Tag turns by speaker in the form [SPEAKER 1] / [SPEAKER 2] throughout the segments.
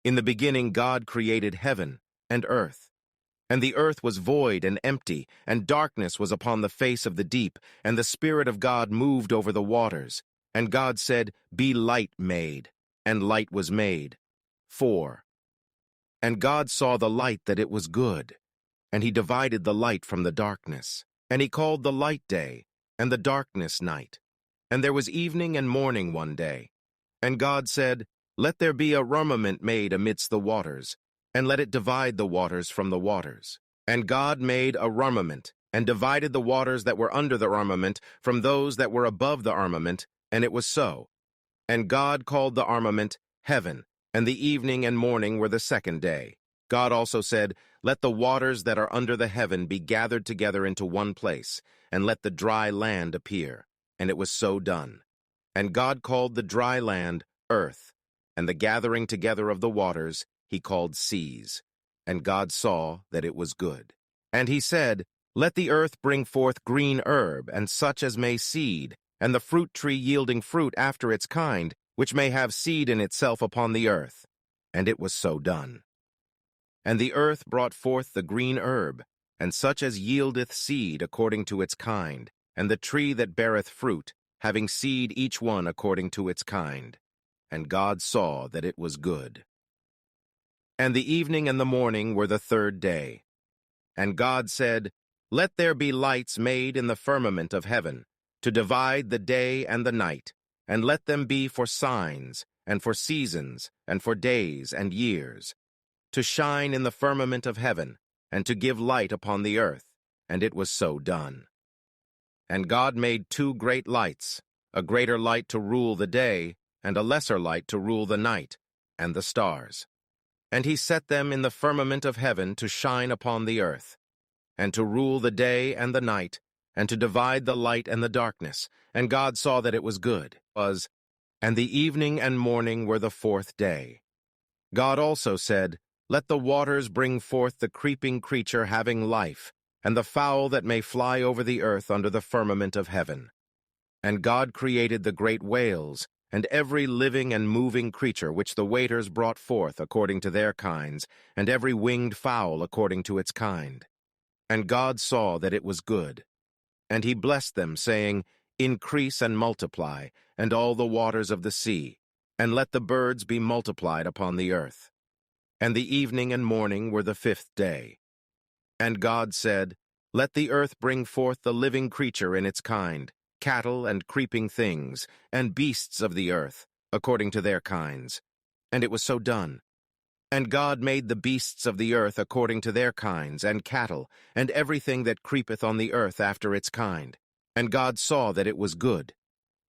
[SPEAKER 1] In the beginning God created heaven and earth. And the earth was void and empty, and darkness was upon the face of the deep, and the Spirit of God moved over the waters. And God said, "Be light made," and light was made. 4. And God saw the light that it was good, and he divided the light from the darkness. And he called the light day, and the darkness night. And there was evening and morning one day. And God said, "Let there be a firmament made amidst the waters, and let it divide the waters from the waters." And God made a firmament, and divided the waters that were under the firmament from those that were above the firmament, and it was so. And God called the firmament heaven, and the evening and morning were the second day. God also said, "Let the waters that are under the heaven be gathered together into one place, and let the dry land appear." And it was so done. And God called the dry land earth, and the gathering together of the waters he called seas. And God saw that it was good. And he said, "Let the earth bring forth green herb, and such as may seed, and the fruit tree yielding fruit after its kind, which may have seed in itself upon the earth." And it was so done. And the earth brought forth the green herb, and such as yieldeth seed according to its kind, and the tree that beareth fruit, having seed each one according to its kind. And God saw that it was good. And the evening and the morning were the third day. And God said, "Let there be lights made in the firmament of heaven, to divide the day and the night, and let them be for signs, and for seasons, and for days and years, to shine in the firmament of heaven, and to give light upon the earth." And it was so done. And God made two great lights, a greater light to rule the day, and a lesser light to rule the night, and the stars. And he set them in the firmament of heaven to shine upon the earth, and to rule the day and the night, and to divide the light and the darkness. And God saw that it was good. And the evening and morning were the fourth day. God also said, "Let the waters bring forth the creeping creature having life, and the fowl that may fly over the earth under the firmament of heaven." And God created the great whales, and every living and moving creature which the waters brought forth according to their kinds, and every winged fowl according to its kind. And God saw that it was good. And he blessed them, saying, "Increase and multiply, and all the waters of the sea, and let the birds be multiplied upon the earth." And the evening and morning were the fifth day. And God said, "Let the earth bring forth the living creature in its kind, cattle and creeping things, and beasts of the earth, according to their kinds." And it was so done. And God made the beasts of the earth according to their kinds, and cattle, and everything that creepeth on the earth after its kind. And God saw that it was good.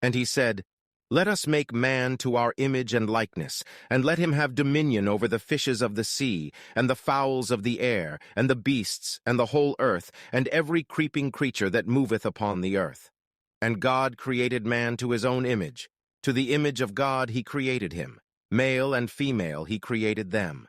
[SPEAKER 1] And he said, "Let us make man to our image and likeness, and let him have dominion over the fishes of the sea, and the fowls of the air, and the beasts, and the whole earth, and every creeping creature that moveth upon the earth." And God created man to his own image. To the image of God he created him. Male and female he created them.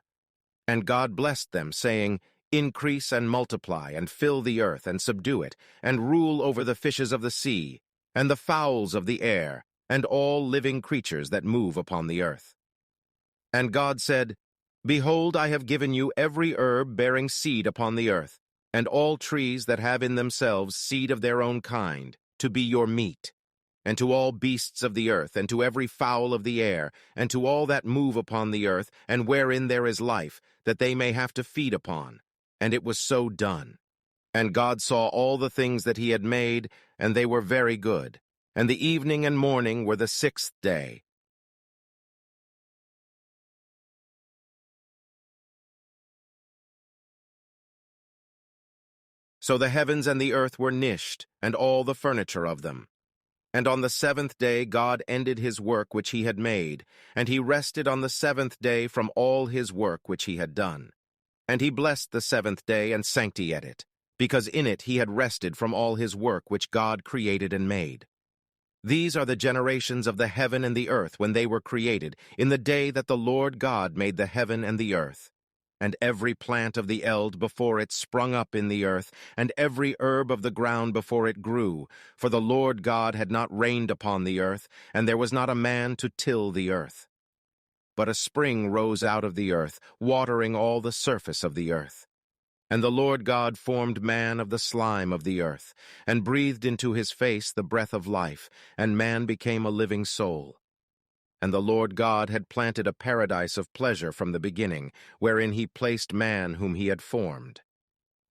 [SPEAKER 1] And God blessed them, saying, "Increase and multiply, and fill the earth, and subdue it, and rule over the fishes of the sea, and the fowls of the air, and all living creatures that move upon the earth." And God said, "Behold, I have given you every herb bearing seed upon the earth, and all trees that have in themselves seed of their own kind, to be your meat. And to all beasts of the earth, and to every fowl of the air, and to all that move upon the earth, and wherein there is life, that they may have to feed upon." And it was so done. And God saw all the things that he had made, and they were very good. And the evening and morning were the sixth day. So the heavens and the earth were nished, and all the furniture of them. And on the seventh day God ended his work which he had made, and he rested on the seventh day from all his work which he had done. And he blessed the seventh day and sanctified it, because in it he had rested from all his work which God created and made. These are the generations of the heaven and the earth when they were created, in the day that the Lord God made the heaven and the earth. And every plant of the eld before it sprung up in the earth, and every herb of the ground before it grew, for the Lord God had not rained upon the earth, and there was not a man to till the earth. but a spring rose out of the earth, watering all the surface of the earth. And the Lord God formed man of the slime of the earth, and breathed into his face the breath of life, and man became a living soul. And the Lord God had planted a paradise of pleasure from the beginning, wherein he placed man whom he had formed.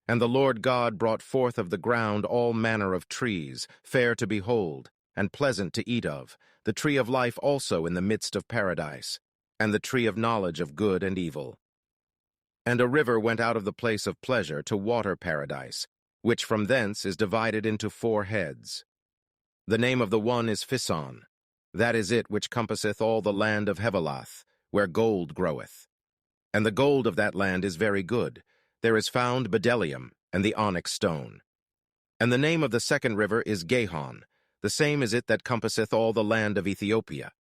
[SPEAKER 1] And the Lord God brought forth of the ground all manner of trees, fair to behold, and pleasant to eat of, the tree of life also in the midst of paradise, and the tree of knowledge of good and evil. And a river went out of the place of pleasure to water paradise, which from thence is divided into 4 heads. The name of the one is Fison. That is it which compasseth all the land of Hevelath, where gold groweth. And the gold of that land is very good. There is found bdellium, and the onyx stone. And the name of the second river is Gihon. The same is it that compasseth all the land of Ethiopia.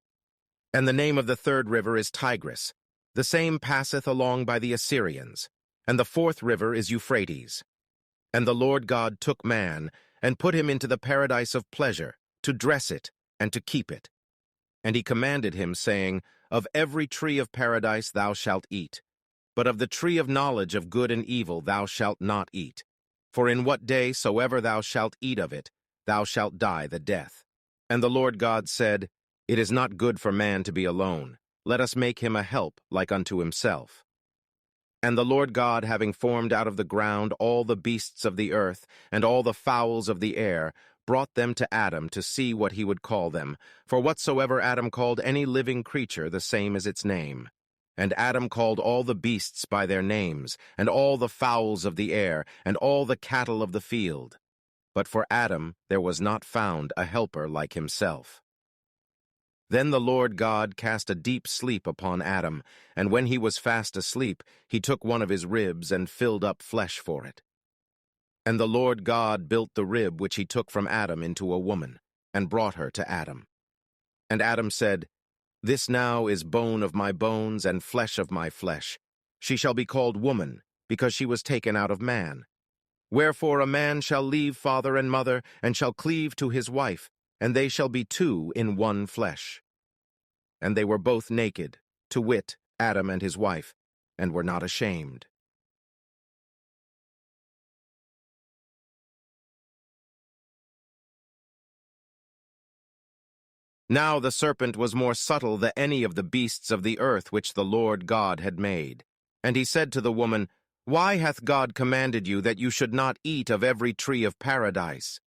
[SPEAKER 1] And the name of the third river is Tigris. The same passeth along by the Assyrians. And the fourth river is Euphrates. And the Lord God took man, and put him into the paradise of pleasure, to dress it, and to keep it. And he commanded him, saying, Of every tree of paradise thou shalt eat, but of the tree of knowledge of good and evil thou shalt not eat. For in what day soever thou shalt eat of it, thou shalt die the death. And the Lord God said, It is not good for man to be alone. Let us make him a help like unto himself. And the Lord God, having formed out of the ground all the beasts of the earth, and all the fowls of the air, brought them to Adam to see what he would call them. For whatsoever Adam called any living creature, the same is its name. And Adam called all the beasts by their names, and all the fowls of the air, and all the cattle of the field. But for Adam there was not found a helper like himself. Then the Lord God cast a deep sleep upon Adam, and when he was fast asleep, he took one of his ribs and filled up flesh for it. And the Lord God built the rib which he took from Adam into a woman, and brought her to Adam. And Adam said, This now is bone of my bones and flesh of my flesh. She shall be called woman, because she was taken out of man. Wherefore a man shall leave father and mother, and shall cleave to his wife, and they shall be 2 in one flesh. And they were both naked, to wit, Adam and his wife, and were not ashamed. Now the serpent was more subtle than any of the beasts of the earth which the Lord God had made. And he said to the woman, Why hath God commanded you that you should not eat of every tree of paradise?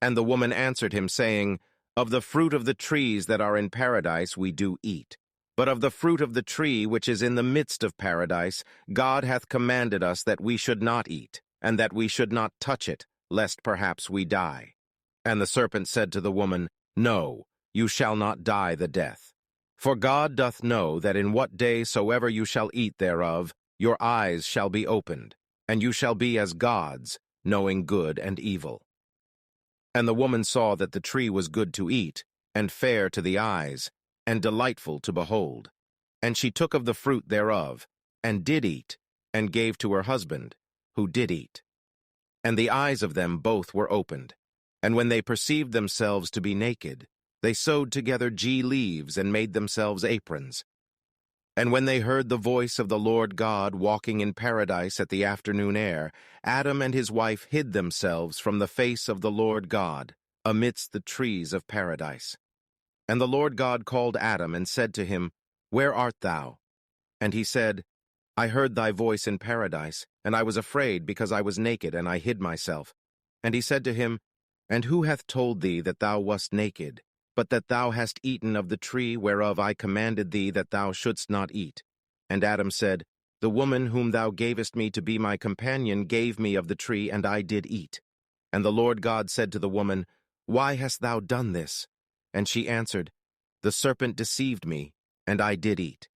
[SPEAKER 1] And the woman answered him, saying, Of the fruit of the trees that are in paradise we do eat. But of the fruit of the tree which is in the midst of paradise, God hath commanded us that we should not eat, and that we should not touch it, lest perhaps we die. And the serpent said to the woman, No, you shall not die the death. For God doth know that in what day soever you shall eat thereof, your eyes shall be opened, and you shall be as gods, knowing good and evil. And the woman saw that the tree was good to eat, and fair to the eyes, and delightful to behold. And she took of the fruit thereof, and did eat, and gave to her husband, who did eat. And the eyes of them both were opened, and when they perceived themselves to be naked, they sewed together leaves and made themselves aprons. And when they heard the voice of the Lord God walking in paradise at the afternoon air, Adam and his wife hid themselves from the face of the Lord God, amidst the trees of paradise. And the Lord God called Adam and said to him, Where art thou? And he said, I heard thy voice in paradise, and I was afraid because I was naked, and I hid myself. And he said to him, And who hath told thee that thou wast naked, but that thou hast eaten of the tree whereof I commanded thee that thou shouldst not eat? And Adam said, The woman whom thou gavest me to be my companion gave me of the tree, and I did eat. And the Lord God said to the woman, Why hast thou done this? And she answered, The serpent deceived me, and I did eat.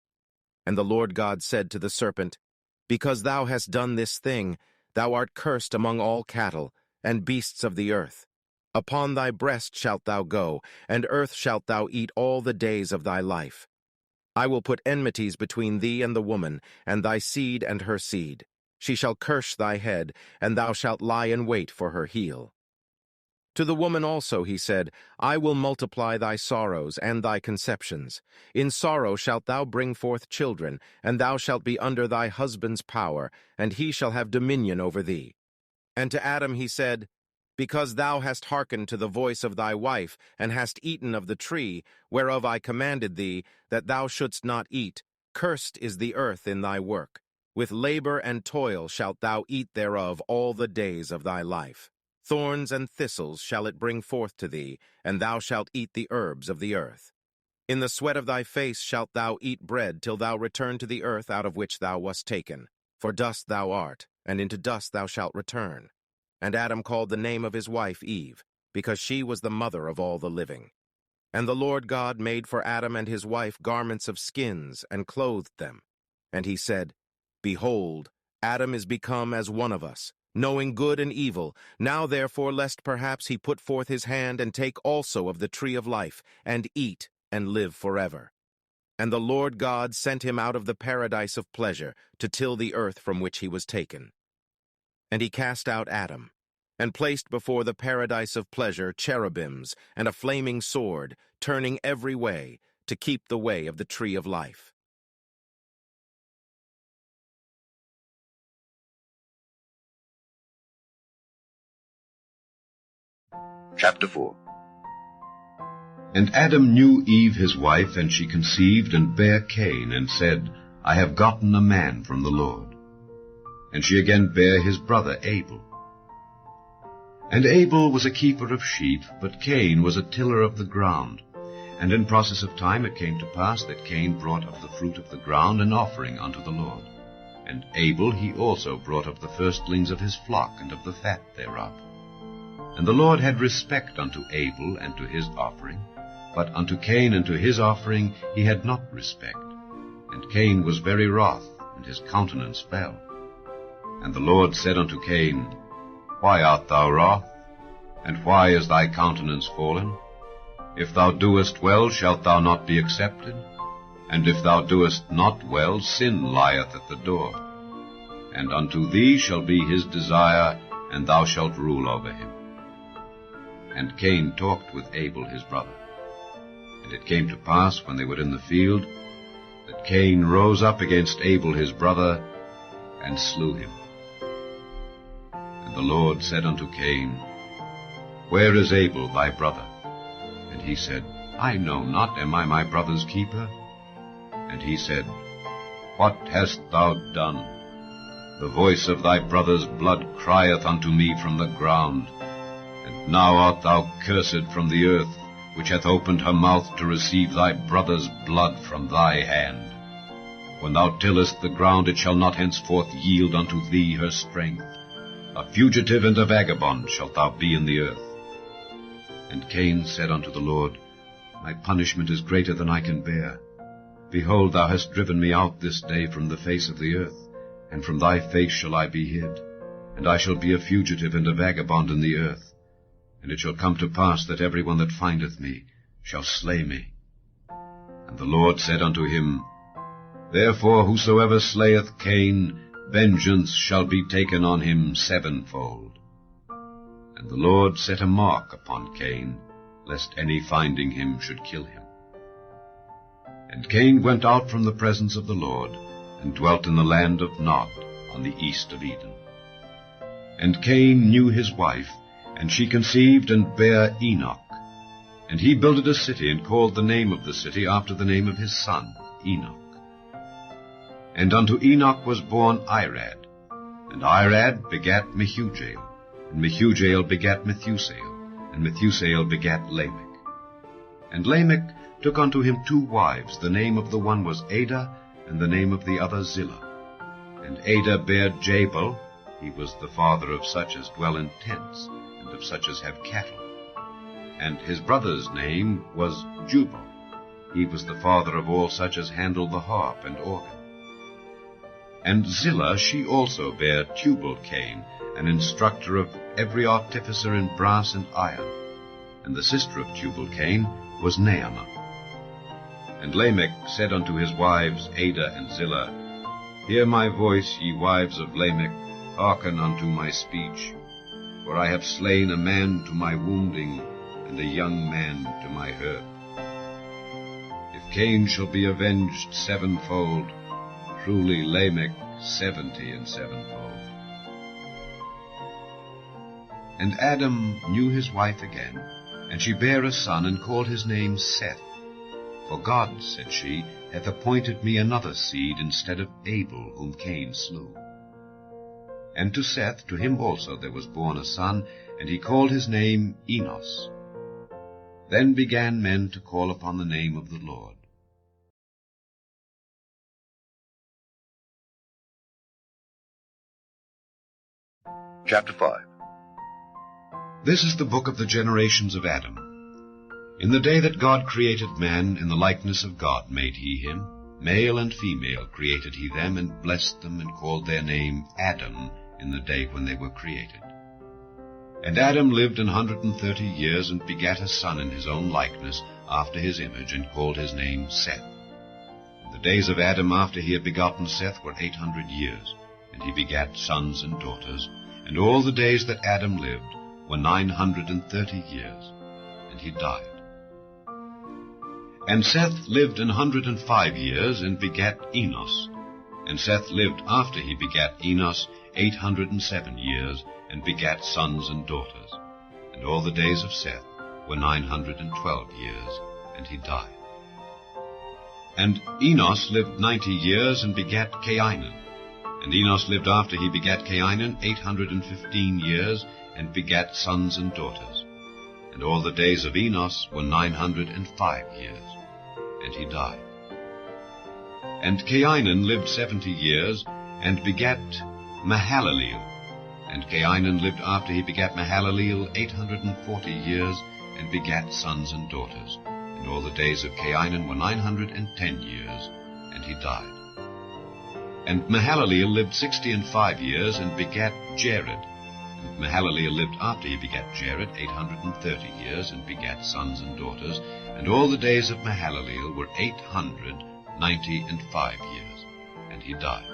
[SPEAKER 1] And the Lord God said to the serpent, Because thou hast done this thing, thou art cursed among all cattle, and beasts of the earth. Upon thy breast shalt thou go, and earth shalt thou eat all the days of thy life. I will put enmities between thee and the woman, and thy seed and her seed. She shall curse thy head, and thou shalt lie in wait for her heel. To the woman also he said, I will multiply thy sorrows and thy conceptions. In sorrow shalt thou bring forth children, and thou shalt be under thy husband's power, and he shall have dominion over thee. And to Adam he said, Because thou hast hearkened to the voice of thy wife, and hast eaten of the tree, whereof I commanded thee, that thou shouldst not eat, cursed is the earth in thy work. With labor and toil shalt thou eat thereof all the days of thy life. Thorns and thistles shall it bring forth to thee, and thou shalt eat the herbs of the earth. In the sweat of thy face shalt thou eat bread till thou return to the earth out of which thou wast taken. For dust thou art, and into dust thou shalt return. And Adam called the name of his wife Eve, because she was the mother of all the living. And the Lord God made for Adam and his wife garments of skins, and clothed them. And he said, Behold, Adam is become as one of us, knowing good and evil. Now therefore, lest perhaps he put forth his hand and take also of the tree of life, and eat, and live forever. And the Lord God sent him out of the paradise of pleasure, to till the earth from which he was taken. And he cast out Adam, and placed before the paradise of pleasure cherubims, and a flaming sword, turning every way, to keep the way of the tree of life.
[SPEAKER 2] Chapter 4. And Adam knew Eve his wife, and she conceived and bare Cain, and said, I have gotten a man from the Lord. And she again bare his brother Abel. And Abel was a keeper of sheep, but Cain was a tiller of the ground. And in process of time it came to pass that Cain brought of the fruit of the ground an offering unto the Lord. And Abel he also brought of the firstlings of his flock, and of the fat thereof. And the Lord had respect unto Abel and to his offering, but unto Cain and to his offering he had not respect. And Cain was very wroth, and his countenance fell. And the Lord said unto Cain, Why art thou wroth? And why is thy countenance fallen? If thou doest well, shalt thou not be accepted? And if thou doest not well, sin lieth at the door. And unto thee shall be his desire, and thou shalt rule over him. And Cain talked with Abel his brother. And it came to pass, when they were in the field, that Cain rose up against Abel his brother, and slew him. And the Lord said unto Cain, Where is Abel thy brother? And he said, I know not, am I my brother's keeper? And he said, What hast thou done? The voice of thy brother's blood crieth unto me from the ground. And now art thou cursed from the earth, which hath opened her mouth to receive thy brother's blood from thy hand. When thou tillest the ground, it shall not henceforth yield unto thee her strength. A fugitive and a vagabond shalt thou be in the earth. And Cain said unto the Lord, My punishment is greater than I can bear. Behold, thou hast driven me out this day from the face of the earth, and from thy face shall I be hid, and I shall be a fugitive and a vagabond in the earth. And it shall come to pass that every one that findeth me shall slay me. And the Lord said unto him, Therefore whosoever slayeth Cain, vengeance shall be taken on him sevenfold. And the Lord set a mark upon Cain, lest any finding him should kill him. And Cain went out from the presence of the Lord, and dwelt in the land of Nod, on the east of Eden. And Cain knew his wife, and she conceived and bare Enoch. And he builded a city, and called the name of the city after the name of his son, Enoch. And unto Enoch was born Irad, and Irad begat Mehujael, and Mehujael begat Methusael, and Methusael begat Lamech. And Lamech took unto him 2 wives, the name of the one was Adah, and the name of the other Zillah. And Adah bare Jabal, he was the father of such as dwell in tents, and of such as have cattle. And his brother's name was Jubal, he was the father of all such as handle the harp and organ. And Zillah she also bare Tubal-Cain, an instructor of every artificer in brass and iron. And the sister of Tubal-Cain was Naamah. And Lamech said unto his wives Adah and Zillah, Hear my voice, ye wives of Lamech, hearken unto my speech. for I have slain a man to my wounding, and a young man to my hurt. If Cain shall be avenged sevenfold, truly Lamech 70 and sevenfold. And Adam knew his wife again, and she bare a son, and called his name Seth. For God, said she, hath appointed me another seed instead of Abel, whom Cain slew. And to Seth, to him also there was born a son, and he called his name Enos. Then began men to call upon the name of the Lord.
[SPEAKER 3] Chapter 5.
[SPEAKER 2] This is the book of the generations of Adam. In the day that God created man, in the likeness of God made he him. Male and female created he them, and blessed them, and called their name Adam, in the day when they were created. And Adam lived 130 years, and begat a son in his own likeness, after his image, and called his name Seth. And the days of Adam after he had begotten Seth were 800 years, and he begat sons and daughters. And all the days that Adam lived were 930 years, and he died. And Seth lived 105 years, and begat Enos. And Seth lived after he begat Enos 807 years, and begat sons and daughters. And all the days of Seth were 912 years, and he died. And Enos lived 90 years, and begat Cainan. And Enos lived after he begat Cainan 815 years, and begat sons and daughters. And all the days of Enos were 905 years, and he died. And Cainan lived 70 years, and begat Mahalaleel. And Cainan lived after he begat Mahalaleel 840 years, and begat sons and daughters. And all the days of Cainan were 910 years, and he died. And Mahalaleel lived 65 years, and begat Jared. And Mahalaleel lived after he begat Jared 830 years, and begat sons and daughters. And all the days of Mahalaleel were 895 years, and he died.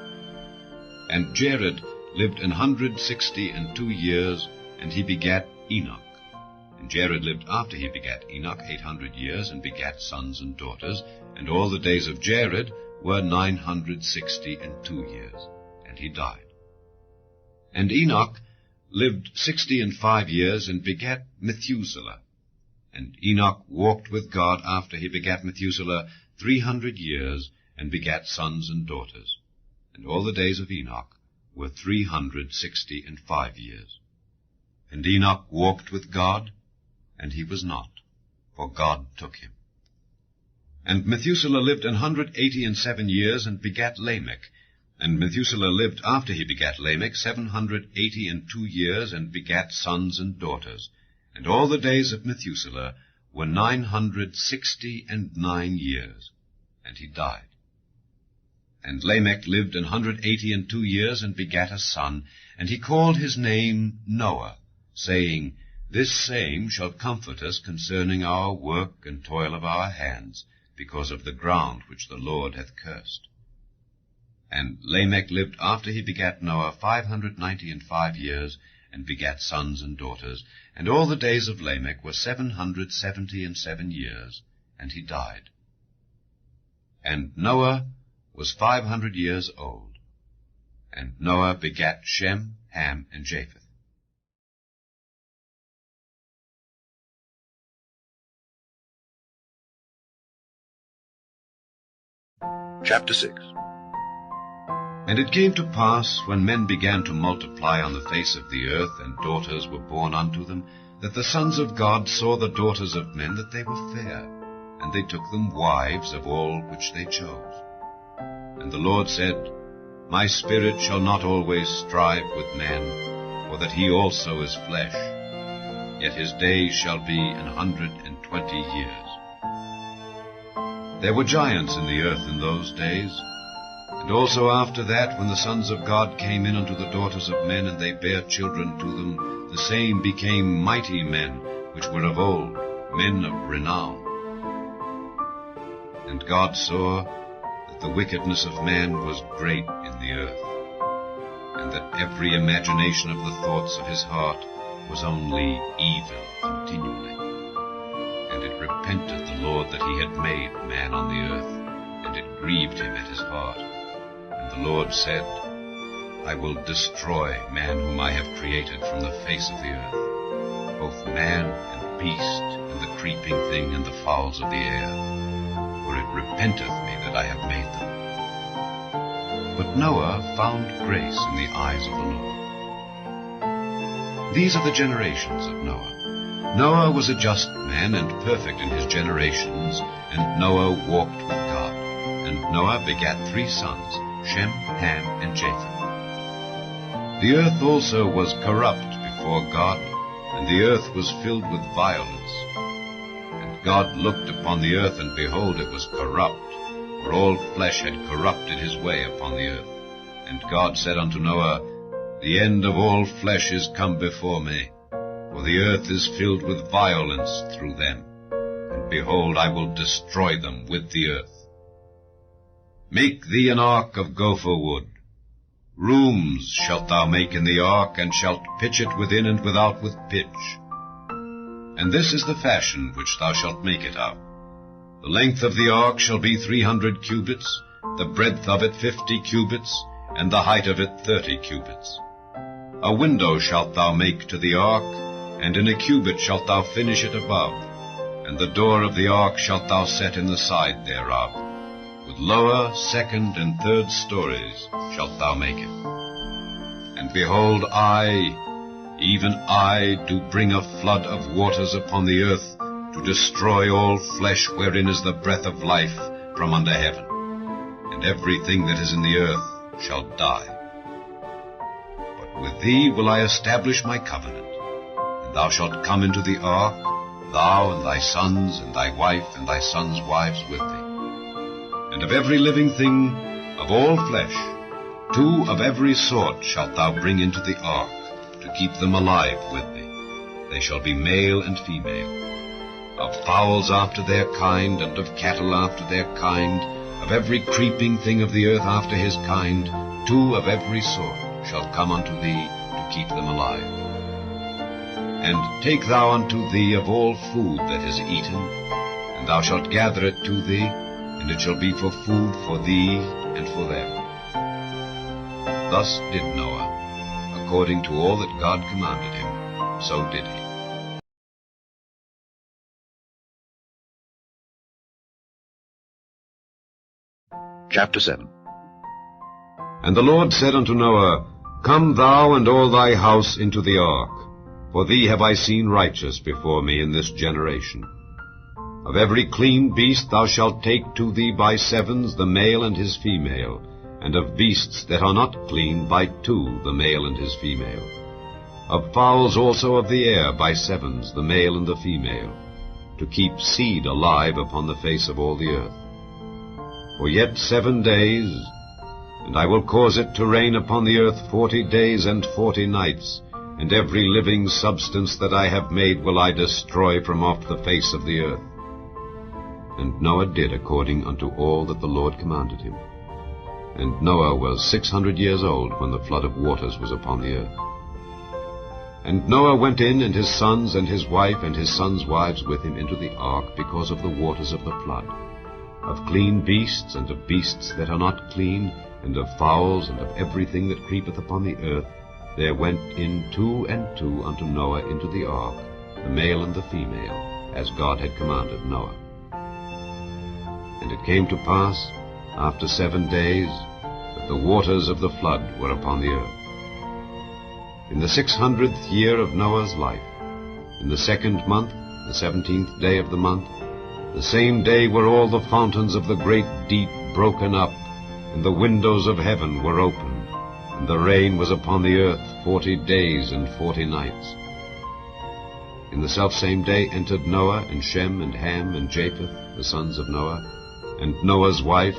[SPEAKER 2] And Jared lived 162 years, and he begat Enoch. And Jared lived after he begat Enoch 800 years, and begat sons and daughters. And all the days of Jared were 962 years, and he died. And Enoch lived 65 years, and begat Methuselah. And Enoch walked with God after he begat Methuselah 300 years, and begat sons and daughters. And all the days of Enoch were 365 years. And Enoch walked with God, and he was not, for God took him. And Methuselah lived 187 years, and begat Lamech. And Methuselah lived after he begat Lamech 782 years, and begat sons and daughters. And all the days of Methuselah were 969 years, and he died. And Lamech lived 182 years, and begat a son, and he called his name Noah, saying, This same shall comfort us concerning our work and toil of our hands, because of the ground which the Lord hath cursed. And Lamech lived after he begat Noah 595 years, and begat sons and daughters. And all the days of Lamech were 777 years, and he died. And Noah was 500 years old. And Noah begat Shem, Ham, and Japheth.
[SPEAKER 3] Chapter 6.
[SPEAKER 2] And it came to pass, when men began to multiply on the face of the earth, and daughters were born unto them, that the sons of God saw the daughters of men, that they were fair, and they took them wives of all which they chose. And the Lord said, My spirit shall not always strive with man, for that he also is flesh, yet his days shall be 120 years. There were giants in the earth in those days. And also after that, when the sons of God came in unto the daughters of men, and they bare children to them, the same became mighty men, which were of old, men of renown. And God saw that the wickedness of man was great in the earth, and that every imagination of the thoughts of his heart was only evil continually. And it repented the Lord that he had made man on the earth, and it grieved him at his heart. And the Lord said, I will destroy man whom I have created from the face of the earth, both man and beast, and the creeping thing and the fowls of the air, for it repenteth me that I have made them. But Noah found grace in the eyes of the Lord. These are the generations of Noah. Noah was a just man and perfect in his generations, and Noah walked with God. And Noah begat 3 sons, Shem, Ham, and Japheth. The earth also was corrupt before God, and the earth was filled with violence. And God looked upon the earth, and behold, it was corrupt, for all flesh had corrupted his way upon the earth. And God said unto Noah, The end of all flesh is come before me, for the earth is filled with violence through them. And behold, I will destroy them with the earth. Make thee an ark of gopher wood. Rooms shalt thou make in the ark, and shalt pitch it within and without with pitch. And this is the fashion which thou shalt make it of. The length of the ark shall be 300 cubits, the breadth of it 50 cubits, and the height of it 30 cubits. A window shalt thou make to the ark, and in a cubit shalt thou finish it above, and the door of the ark shalt thou set in the side thereof. With lower, second, and third stories shalt thou make it. And behold, I, even I, do bring a flood of waters upon the earth, to destroy all flesh wherein is the breath of life from under heaven. And everything that is in the earth shall die. But with thee will I establish my covenant, and thou shalt come into the ark, thou and thy sons, and thy wife, and thy sons' wives with thee. And of every living thing, of all flesh, 2 of every sort shalt thou bring into the ark, to keep them alive with thee. They shall be male and female. Of fowls after their kind, and of cattle after their kind, of every creeping thing of the earth after his kind, 2 of every sort shall come unto thee, to keep them alive. And take thou unto thee of all food that is eaten, and thou shalt gather it to thee, and it shall be for food for thee and for them. Thus did Noah, according to all that God commanded him, so did he.
[SPEAKER 3] Chapter 7.
[SPEAKER 2] And the Lord said unto Noah, Come thou and all thy house into the ark, for thee have I seen righteous before me in this generation. Of every clean beast thou shalt take to thee by 7s the male and his female, and of beasts that are not clean by 2 the male and his female. Of fowls also of the air by 7s the male and the female, to keep seed alive upon the face of all the earth. For yet 7 days, and I will cause it to rain upon the earth 40 days and 40 nights, and every living substance that I have made will I destroy from off the face of the earth. And Noah did according unto all that the Lord commanded him. And Noah was 600 years old when the flood of waters was upon the earth. And Noah went in, and his sons, and his wife, and his sons' wives with him into the ark, because of the waters of the flood. Of clean beasts, and of beasts that are not clean, and of fowls, and of everything that creepeth upon the earth, there went in 2 and 2 unto Noah into the ark, the male and the female, as God had commanded Noah. And it came to pass, after 7 days, that the waters of the flood were upon the earth. In the 600th year of Noah's life, in the 2nd month, the 17th day of the month, the same day were all the fountains of the great deep broken up, and the windows of heaven were opened, and the rain was upon the earth 40 days and 40 nights. In the selfsame day entered Noah, and Shem, and Ham, and Japheth, the sons of Noah, and Noah's wife,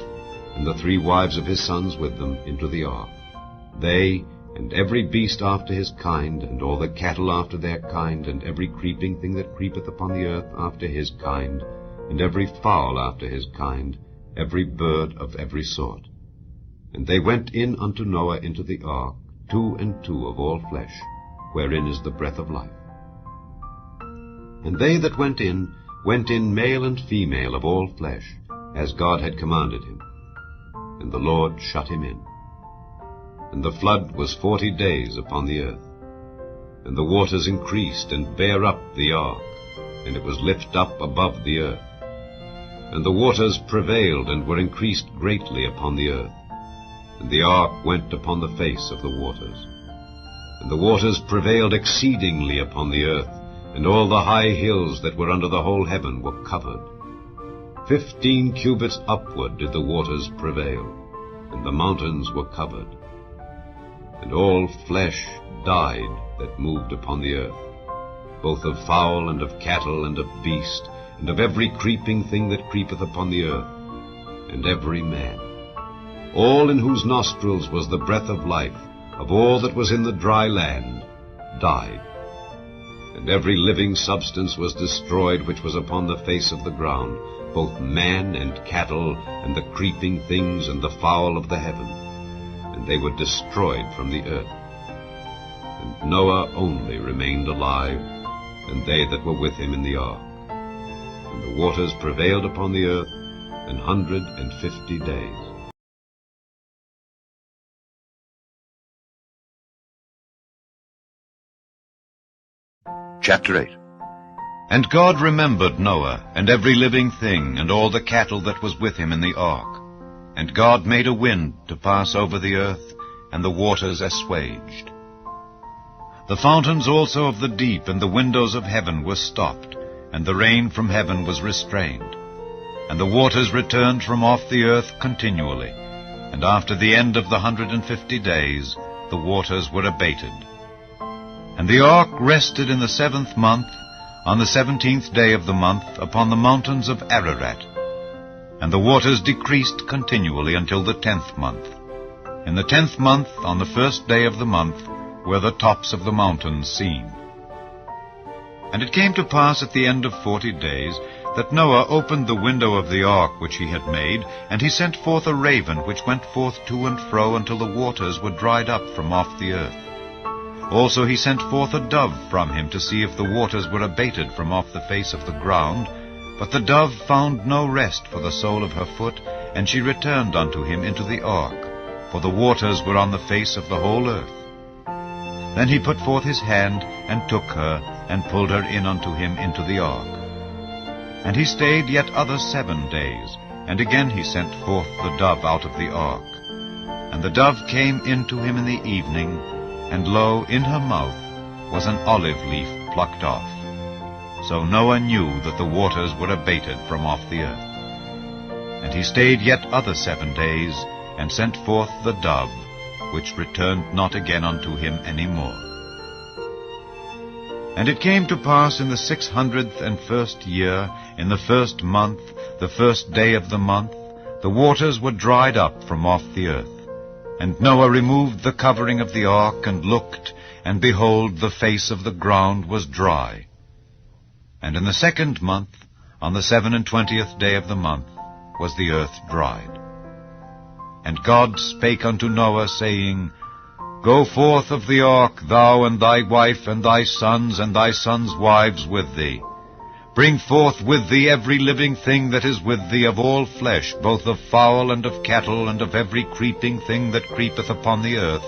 [SPEAKER 2] and the 3 wives of his sons with them, into the ark. They, and every beast after his kind, and all the cattle after their kind, and every creeping thing that creepeth upon the earth after his kind, and every fowl after his kind, every bird of every sort. And they went in unto Noah into the ark, 2 and 2 of all flesh, wherein is the breath of life. And they that went in male and female of all flesh, as God had commanded him. And the Lord shut him in. And the flood was 40 days upon the earth. And the waters increased and bare up the ark, and it was lift up above the earth. And the waters prevailed and were increased greatly upon the earth. And the ark went upon the face of the waters. And the waters prevailed exceedingly upon the earth, and all the high hills that were under the whole heaven were covered. 15 cubits upward did the waters prevail, and the mountains were covered. And all flesh died that moved upon the earth, both of fowl and of cattle and of beast, and of every creeping thing that creepeth upon the earth, and every man. All in whose nostrils was the breath of life, of all that was in the dry land, died. And every living substance was destroyed which was upon the face of the ground, both man and cattle, and the creeping things, and the fowl of the heaven. And they were destroyed from the earth. And Noah only remained alive, and they that were with him in the ark. And the waters prevailed upon the earth 150 days.
[SPEAKER 3] Chapter 8.
[SPEAKER 4] And God remembered Noah, and every living thing, and all the cattle that was with him in the ark. And God made a wind to pass over the earth, and the waters assuaged. The fountains also of the deep and the windows of heaven were stopped, and the rain from heaven was restrained. And the waters returned from off the earth continually. And after the end of the 150 days, the waters were abated. And the ark rested in the 7th month, on the 17th day of the month, upon the mountains of Ararat. And the waters decreased continually until the 10th month. In the 10th month, on the 1st day of the month, were the tops of the mountains seen. And it came to pass at the end of 40 days, that Noah opened the window of the ark which he had made, and he sent forth a raven which went forth to and fro until the waters were dried up from off the earth. Also he sent forth a dove from him to see if the waters were abated from off the face of the ground. But the dove found no rest for the sole of her foot, and she returned unto him into the ark, for the waters were on the face of the whole earth. Then he put forth his hand, and took her, and pulled her in unto him into the ark. And he stayed yet other 7 days, and again he sent forth the dove out of the ark. And the dove came in to him in the evening, and lo, in her mouth was an olive leaf plucked off. So Noah knew that the waters were abated from off the earth. And he stayed yet other 7 days, and sent forth the dove, which returned not again unto him any more. And it came to pass in the 601st year, in the 1st month, the 1st day of the month, the waters were dried up from off the earth. And Noah removed the covering of the ark, and looked, and behold, the face of the ground was dry. And in the 2nd month, on the 27th day of the month, was the earth dried. And God spake unto Noah, saying, Go forth of the ark, thou and thy wife, and thy sons wives with thee. Bring forth with thee every living thing that is with thee of all flesh, both of fowl and of cattle, and of every creeping thing that creepeth upon the earth,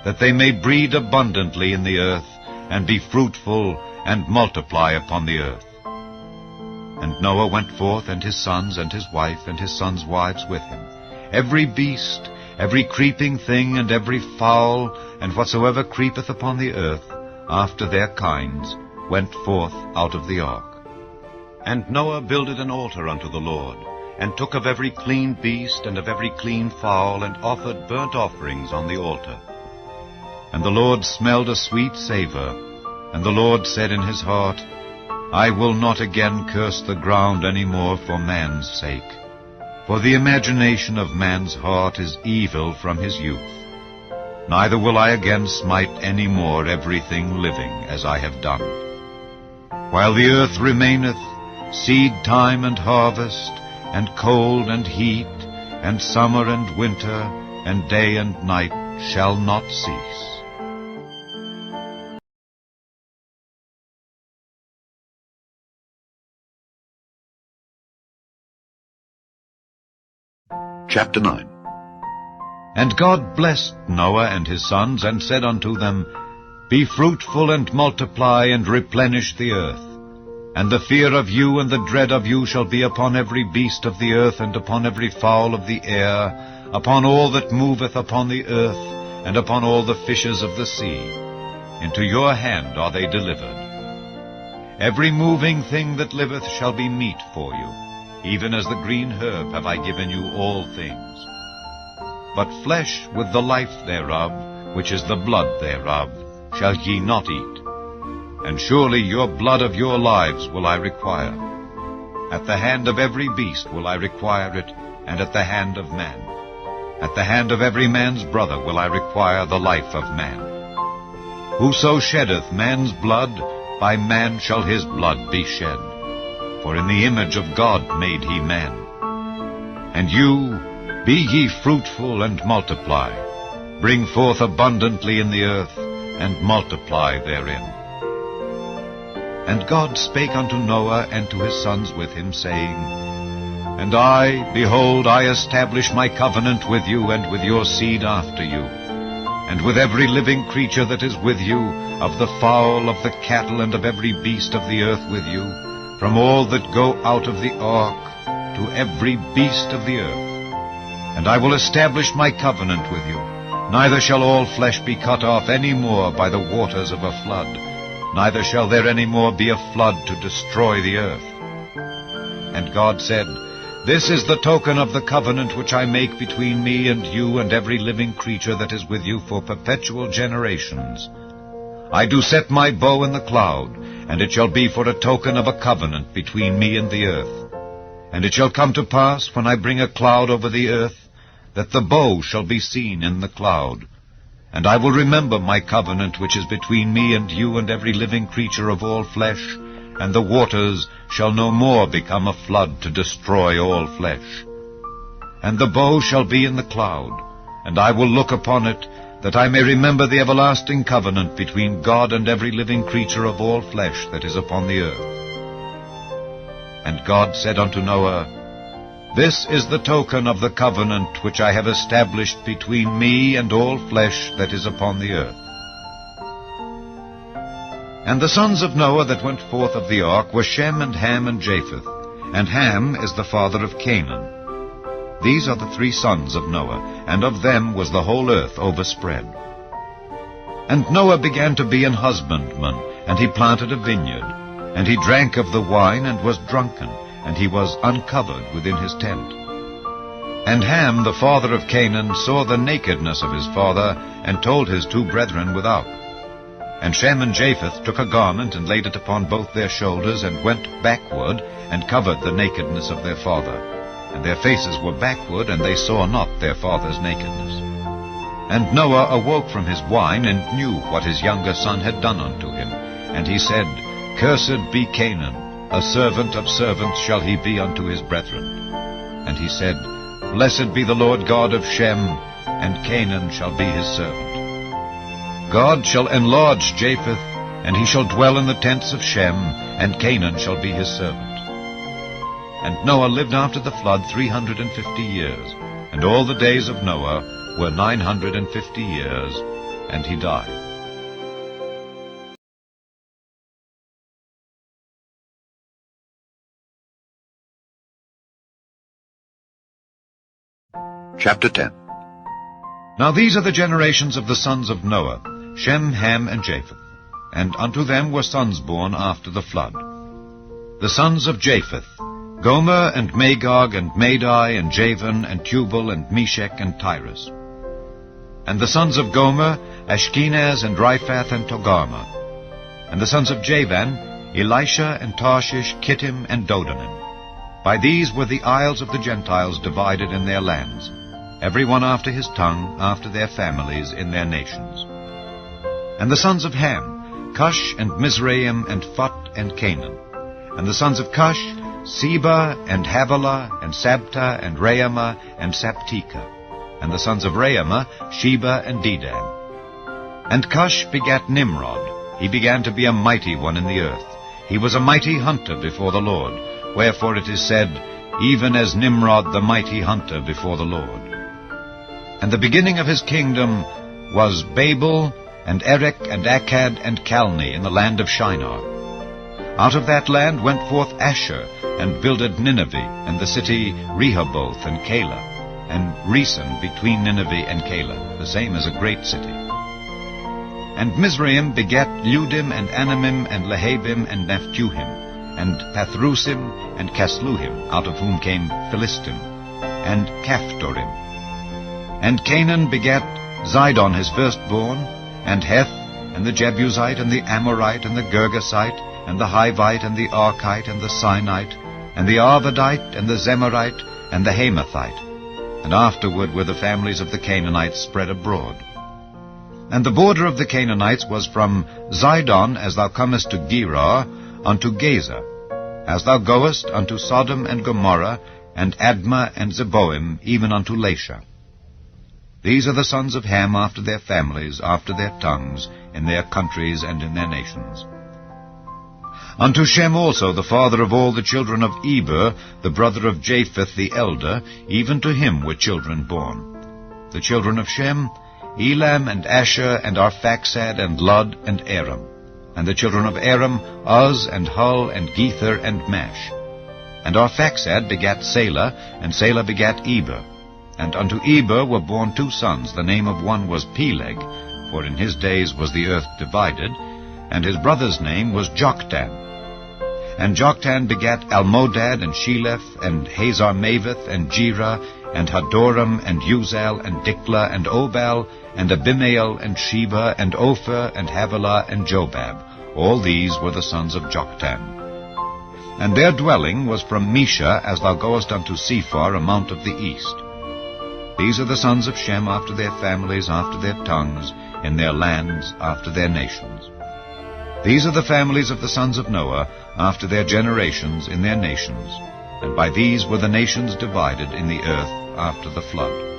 [SPEAKER 4] that they may breed abundantly in the earth, and be fruitful, and multiply upon the earth. And Noah went forth, and his sons, and his wife, and his sons' wives with him. Every beast, every creeping thing, and every fowl, and whatsoever creepeth upon the earth, after their kinds, went forth out of the ark. And Noah builded an altar unto the Lord, and took of every clean beast, and of every clean fowl, and offered burnt offerings on the altar. And the Lord smelled a sweet savour, and the Lord said in his heart, I will not again curse the ground any more for man's sake. For the imagination of man's heart is evil from his youth. Neither will I again smite any more everything living as I have done. While the earth remaineth, seed time and harvest, and cold and heat, and summer and winter, and day and night shall not cease.
[SPEAKER 3] Chapter 9.
[SPEAKER 4] And God blessed Noah and his sons, and said unto them, Be fruitful, and multiply, and replenish the earth. And the fear of you and the dread of you shall be upon every beast of the earth, and upon every fowl of the air, upon all that moveth upon the earth, and upon all the fishes of the sea. Into your hand are they delivered. Every moving thing that liveth shall be meat for you. Even as the green herb have I given you all things. But flesh with the life thereof, which is the blood thereof, shall ye not eat. And surely your blood of your lives will I require. At the hand of every beast will I require it, and at the hand of man. At the hand of every man's brother will I require the life of man. Whoso sheddeth man's blood, by man shall his blood be shed. For in the image of God made he man. And you, be ye fruitful and multiply. Bring forth abundantly in the earth, and multiply therein. And God spake unto Noah and to his sons with him, saying, And I, behold, I establish my covenant with you and with your seed after you, and with every living creature that is with you, of the fowl, of the cattle, and of every beast of the earth with you, from all that go out of the ark, to every beast of the earth. And I will establish my covenant with you. Neither shall all flesh be cut off any more by the waters of a flood, neither shall there any more be a flood to destroy the earth. And God said, This is the token of the covenant which I make between me and you and every living creature that is with you for perpetual generations. I do set my bow in the cloud, and it shall be for a token of a covenant between me and the earth. And it shall come to pass, when I bring a cloud over the earth, that the bow shall be seen in the cloud. And I will remember my covenant which is between me and you and every living creature of all flesh, and the waters shall no more become a flood to destroy all flesh. And the bow shall be in the cloud, and I will look upon it, that I may remember the everlasting covenant between God and every living creature of all flesh that is upon the earth. And God said unto Noah, This is the token of the covenant which I have established between me and all flesh that is upon the earth. And the sons of Noah that went forth of the ark were Shem and Ham and Japheth, and Ham is the father of Canaan. These are the 3 sons of Noah, and of them was the whole earth overspread. And Noah began to be an husbandman, and he planted a vineyard, and he drank of the wine and was drunken, and he was uncovered within his tent. And Ham, the father of Canaan, saw the nakedness of his father, and told his 2 brethren without. And Shem and Japheth took a garment, and laid it upon both their shoulders, and went backward, and covered the nakedness of their father. And their faces were backward, and they saw not their father's nakedness. And Noah awoke from his wine, and knew what his younger son had done unto him. And he said, Cursed be Canaan, a servant of servants shall he be unto his brethren. And he said, Blessed be the Lord God of Shem, and Canaan shall be his servant. God shall enlarge Japheth, and he shall dwell in the tents of Shem, and Canaan shall be his servant. And Noah lived after the flood 350 years, and all the days of Noah were 950 years, and he died.
[SPEAKER 3] Chapter 10.
[SPEAKER 4] Now these are the generations of the sons of Noah, Shem, Ham, and Japheth. And unto them were sons born after the flood. The sons of Japheth, Gomer, and Magog, and Madai, and Javan, and Tubal, and Meshech, and Tyrus. And the sons of Gomer, Ashkenaz, and Riphath, and Togarmah. And the sons of Javan, Elisha, and Tarshish, Kittim, and Dodanim. By these were the isles of the Gentiles divided in their lands, every one after his tongue, after their families, in their nations. And the sons of Ham, Cush, and Mizraim, and Phut, and Canaan. And the sons of Cush, Seba, and Havilah, and Sabta, and Raamah, and Saptika. And the sons of Raamah, Sheba, and Dedan. And Cush begat Nimrod. He began to be a mighty one in the earth. He was a mighty hunter before the Lord. Wherefore it is said, even as Nimrod the mighty hunter before the Lord. And the beginning of his kingdom was Babel, and Erech, and Akkad, and Calneh in the land of Shinar. Out of that land went forth Asher, and builded Nineveh, and the city Rehoboth, and Calah, and Resen between Nineveh and Calah, the same as a great city. And Mizraim begat Ludim, and Anamim, and Lehabim, and Naphtuhim, and Pathrusim, and Casluhim, out of whom came Philistim, and Caphtorim. And Canaan begat Zidon his firstborn, and Heth, and the Jebusite, and the Amorite, and the Girgasite, and the Hivite, and the Archite, and the Sinite, and the Arvadite, and the Zemarite, and the Hamathite. And afterward were the families of the Canaanites spread abroad. And the border of the Canaanites was from Zidon, as thou comest to Gerar, unto Gaza, as thou goest unto Sodom and Gomorrah, and Admah and Zeboim, even unto Lasha. These are the sons of Ham after their families, after their tongues, in their countries and in their nations. Unto Shem also, the father of all the children of Eber, the brother of Japheth the elder, even to him were children born. The children of Shem, Elam, and Asher, and Arphaxad, and Lud, and Aram. And the children of Aram, Uz, and Hul, and Gether, and Mash. And Arphaxad begat Salah, and Salah begat Eber. And unto Eber were born two sons. The name of one was Peleg, for in his days was the earth divided, and his brother's name was Joktan. And Joktan begat Almodad, and Sheleph, and Hazar-Maveth, and Jerah, and Hadoram, and Uzal, and Diklah, and Obal, and Abimael, and Sheba, and Ophir, and Havilah, and Jobab. All these were the sons of Joktan. And their dwelling was from Mesha, as thou goest unto Sephar, a mount of the east. These are the sons of Shem after their families, after their tongues, in their lands, after their nations. These are the families of the sons of Noah, after their generations, in their nations. And by these were the nations divided in the earth after the flood.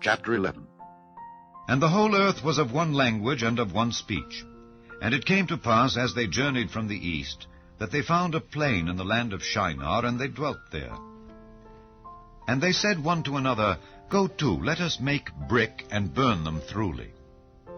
[SPEAKER 3] Chapter 11.
[SPEAKER 4] And the whole earth was of one language and of one speech. And it came to pass, as they journeyed from the east, that they found a plain in the land of Shinar, and they dwelt there. And they said one to another, Go to, let us make brick, and burn them throughly.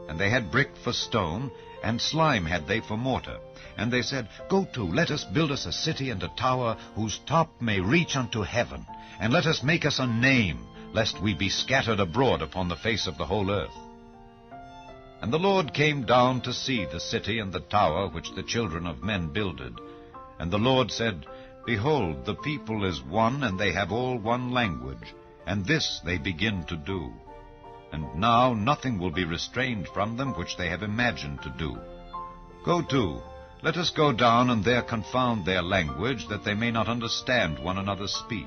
[SPEAKER 4] And they had brick for stone, and slime had they for mortar. And they said, Go to, let us build us a city and a tower, whose top may reach unto heaven, and let us make us a name, lest we be scattered abroad upon the face of the whole earth. And the Lord came down to see the city and the tower which the children of men builded. And the Lord said, Behold, the people is one, and they have all one language, and this they begin to do. And now nothing will be restrained from them which they have imagined to do. Go to, let us go down, and there confound their language, that they may not understand one another's speech.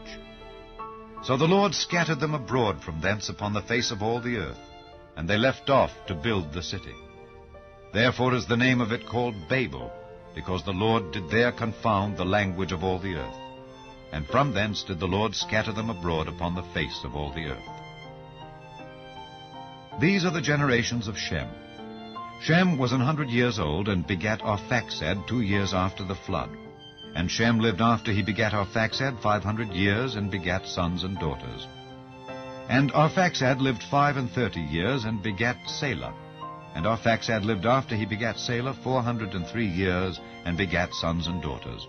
[SPEAKER 4] So the Lord scattered them abroad from thence upon the face of all the earth, and they left off to build the city. Therefore is the name of it called Babel, because the Lord did there confound the language of all the earth. And from thence did the Lord scatter them abroad upon the face of all the earth. These are the generations of Shem. Shem was 100 years old, and begat Arphaxad 2 years after the flood. And Shem lived after he begat Arphaxad 500 years, and begat sons and daughters. And Arphaxad lived 35 years, and begat Salah. And Arphaxad lived after he begat Salah 403 years, and begat sons and daughters.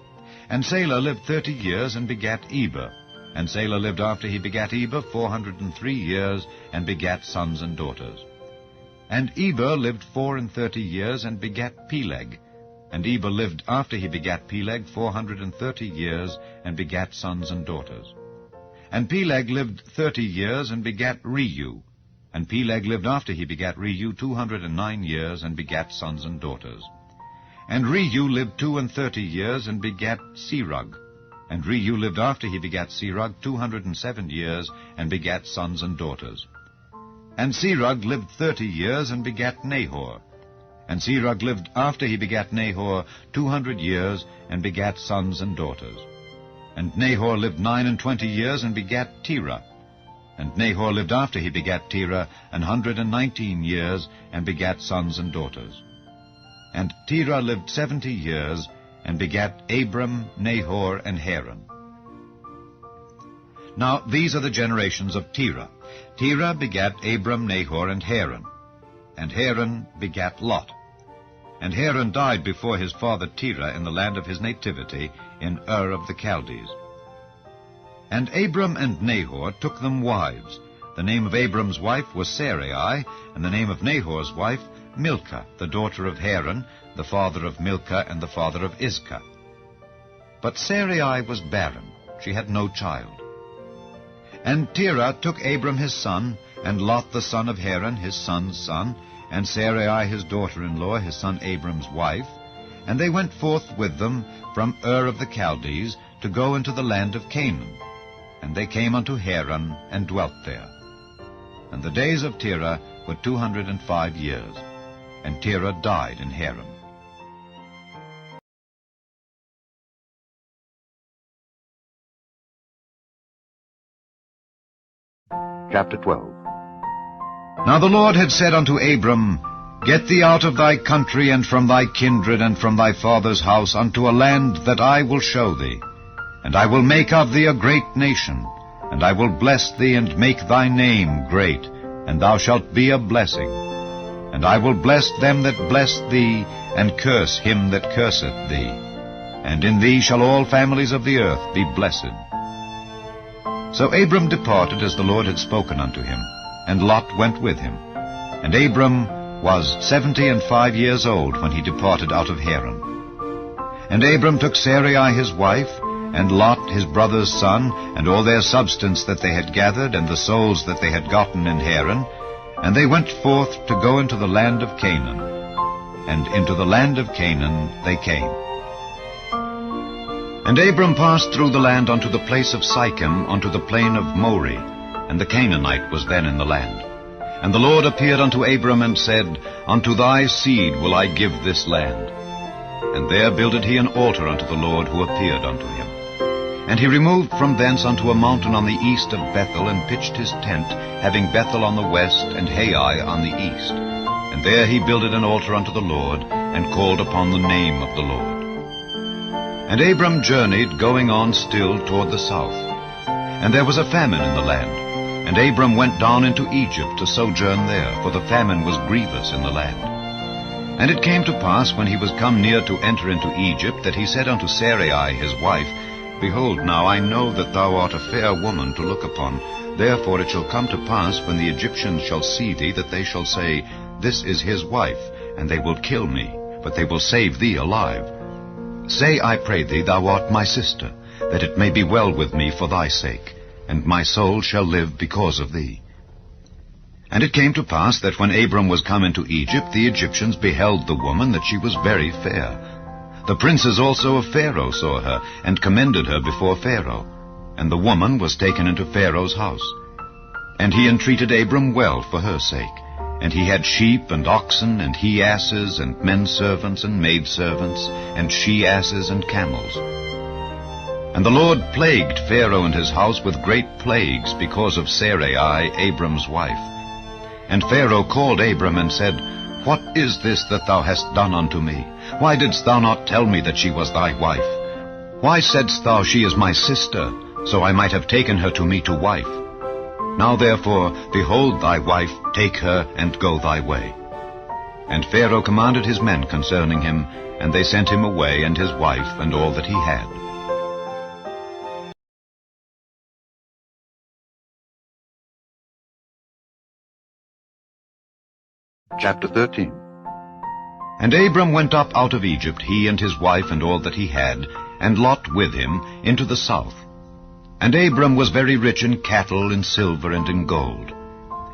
[SPEAKER 4] And Salah lived 30 years, and begat Eber. And Salah lived after he begat Eber 403 years, and begat sons and daughters. And Eber lived 34 years, and begat Peleg. And Eber lived after he begat Peleg 430 years, and begat sons and daughters. And Peleg lived 30 years, and begat Reu. And Peleg lived after he begat Reu 209 years, and begat sons and daughters. And Reu lived 32 years, and begat Serug. And Reu lived after he begat Serug 207 years, and begat sons and daughters. And Serug lived 30 years, and begat Nahor. And Serug lived after he begat Nahor 200 years, and begat sons and daughters. And Nahor lived 29 years, and begat Terah. And Nahor lived after he begat Terah 119 years, and begat sons and daughters. And Terah lived 70 years, and begat Abram, Nahor, and Haran. Now these are the generations of Terah. Terah begat Abram, Nahor, and Haran. And Haran begat Lot. And Haran died before his father Terah in the land of his nativity, in Ur of the Chaldees. And Abram and Nahor took them wives. The name of Abram's wife was Sarai, and the name of Nahor's wife Milcah, the daughter of Haran, the father of Milcah and the father of Iscah. But Sarai was barren, she had no child. And Terah took Abram his son, and Lot the son of Haran his son's son, and Sarai his daughter-in-law, his son Abram's wife, and they went forth with them from Ur of the Chaldees to go into the land of Canaan. And they came unto Haran, and dwelt there. And the days of Terah were 205 years, and Terah died in Haran.
[SPEAKER 3] Chapter 12.
[SPEAKER 4] Now the Lord had said unto Abram, Get thee out of thy country, and from thy kindred, and from thy father's house, unto a land that I will show thee. And I will make of thee a great nation, and I will bless thee, and make thy name great, and thou shalt be a blessing. And I will bless them that bless thee, and curse him that curseth thee. And in thee shall all families of the earth be blessed. So Abram departed as the Lord had spoken unto him, and Lot went with him. And Abram was 75 years old when he departed out of Haran. And Abram took Sarai his wife, and Lot his brother's son, and all their substance that they had gathered, and the souls that they had gotten in Haran, and they went forth to go into the land of Canaan. And into the land of Canaan they came. And Abram passed through the land unto the place of Sichem, unto the plain of Moreh, and the Canaanite was then in the land. And the Lord appeared unto Abram, and said, Unto thy seed will I give this land. And there builded he an altar unto the Lord who appeared unto him. And he removed from thence unto a mountain on the east of Bethel, and pitched his tent, having Bethel on the west, and Hai on the east. And there he builded an altar unto the Lord, and called upon the name of the Lord. And Abram journeyed, going on still toward the south. And there was a famine in the land. And Abram went down into Egypt to sojourn there, for the famine was grievous in the land. And it came to pass, when he was come near to enter into Egypt, that he said unto Sarai his wife, Behold, now I know that thou art a fair woman to look upon. Therefore it shall come to pass, when the Egyptians shall see thee, that they shall say, This is his wife, and they will kill me, but they will save thee alive. Say, I pray thee, thou art my sister, that it may be well with me for thy sake, and my soul shall live because of thee. And it came to pass that when Abram was come into Egypt, the Egyptians beheld the woman, that she was very fair. The princes also of Pharaoh saw her, and commended her before Pharaoh. And the woman was taken into Pharaoh's house. And he entreated Abram well for her sake. And he had sheep and oxen, and he-asses, and men-servants, and maid-servants, and she-asses, and camels. And the Lord plagued Pharaoh and his house with great plagues, because of Sarai, Abram's wife. And Pharaoh called Abram, and said, What is this that thou hast done unto me? Why didst thou not tell me that she was thy wife? Why saidst thou, She is my sister, so I might have taken her to me to wife? Now therefore, behold thy wife, take her, and go thy way. And Pharaoh commanded his men concerning him, and they sent him away, and his wife, and all that he had.
[SPEAKER 3] Chapter 13.
[SPEAKER 4] And Abram went up out of Egypt, he and his wife, and all that he had, and Lot with him, into the south. And Abram was very rich in cattle, in silver, and in gold.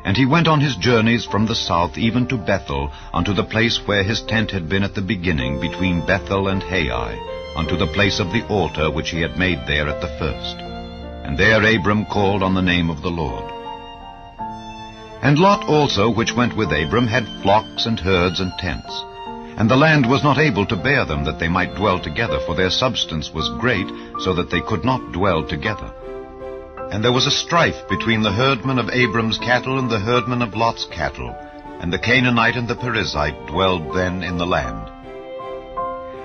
[SPEAKER 4] And he went on his journeys from the south even to Bethel, unto the place where his tent had been at the beginning, between Bethel and Hai, unto the place of the altar which he had made there at the first. And there Abram called on the name of the Lord. And Lot also, which went with Abram, had flocks and herds and tents. And the land was not able to bear them, that they might dwell together, for their substance was great, so that they could not dwell together. And there was a strife between the herdmen of Abram's cattle and the herdmen of Lot's cattle, and the Canaanite and the Perizzite dwelled then in the land.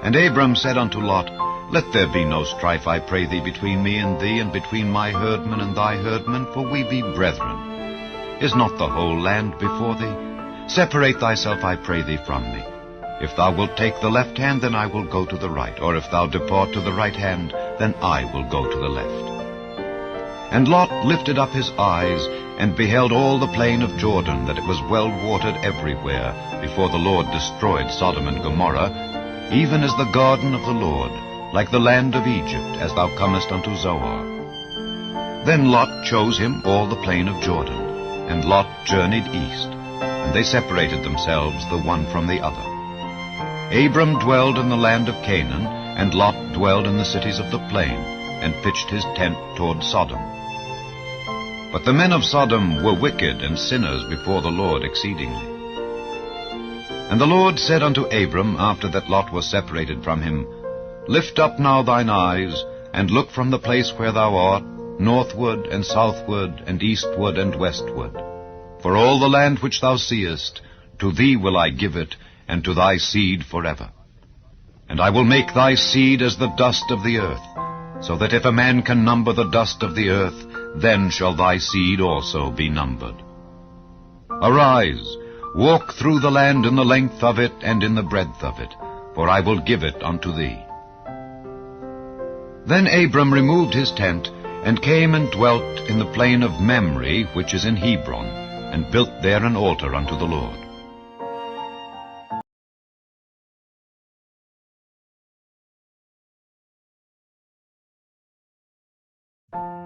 [SPEAKER 4] And Abram said unto Lot, Let there be no strife, I pray thee, between me and thee, and between my herdmen and thy herdmen, for we be brethren. Is not the whole land before thee? Separate thyself, I pray thee, from me. If thou wilt take the left hand, then I will go to the right, or if thou depart to the right hand, then I will go to the left. And Lot lifted up his eyes, and beheld all the plain of Jordan, that it was well watered everywhere, before the Lord destroyed Sodom and Gomorrah, even as the garden of the Lord, like the land of Egypt, as thou comest unto Zoar. Then Lot chose him all the plain of Jordan, and Lot journeyed east, and they separated themselves the one from the other. Abram dwelled in the land of Canaan, and Lot dwelled in the cities of the plain, and pitched his tent toward Sodom. But the men of Sodom were wicked and sinners before the Lord exceedingly. And the Lord said unto Abram, after that Lot was separated from him, Lift up now thine eyes, and look from the place where thou art, northward and southward and eastward and westward. For all the land which thou seest, to thee will I give it, and to thy seed forever. And I will make thy seed as the dust of the earth, so that if a man can number the dust of the earth, then shall thy seed also be numbered. Arise, walk through the land in the length of it and in the breadth of it, for I will give it unto thee. Then Abram removed his tent, and came and dwelt in the plain of Mamre, which is in Hebron, and built there an altar unto the Lord.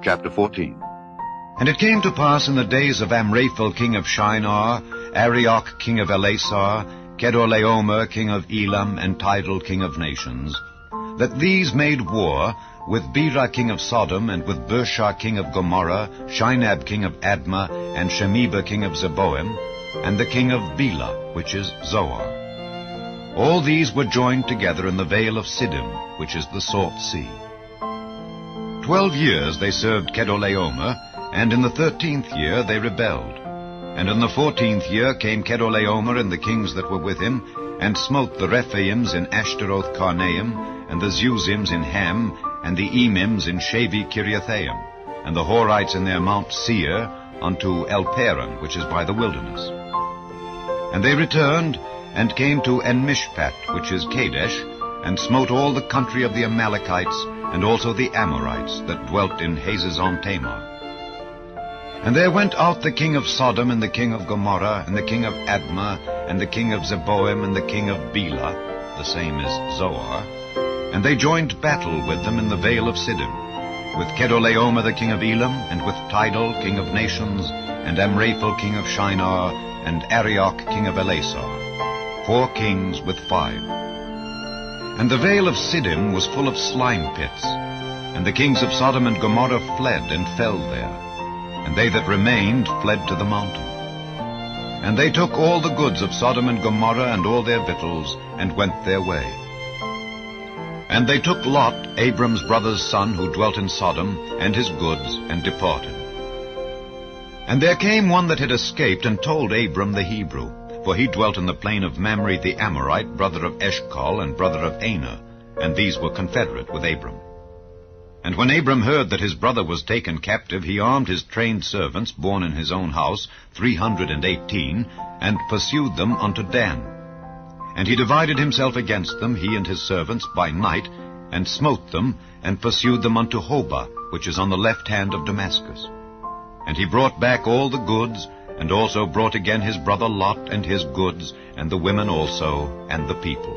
[SPEAKER 3] Chapter 14.
[SPEAKER 4] And it came to pass in the days of Amraphel king of Shinar, Arioch king of Elasar, Kedorlaomer king of Elam, and Tidal king of nations, that these made war with Bera king of Sodom, and with Bershah king of Gomorrah, Shinab king of Admah, and Shemeba king of Zeboim, and the king of Bela, which is Zoar. All these were joined together in the vale of Siddim, which is the Salt Sea. 12 years they served Kedorlaomer, and in the 13th year they rebelled. And in the 14th year came Kedorlaomer and the kings that were with him, and smote the Rephaims in Ashtaroth Karnaim, and the Zuzims in Ham, and the Emims in Shavi Kiriathaim, and the Horites in their Mount Seir, unto Elparan, which is by the wilderness. And they returned, and came to Enmishpat, which is Kadesh, and smote all the country of the Amalekites, and also the Amorites that dwelt in Hazazon Tamar. And there went out the king of Sodom, and the king of Gomorrah, and the king of Admah, and the king of Zeboim, and the king of Bela, the same is Zoar, and they joined battle with them in the vale of Siddim, with Kedorlaomer the king of Elam, and with Tidal king of nations, and Amraphel king of Shinar, and Arioch king of Elasar, 4 kings with 5. And the vale of Siddim was full of slime pits, and the kings of Sodom and Gomorrah fled and fell there, and they that remained fled to the mountain. And they took all the goods of Sodom and Gomorrah and all their victuals, and went their way. And they took Lot, Abram's brother's son, who dwelt in Sodom, and his goods, and departed. And there came one that had escaped, and told Abram the Hebrew, for he dwelt in the plain of Mamre the Amorite, brother of Eshcol, and brother of Aner, and these were confederate with Abram. And when Abram heard that his brother was taken captive, he armed his trained servants, born in his own house, 318, and pursued them unto Dan. And he divided himself against them, he and his servants, by night, and smote them, and pursued them unto Hobah, which is on the left hand of Damascus. And he brought back all the goods, and also brought again his brother Lot, and his goods, and the women also, and the people.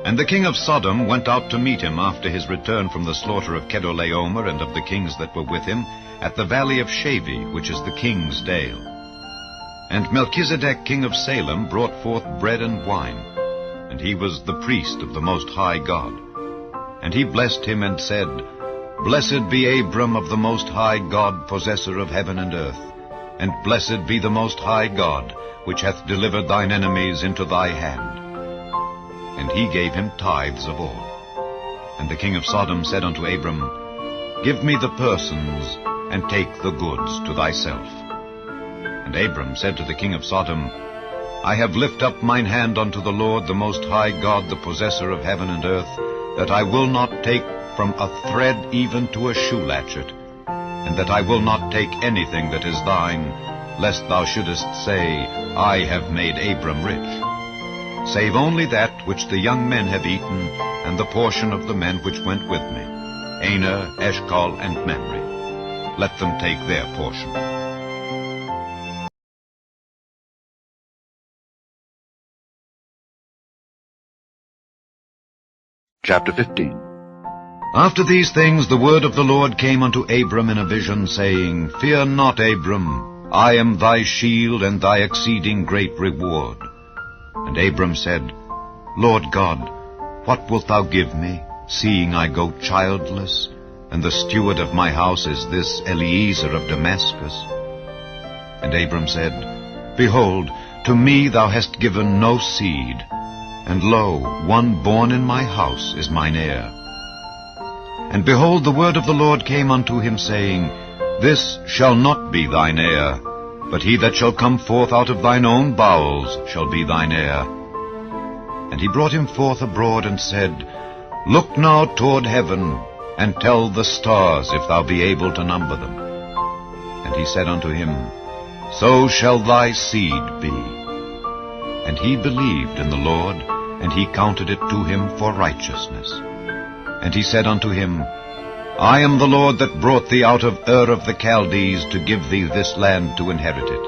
[SPEAKER 4] And the king of Sodom went out to meet him after his return from the slaughter of Kedorlaomer and of the kings that were with him, at the valley of Shavi, which is the king's dale. And Melchizedek king of Salem brought forth bread and wine, and he was the priest of the Most High God. And he blessed him and said, Blessed be Abram of the Most High God, possessor of heaven and earth, and blessed be the Most High God, which hath delivered thine enemies into thy hand. And he gave him tithes of all. And the king of Sodom said unto Abram, give me the persons, and take the goods to thyself. And Abram said to the king of Sodom, I have lifted up mine hand unto the Lord, the Most High God, the possessor of heaven and earth, that I will not take from a thread even to a shoe latchet, and that I will not take anything that is thine, lest thou shouldest say, I have made Abram rich, save only that which the young men have eaten, and the portion of the men which went with me, Aner, Eshcol, and Mamre. Let them take their portion.
[SPEAKER 3] Chapter 15.
[SPEAKER 4] After these things the word of the Lord came unto Abram in a vision, saying, Fear not, Abram, I am thy shield and thy exceeding great reward. And Abram said, Lord God, what wilt thou give me, seeing I go childless, and the steward of my house is this Eliezer of Damascus? And Abram said, Behold, to me thou hast given no seed, and lo, one born in my house is mine heir. And behold, the word of the Lord came unto him, saying, This shall not be thine heir, but he that shall come forth out of thine own bowels shall be thine heir. And he brought him forth abroad, and said, Look now toward heaven, and tell the stars, if thou be able to number them. And he said unto him, So shall thy seed be. And he believed in the Lord, and he counted it to him for righteousness. And he said unto him, I am the Lord that brought thee out of Ur of the Chaldees to give thee this land to inherit it.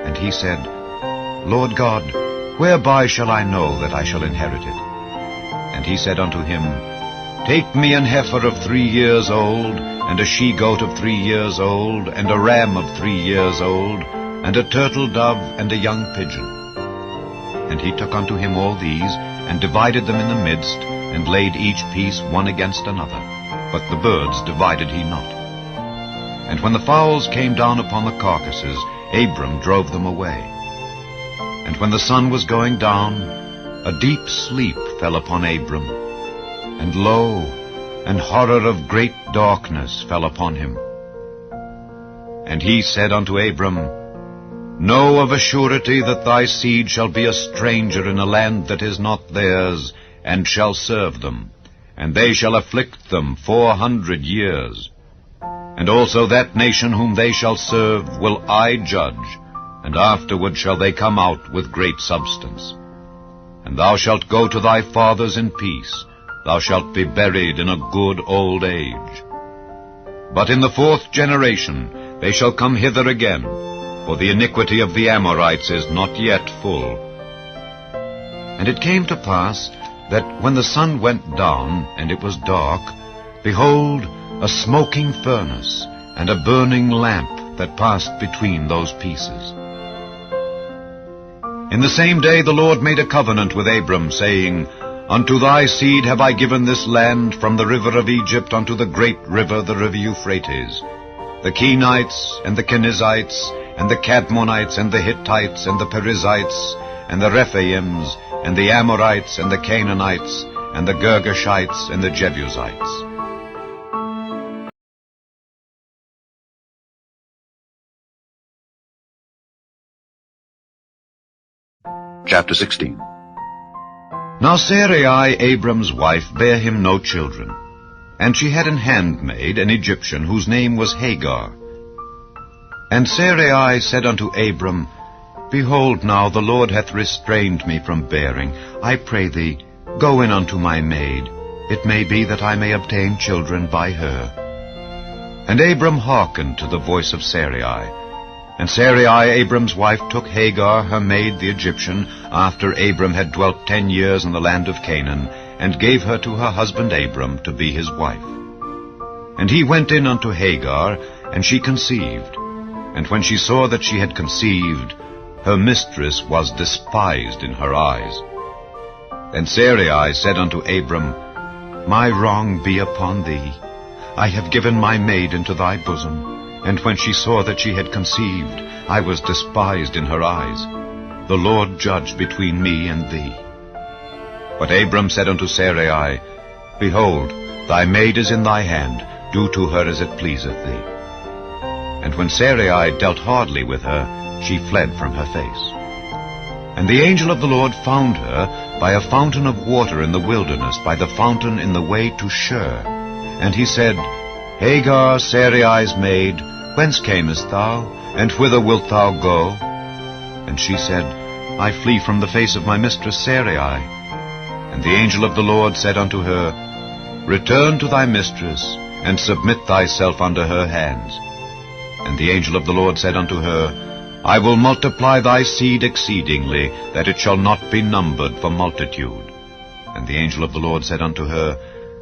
[SPEAKER 4] And he said, Lord God, whereby shall I know that I shall inherit it? And he said unto him, Take me an heifer of 3 years old, and a she-goat of 3 years old, and a ram of 3 years old, and a turtle dove, and a young pigeon. And he took unto him all these, and divided them in the midst, and laid each piece one against another. But the birds divided he not. And when the fowls came down upon the carcasses, Abram drove them away. And when the sun was going down, a deep sleep fell upon Abram. And lo, an horror of great darkness fell upon him. And he said unto Abram, Know of a surety that thy seed shall be a stranger in a land that is not theirs, and shall serve them, and they shall afflict them 400 years. And also that nation whom they shall serve will I judge, and afterward shall they come out with great substance. And thou shalt go to thy fathers in peace, thou shalt be buried in a good old age. But in the 4th generation they shall come hither again, for the iniquity of the Amorites is not yet full. And it came to pass that when the sun went down, and it was dark, behold, a smoking furnace, and a burning lamp that passed between those pieces. In the same day the Lord made a covenant with Abram, saying, Unto thy seed have I given this land, from the river of Egypt unto the great river, the river Euphrates, the Kenites, and the Kenizzites, and the Cadmonites, and the Hittites, and the Perizzites, and the Rephaims, and the Amorites, and the Canaanites, and the Girgashites, and the Jebusites.
[SPEAKER 3] Chapter 16.
[SPEAKER 4] Now Sarai, Abram's wife, bare him no children, and she had an handmaid, an Egyptian, whose name was Hagar. And Sarai said unto Abram, Behold now, the Lord hath restrained me from bearing. I pray thee, go in unto my maid. It may be that I may obtain children by her. And Abram hearkened to the voice of Sarai. And Sarai, Abram's wife, took Hagar, her maid, the Egyptian, after Abram had dwelt 10 years in the land of Canaan, and gave her to her husband Abram to be his wife. And he went in unto Hagar, and she conceived. And when she saw that she had conceived, her mistress was despised in her eyes. Then Sarai said unto Abram, My wrong be upon thee. I have given my maid into thy bosom. And when she saw that she had conceived, I was despised in her eyes. The Lord judge between me and thee. But Abram said unto Sarai, Behold, thy maid is in thy hand. do to her as it pleaseth thee. And when Sarai dealt hardly with her, she fled from her face. And the angel of the Lord found her by a fountain of water in the wilderness, by the fountain in the way to Shur. And he said, Hagar, Sarai's maid, whence camest thou, and whither wilt thou go? And she said, I flee from the face of my mistress Sarai. And the angel of the Lord said unto her, Return to thy mistress, and submit thyself under her hands. And the angel of the Lord said unto her, I will multiply thy seed exceedingly, that it shall not be numbered for multitude. And the angel of the Lord said unto her,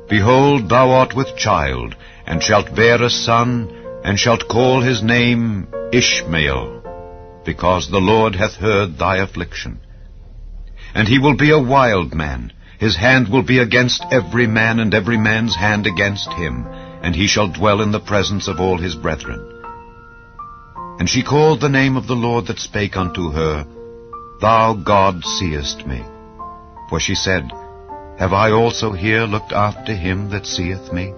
[SPEAKER 4] Behold, thou art with child, and shalt bear a son, and shalt call his name Ishmael, because the Lord hath heard thy affliction. And he will be a wild man, his hand will be against every man, and every man's hand against him, and he shall dwell in the presence of all his brethren. And she called the name of the Lord that spake unto her, Thou, God, seest me. For she said, Have I also here looked after him that seeth me?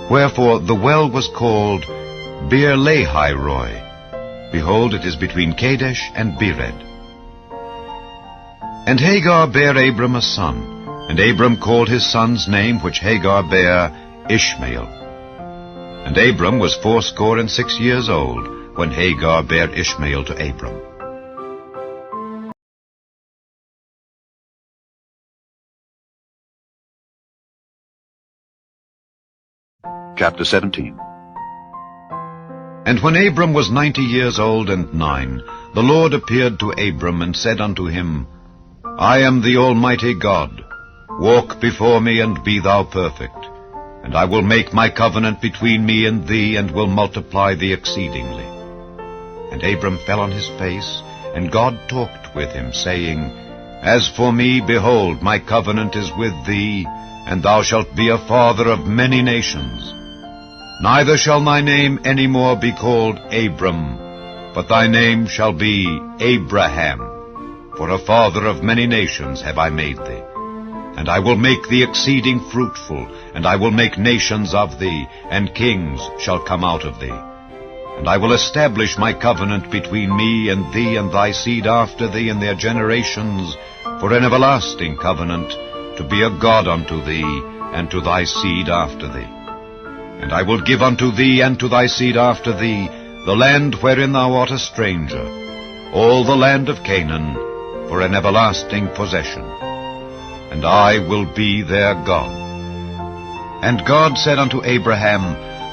[SPEAKER 4] Wherefore the well was called Beer-lahai-roi. Behold, it is between Kadesh and Bered. And Hagar bare Abram a son, and Abram called his son's name, which Hagar bare, Ishmael. And Abram was 86 years old, when Hagar bare Ishmael to Abram.
[SPEAKER 3] Chapter 17.
[SPEAKER 4] And when Abram was 90 years old and 9, the Lord appeared to Abram, and said unto him, I am the Almighty God. Walk before me, and be thou perfect. And I will make my covenant between me and thee, and will multiply thee exceedingly. And Abram fell on his face, and God talked with him, saying, As for me, behold, my covenant is with thee, and thou shalt be a father of many nations. Neither shall thy name any more be called Abram, but thy name shall be Abraham, for a father of many nations have I made thee. And I will make thee exceeding fruitful, and I will make nations of thee, and kings shall come out of thee. And I will establish my covenant between me and thee and thy seed after thee in their generations, for an everlasting covenant, to be a God unto thee, and to thy seed after thee. And I will give unto thee and to thy seed after thee the land wherein thou art a stranger, all the land of Canaan, for an everlasting possession. And I will be their God. And God said unto Abraham,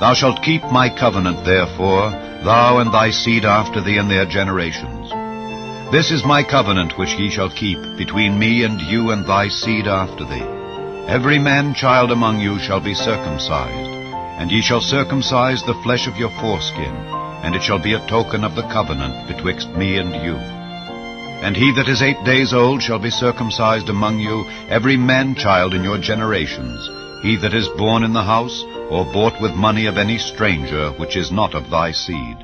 [SPEAKER 4] Thou shalt keep my covenant, therefore, thou and thy seed after thee in their generations. This is my covenant which ye shall keep between me and you and thy seed after thee. Every man-child among you shall be circumcised, and ye shall circumcise the flesh of your foreskin, and it shall be a token of the covenant betwixt me and you. And he that is 8 days old shall be circumcised among you, every man-child in your generations, he that is born in the house, or bought with money of any stranger, which is not of thy seed.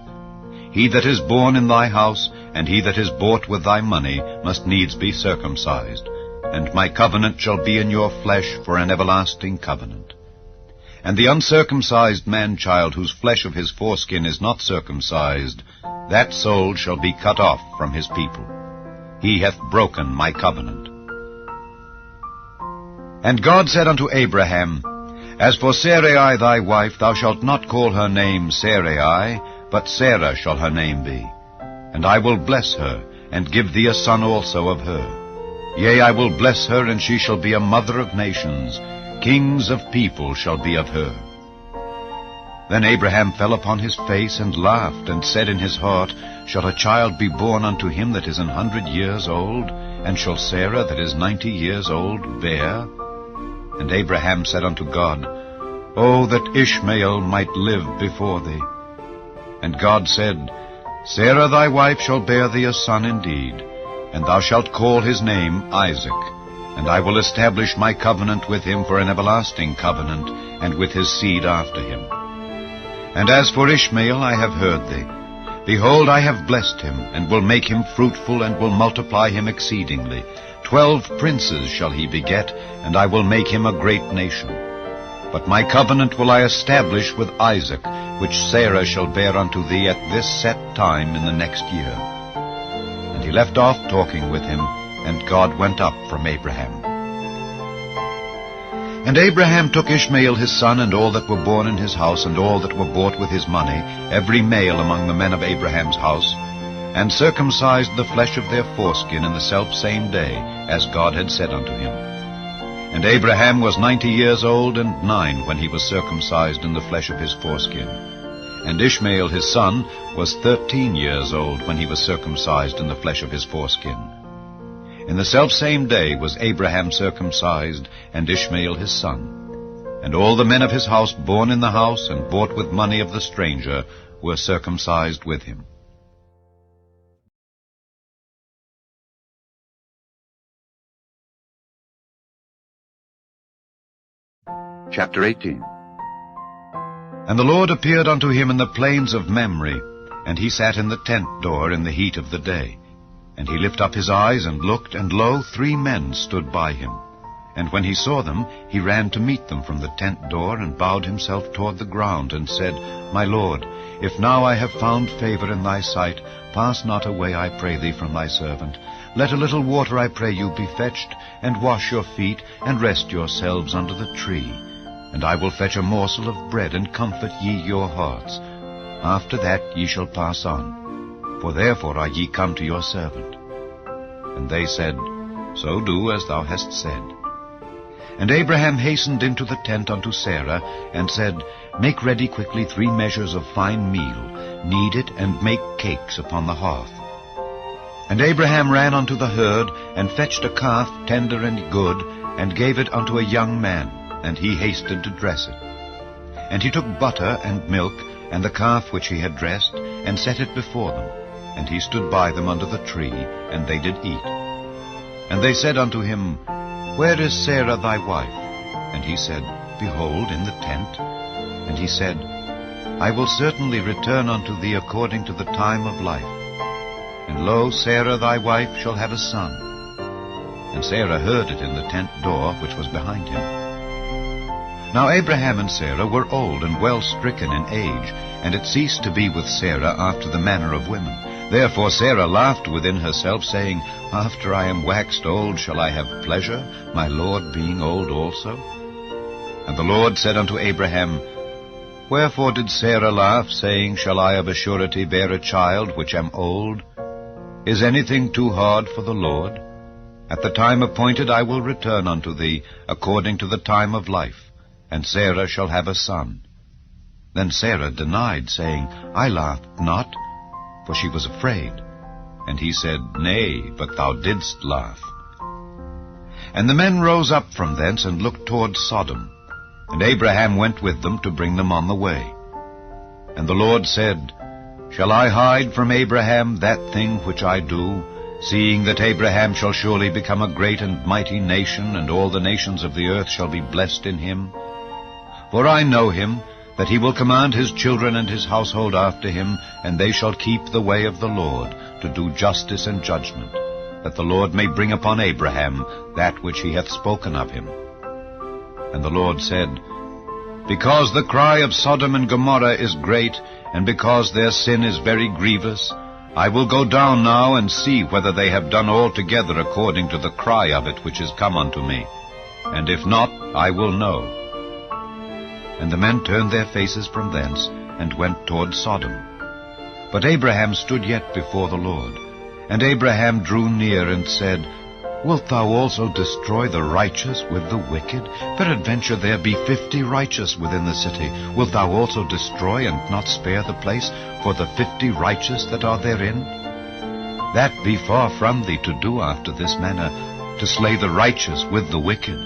[SPEAKER 4] He that is born in thy house, and he that is bought with thy money, must needs be circumcised. And my covenant shall be in your flesh for an everlasting covenant. And the uncircumcised man-child, whose flesh of his foreskin is not circumcised, that soul shall be cut off from his people. He hath broken my covenant. And God said unto Abraham, As for Sarai thy wife, thou shalt not call her name Sarai, but Sarah shall her name be. And I will bless her, and give thee a son also of her. Yea, I will bless her, and she shall be a mother of nations. Kings of people shall be of her. Then Abraham fell upon his face, and laughed, and said in his heart, Shall a child be born unto him that is 100 years old? And shall Sarah that is 90 years old bear? And Abraham said unto God, O that Ishmael might live before thee. And God said, Sarah thy wife shall bear thee a son indeed, and thou shalt call his name Isaac. And I will establish my covenant with him for an everlasting covenant, and with his seed after him. And as for Ishmael, I have heard thee. Behold, I have blessed him, and will make him fruitful, and will multiply him exceedingly. 12 princes shall he beget, and I will make him a great nation. But my covenant will I establish with Isaac, which Sarah shall bear unto thee at this set time in the next year. And he left off talking with him, and God went up from Abraham. And Abraham took Ishmael his son, and all that were born in his house, and all that were bought with his money, every male among the men of Abraham's house, and circumcised the flesh of their foreskin in the selfsame day, as God had said unto him. And Abraham was 90 years old and 9 when he was circumcised in the flesh of his foreskin. And Ishmael his son was 13 years old when he was circumcised in the flesh of his foreskin. In the selfsame day was Abraham circumcised, and Ishmael his son. And all the men of his house born in the house, and bought with money of the stranger, were circumcised with him.
[SPEAKER 3] Chapter 18.
[SPEAKER 4] And the Lord appeared unto him in the plains of Mamre, and he sat in the tent door in the heat of the day. And he lifted up his eyes, and looked, and lo, 3 men stood by him. And when he saw them, he ran to meet them from the tent door, and bowed himself toward the ground, and said, My Lord, if now I have found favor in thy sight, pass not away, I pray thee, from thy servant. Let a little water, I pray you, be fetched, and wash your feet, and rest yourselves under the tree. And I will fetch a morsel of bread, and comfort ye your hearts. After that ye shall pass on, for therefore are ye come to your servant. And they said, So do as thou hast said. And Abraham hastened into the tent unto Sarah, and said, Make ready quickly 3 measures of fine meal, knead it, and make cakes upon the hearth. And Abraham ran unto the herd, and fetched a calf tender and good, and gave it unto a young man, and he hasted to dress it. And he took butter and milk, and the calf which he had dressed, and set it before them. And he stood by them under the tree, and they did eat. And they said unto him, Where is Sarah thy wife? And he said, Behold, in the tent. And he said, I will certainly return unto thee according to the time of life. And lo, Sarah thy wife shall have a son. And Sarah heard it in the tent door which was behind him. Now Abraham and Sarah were old and well stricken in age, and it ceased to be with Sarah after the manner of women. Therefore Sarah laughed within herself, saying, After I am waxed old shall I have pleasure, my Lord being old also? And the Lord said unto Abraham, Wherefore did Sarah laugh, saying, Shall I of a surety bear a child which am old? Is anything too hard for the Lord? At the time appointed I will return unto thee, according to the time of life, and Sarah shall have a son. Then Sarah denied, saying, I laughed not, for she was afraid. And he said, Nay, but thou didst laugh. And the men rose up from thence, and looked toward Sodom. And Abraham went with them to bring them on the way. And the Lord said, Shall I hide from Abraham that thing which I do, seeing that Abraham shall surely become a great and mighty nation, and all the nations of the earth shall be blessed in him? For I know him, that he will command his children and his household after him, and they shall keep the way of the Lord, to do justice and judgment, that the Lord may bring upon Abraham that which he hath spoken of him. And the Lord said, Because the cry of Sodom and Gomorrah is great, and because their sin is very grievous, I will go down now and see whether they have done altogether according to the cry of it which is come unto me. And if not, I will know. And the men turned their faces from thence, and went toward Sodom. But Abraham stood yet before the Lord. And Abraham drew near, and said, Wilt thou also destroy the righteous with the wicked? Peradventure there be 50 righteous within the city. Wilt thou also destroy, and not spare the place for the 50 righteous that are therein? That be far from thee to do after this manner, to slay the righteous with the wicked,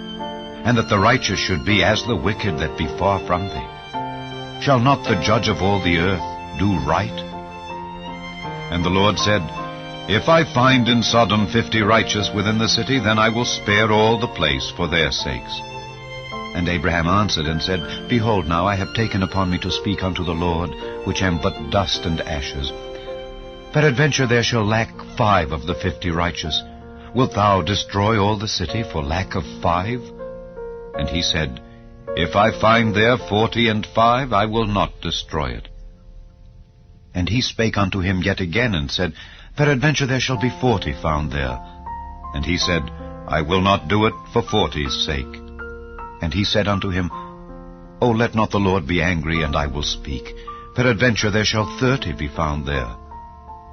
[SPEAKER 4] and that the righteous should be as the wicked that be far from thee. Shall not the judge of all the earth do right? And the Lord said, If I find in Sodom 50 righteous within the city, then I will spare all the place for their sakes. And Abraham answered and said, Behold, now I have taken upon me to speak unto the Lord, which am but dust and ashes. Peradventure there shall lack 5 of the 50 righteous. Wilt thou destroy all the city for lack of 5? And he said, If I find there 45, I will not destroy it. And he spake unto him yet again, and said, Peradventure there shall be 40 found there. And he said, I will not do it for 40's sake. And he said unto him, O let not the Lord be angry, and I will speak. Peradventure there shall 30 be found there.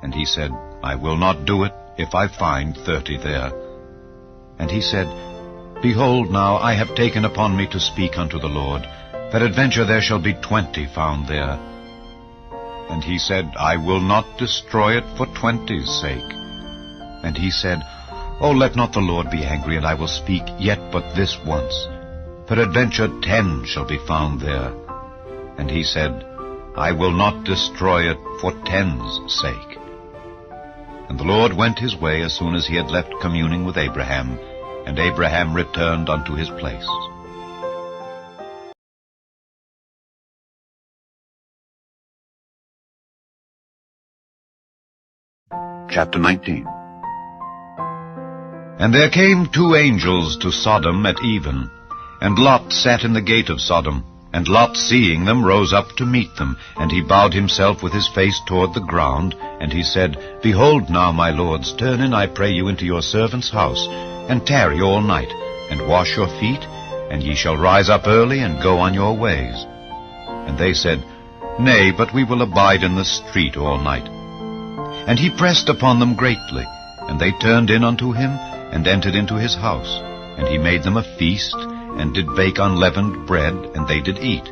[SPEAKER 4] And he said, I will not do it, if I find 30 there. And he said, Behold, now I have taken upon me to speak unto the Lord. Peradventure there shall be 20 found there. And he said, I will not destroy it for 20's sake. And he said, O let not the Lord be angry, and I will speak yet but this once. Peradventure 10 shall be found there. And he said, I will not destroy it for 10's sake. And the Lord went his way as soon as he had left communing with Abraham, and Abraham returned unto his place.
[SPEAKER 3] Chapter 19.
[SPEAKER 4] And there came 2 angels to Sodom at even, and Lot sat in the gate of Sodom. And Lot, seeing them, rose up to meet them, and he bowed himself with his face toward the ground, and he said, Behold now, my lords, turn in, I pray you, into your servant's house, and tarry all night, and wash your feet, and ye shall rise up early, and go on your ways. And they said, Nay, but we will abide in the street all night. And he pressed upon them greatly, and they turned in unto him, and entered into his house. And he made them a feast, and did bake unleavened bread, and they did eat.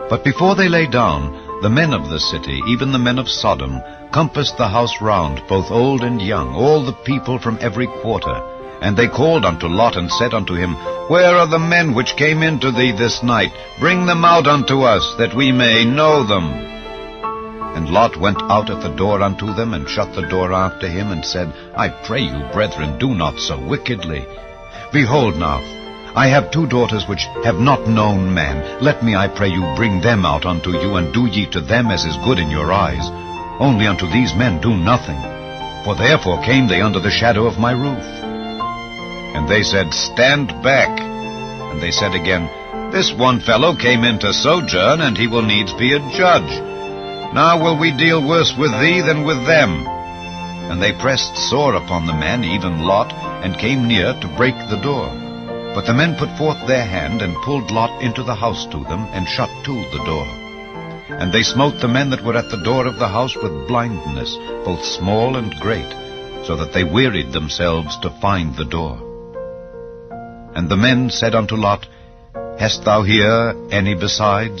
[SPEAKER 4] But before they lay down, the men of the city, even the men of Sodom, compassed the house round, both old and young, all the people from every quarter. And they called unto Lot, and said unto him, Where are the men which came into thee this night? Bring them out unto us, that we may know them. And Lot went out at the door unto them, and shut the door after him, and said, I pray you, brethren, do not so wickedly. Behold now, I have 2 daughters which have not known man. Let me, I pray you, bring them out unto you, and do ye to them as is good in your eyes. Only unto these men do nothing. For therefore came they under the shadow of my roof. And they said, Stand back. And they said again, This one fellow came in to sojourn, and he will needs be a judge. Now will we deal worse with thee than with them. And they pressed sore upon the men, even Lot, and came near to break the door. But the men put forth their hand, and pulled Lot into the house to them, and shut to the door. And they smote the men that were at the door of the house with blindness, both small and great, so that they wearied themselves to find the door. And the men said unto Lot, Hast thou here any besides?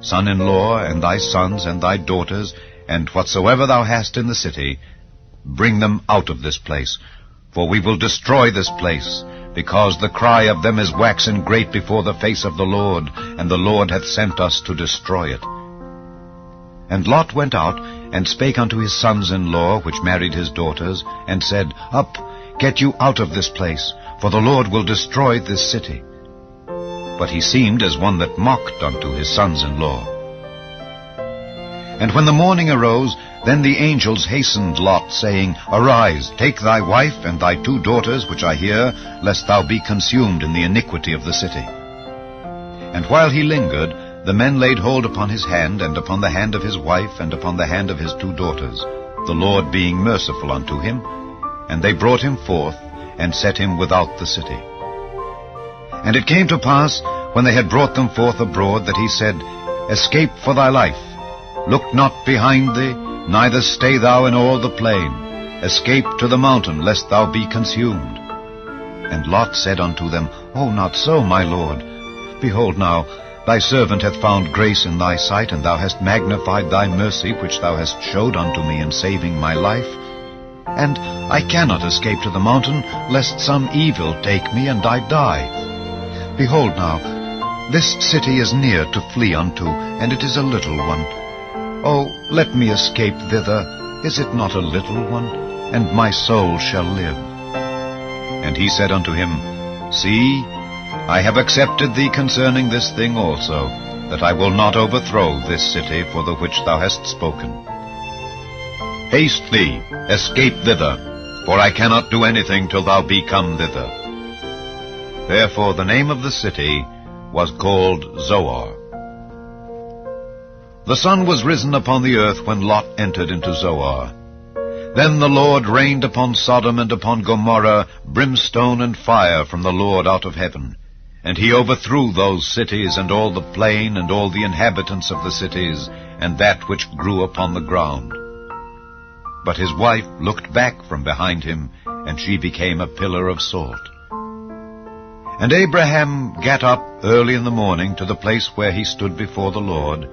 [SPEAKER 4] Son-in-law, and thy sons, and thy daughters, and whatsoever thou hast in the city, bring them out of this place, for we will destroy this place, because the cry of them is waxen great before the face of the Lord, and the Lord hath sent us to destroy it. And Lot went out, and spake unto his sons-in-law, which married his daughters, and said, Up, get you out of this place, for the Lord will destroy this city. But he seemed as one that mocked unto his sons-in-law. And when the morning arose, then the angels hastened Lot, saying, Arise, take thy wife and thy 2 daughters, which are here, lest thou be consumed in the iniquity of the city. And while he lingered, the men laid hold upon his hand, and upon the hand of his wife, and upon the hand of his 2 daughters, the Lord being merciful unto him. And they brought him forth, and set him without the city. And it came to pass, when they had brought them forth abroad, that he said, Escape for thy life. Look not behind thee, neither stay thou in all the plain. Escape to the mountain, lest thou be consumed. And Lot said unto them, O not so, my lord. Behold now, thy servant hath found grace in thy sight, and thou hast magnified thy mercy, which thou hast showed unto me in saving my life. And I cannot escape to the mountain, lest some evil take me, and I die. Behold now, this city is near to flee unto, and it is a little one. Oh, let me escape thither. Is it not a little one? And my soul shall live. And he said unto him, See, I have accepted thee concerning this thing also, that I will not overthrow this city for the which thou hast spoken. Haste thee, escape thither, for I cannot do anything till thou be come thither. Therefore the name of the city was called Zoar. The sun was risen upon the earth when Lot entered into Zoar. Then the Lord rained upon Sodom and upon Gomorrah brimstone and fire from the Lord out of heaven. And he overthrew those cities, and all the plain, and all the inhabitants of the cities, and that which grew upon the ground. But his wife looked back from behind him, and she became a pillar of salt. And Abraham gat up early in the morning to the place where he stood before the Lord,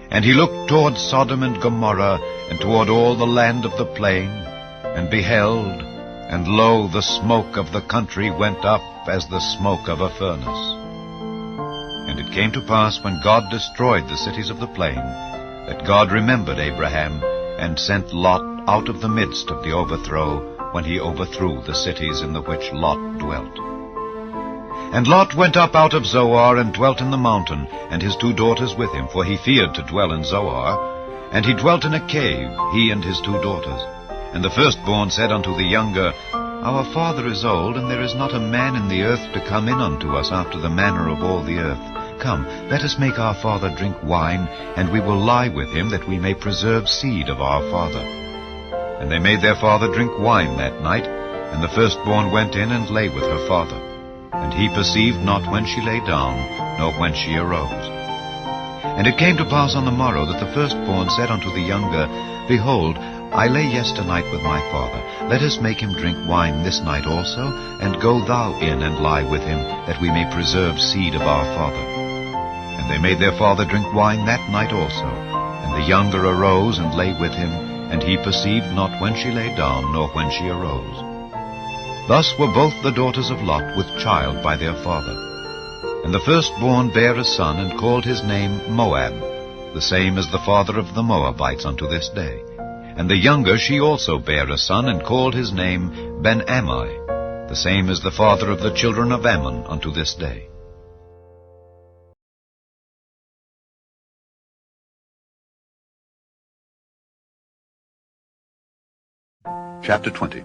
[SPEAKER 4] and he looked toward Sodom and Gomorrah, and toward all the land of the plain, and beheld, and lo, the smoke of the country went up as the smoke of a furnace. And it came to pass, when God destroyed the cities of the plain, that God remembered Abraham, and sent Lot out of the midst of the overthrow, when he overthrew the cities in the which Lot dwelt. And Lot went up out of Zoar, and dwelt in the mountain, and his 2 daughters with him, for he feared to dwell in Zoar. And he dwelt in a cave, he and his 2 daughters. And the firstborn said unto the younger, Our father is old, and there is not a man in the earth to come in unto us after the manner of all the earth. Come, let us make our father drink wine, and we will lie with him, that we may preserve seed of our father. And they made their father drink wine that night, and the firstborn went in and lay with her father. And he perceived not when she lay down, nor when she arose. And it came to pass on the morrow that the firstborn said unto the younger, Behold, I lay yesternight with my father. Let us make him drink wine this night also, and go thou in and lie with him, that we may preserve seed of our father. And they made their father drink wine that night also. And the younger arose and lay with him, and he perceived not when she lay down, nor when she arose. Thus were both the daughters of Lot with child by their father. And the firstborn bare a son, and called his name Moab, the same as the father of the Moabites unto this day. And the younger she also bare a son, and called his name Ben-Ammi, the same as the father of the children of Ammon unto this day.
[SPEAKER 3] Chapter 20.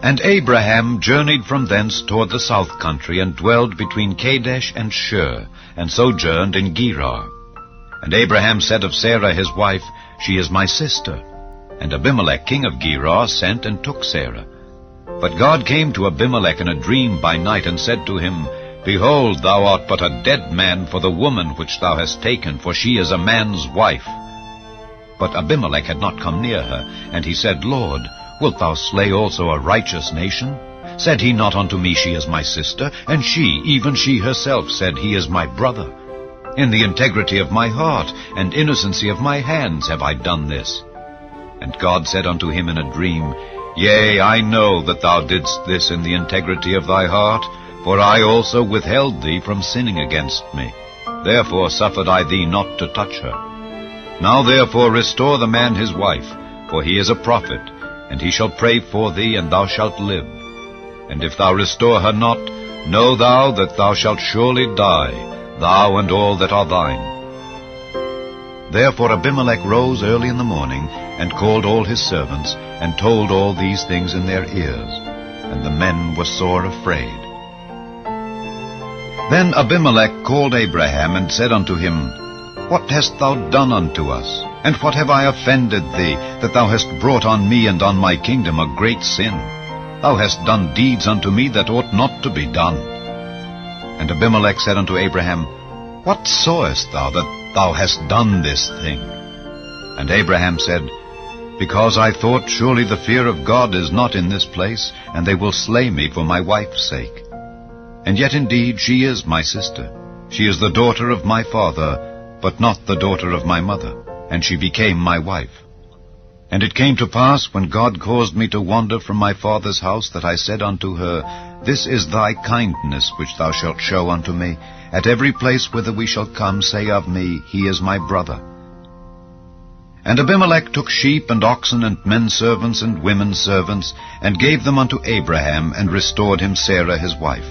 [SPEAKER 4] And Abraham journeyed from thence toward the south country, and dwelled between Kadesh and Shur, and sojourned in Gerar. And Abraham said of Sarah his wife, She is my sister. And Abimelech king of Gerar sent and took Sarah. But God came to Abimelech in a dream by night, and said to him, Behold, thou art but a dead man for the woman which thou hast taken, for she is a man's wife. But Abimelech had not come near her, and he said, Lord, wilt thou slay also a righteous nation? Said he not unto me, She is my sister? And she, even she herself, said, He is my brother. In the integrity of my heart and innocency of my hands have I done this. And God said unto him in a dream, Yea, I know that thou didst this in the integrity of thy heart, for I also withheld thee from sinning against me. Therefore suffered I thee not to touch her. Now therefore restore the man his wife, for he is a prophet, and he shall pray for thee, and thou shalt live. And if thou restore her not, know thou that thou shalt surely die, thou and all that are thine. Therefore Abimelech rose early in the morning, and called all his servants, and told all these things in their ears. And the men were sore afraid. Then Abimelech called Abraham, and said unto him, What hast thou done unto us? And what have I offended thee, that thou hast brought on me and on my kingdom a great sin? Thou hast done deeds unto me that ought not to be done. And Abimelech said unto Abraham, What sawest thou that thou hast done this thing? And Abraham said, Because I thought, surely the fear of God is not in this place, and they will slay me for my wife's sake. And yet indeed she is my sister. She is the daughter of my father, but not the daughter of my mother. And she became my wife. And it came to pass, when God caused me to wander from my father's house, that I said unto her, This is thy kindness which thou shalt show unto me. At every place whither we shall come, say of me, He is my brother. And Abimelech took sheep and oxen and men servants and women servants, and gave them unto Abraham, and restored him Sarah his wife.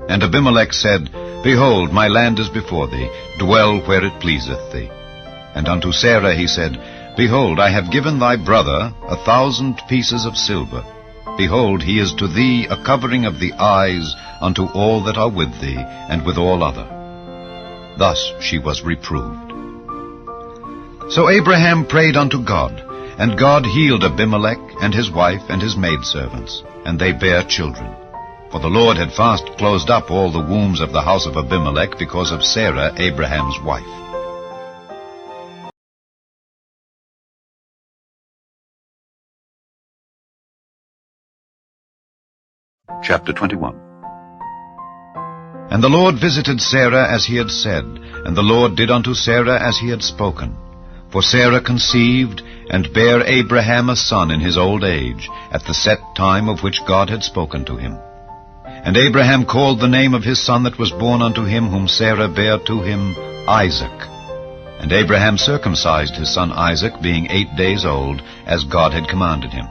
[SPEAKER 4] And Abimelech said, Behold, my land is before thee, dwell where it pleaseth thee. And unto Sarah he said, Behold, I have given thy brother 1,000 pieces of silver. Behold, he is to thee a covering of the eyes, unto all that are with thee, and with all other. Thus she was reproved. So Abraham prayed unto God, and God healed Abimelech, and his wife, and his maidservants, and they bare children. For the Lord had fast closed up all the wombs of the house of Abimelech because of Sarah, Abraham's wife.
[SPEAKER 3] Chapter 21.
[SPEAKER 4] And the Lord visited Sarah as he had said, and the Lord did unto Sarah as he had spoken. For Sarah conceived, and bare Abraham a son in his old age, at the set time of which God had spoken to him. And Abraham called the name of his son that was born unto him, whom Sarah bare to him, Isaac. And Abraham circumcised his son Isaac, being 8 days old, as God had commanded him.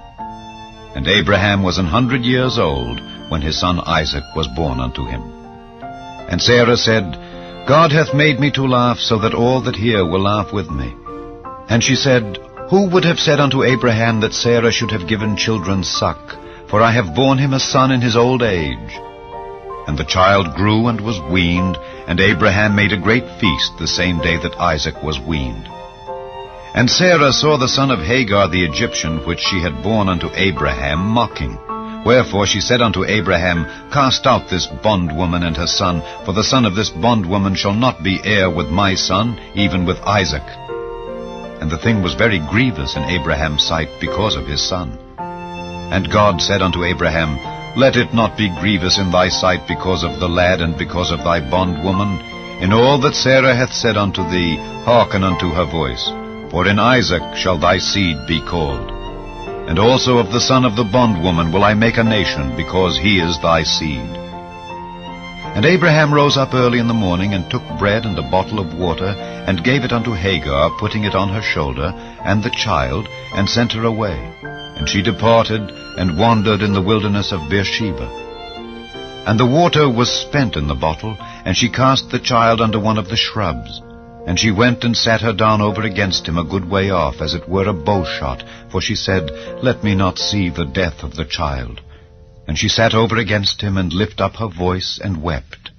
[SPEAKER 4] And Abraham was 100 years old, when his son Isaac was born unto him. And Sarah said, God hath made me to laugh, so that all that hear will laugh with me. And she said, Who would have said unto Abraham that Sarah should have given children suck? For I have borne him a son in his old age. And the child grew and was weaned, and Abraham made a great feast the same day that Isaac was weaned. And Sarah saw the son of Hagar the Egyptian, which she had borne unto Abraham, mocking. Wherefore she said unto Abraham, Cast out this bondwoman and her son, for the son of this bondwoman shall not be heir with my son, even with Isaac. And the thing was very grievous in Abraham's sight because of his son. And God said unto Abraham, Let it not be grievous in thy sight because of the lad and because of thy bondwoman. In all that Sarah hath said unto thee, hearken unto her voice. For in Isaac shall thy seed be called. And also of the son of the bondwoman will I make a nation, because he is thy seed. And Abraham rose up early in the morning, and took bread and a bottle of water, and gave it unto Hagar, putting it on her shoulder, and the child, and sent her away. And she departed, and wandered in the wilderness of Beersheba. And the water was spent in the bottle, and she cast the child under one of the shrubs. And she went and sat her down over against him a good way off, as it were a bowshot, for she said, Let me not see the death of the child. And she sat over against him, and lifted up her voice, and wept.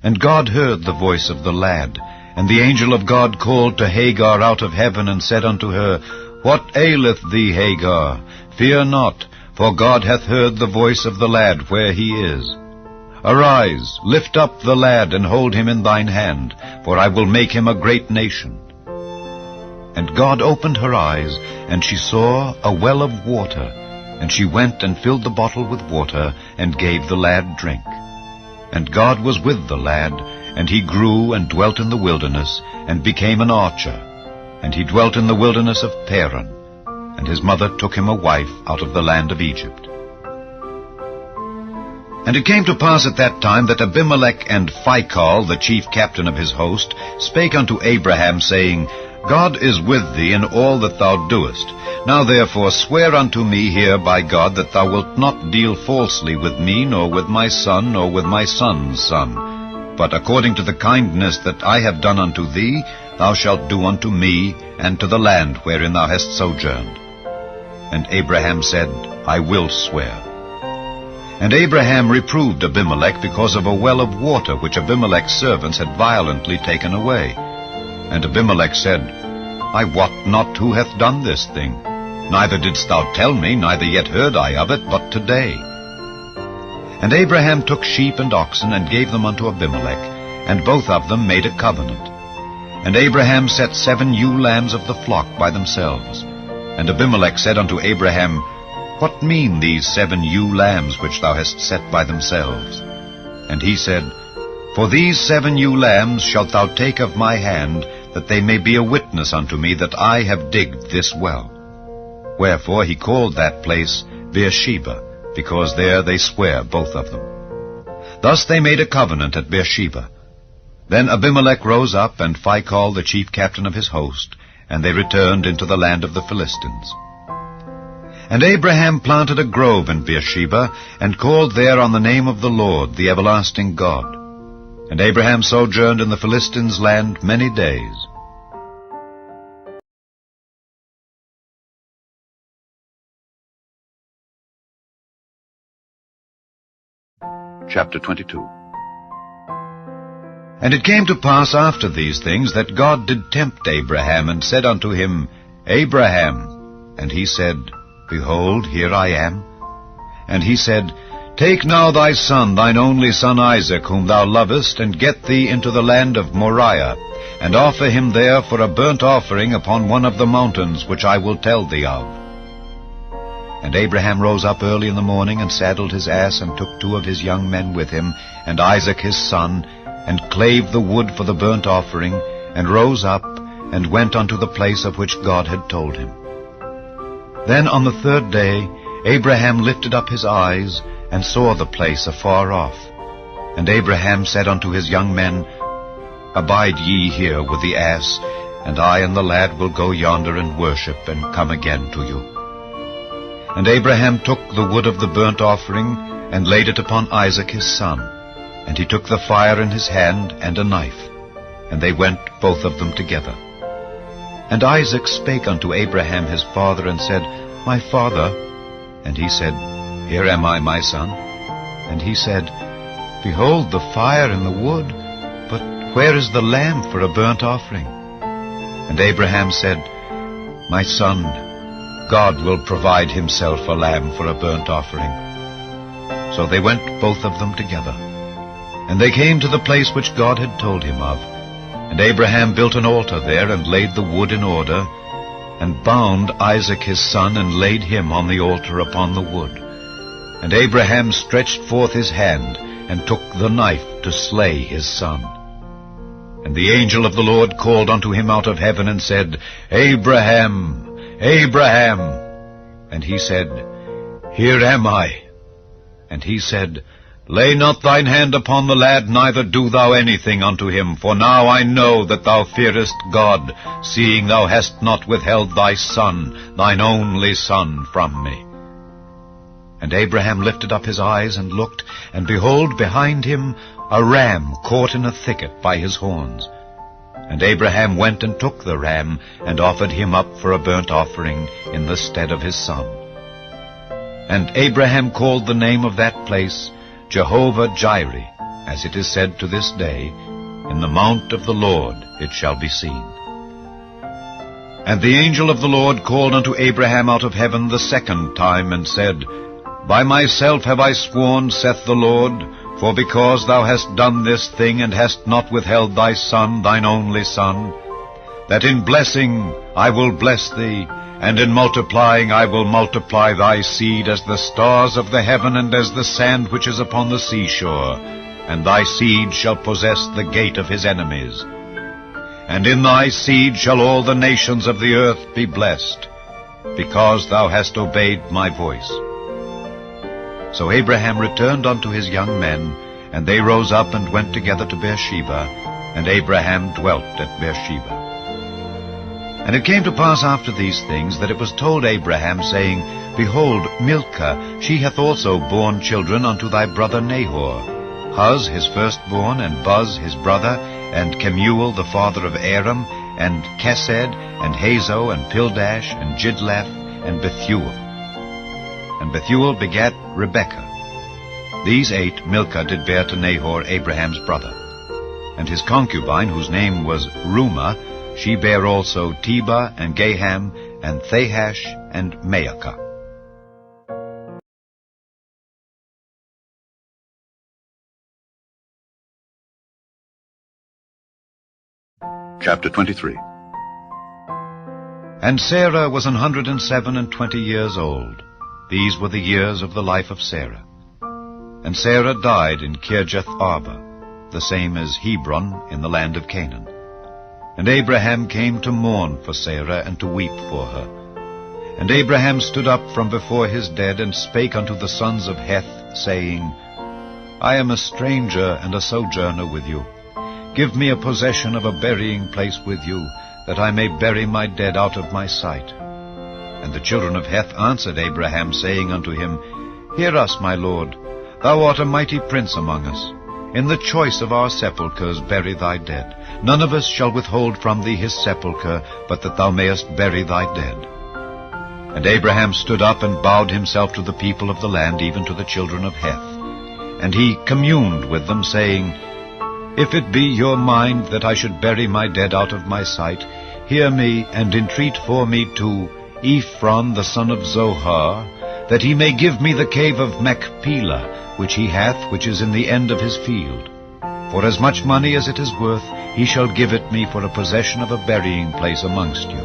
[SPEAKER 4] And God heard the voice of the lad, and the angel of God called to Hagar out of heaven, and said unto her, What aileth thee, Hagar? Fear not, for God hath heard the voice of the lad where he is. Arise, lift up the lad, and hold him in thine hand, for I will make him a great nation. And God opened her eyes, and she saw a well of water, and she went and filled the bottle with water, and gave the lad drink. And God was with the lad, and he grew and dwelt in the wilderness, and became an archer. And he dwelt in the wilderness of Paran, and his mother took him a wife out of the land of Egypt. And it came to pass at that time that Abimelech and Phicol, the chief captain of his host, spake unto Abraham, saying, God is with thee in all that thou doest. Now therefore swear unto me here by God that thou wilt not deal falsely with me, nor with my son, nor with my son's son. But according to the kindness that I have done unto thee, thou shalt do unto me, and to the land wherein thou hast sojourned. And Abraham said, I will swear. And Abraham reproved Abimelech because of a well of water which Abimelech's servants had violently taken away. And Abimelech said, I wot not who hath done this thing. Neither didst thou tell me, neither yet heard I of it, but today. And Abraham took sheep and oxen, and gave them unto Abimelech, and both of them made a covenant. And Abraham set 7 ewe lambs of the flock by themselves. And Abimelech said unto Abraham, What mean these 7 ewe lambs which thou hast set by themselves? And he said, For these 7 ewe lambs shalt thou take of my hand, that they may be a witness unto me that I have digged this well. Wherefore he called that place Beersheba, because there they swear both of them. Thus they made a covenant at Beersheba. Then Abimelech rose up, and Phicol the chief captain of his host, and they returned into the land of the Philistines. And Abraham planted a grove in Beersheba, and called there on the name of the Lord, the everlasting God. And Abraham sojourned in the Philistines' land many days.
[SPEAKER 3] Chapter 22.
[SPEAKER 4] And it came to pass after these things that God did tempt Abraham, and said unto him, Abraham. And he said, Behold, here I am. And he said, Take now thy son, thine only son Isaac, whom thou lovest, and get thee into the land of Moriah, and offer him there for a burnt offering upon one of the mountains which I will tell thee of. And Abraham rose up early in the morning, and saddled his ass, and took 2 of his young men with him, and Isaac his son, and clave the wood for the burnt offering, and rose up, and went unto the place of which God had told him. Then on the 3rd day Abraham lifted up his eyes, and saw the place afar off. And Abraham said unto his young men, Abide ye here with the ass, and I and the lad will go yonder and worship, and come again to you. And Abraham took the wood of the burnt offering, and laid it upon Isaac his son. And he took the fire in his hand, and a knife. And they went both of them together. And Isaac spake unto Abraham his father, and said, My father. And he said, Here am I, my son. And he said, Behold the fire and the wood, but where is the lamb for a burnt offering? And Abraham said, My son, God will provide himself a lamb for a burnt offering. So they went both of them together. And they came to the place which God had told him of. And Abraham built an altar there, and laid the wood in order, and bound Isaac his son, and laid him on the altar upon the wood. And Abraham stretched forth his hand, and took the knife to slay his son. And the angel of the Lord called unto him out of heaven, and said, Abraham, Abraham. And he said, Here am I. And he said, Lay not thine hand upon the lad, neither do thou anything unto him, for now I know that thou fearest God, seeing thou hast not withheld thy son, thine only son, from me. And Abraham lifted up his eyes and looked, and behold, behind him a ram caught in a thicket by his horns. And Abraham went and took the ram, and offered him up for a burnt offering in the stead of his son. And Abraham called the name of that place Jehovah-Jireh, as it is said to this day, In the mount of the Lord it shall be seen. And the angel of the Lord called unto Abraham out of heaven the 2nd time, and said, By myself have I sworn, saith the Lord, for because thou hast done this thing, and hast not withheld thy son, thine only son, that in blessing I will bless thee, and in multiplying I will multiply thy seed as the stars of the heaven, and as the sand which is upon the seashore, and thy seed shall possess the gate of his enemies. And in thy seed shall all the nations of the earth be blessed, because thou hast obeyed my voice. So Abraham returned unto his young men, and they rose up and went together to Beersheba, and Abraham dwelt at Beersheba. And it came to pass after these things, that it was told Abraham, saying, Behold, Milcah, she hath also borne children unto thy brother Nahor, Huz his firstborn, and Buz his brother, and Kemuel the father of Aram, and Kesed, and Hazo, and Pildash, and Jidlaph, and Bethuel. And Bethuel begat Rebekah. These 8 Milcah did bear to Nahor, Abraham's brother. And his concubine, whose name was Reumah, she bare also Tebah, and Gaham, and Thahash, and Maacah.
[SPEAKER 3] Chapter 23.
[SPEAKER 4] And Sarah was 127 years old. These were the years of the life of Sarah. And Sarah died in Kirjath Arba, the same as Hebron in the land of Canaan. And Abraham came to mourn for Sarah, and to weep for her. And Abraham stood up from before his dead, and spake unto the sons of Heth, saying, I am a stranger and a sojourner with you. Give me a possession of a burying place with you, that I may bury my dead out of my sight. And the children of Heth answered Abraham, saying unto him, Hear us, my lord, thou art a mighty prince among us. In the choice of our sepulchres bury thy dead. None of us shall withhold from thee his sepulchre, but that thou mayest bury thy dead. And Abraham stood up and bowed himself to the people of the land, even to the children of Heth. And he communed with them, saying, If it be your mind that I should bury my dead out of my sight, hear me, and entreat for me to Ephron the son of Zohar, that he may give me the cave of Machpelah, which he hath, which is in the end of his field. For as much money as it is worth, he shall give it me for a possession of a burying place amongst you.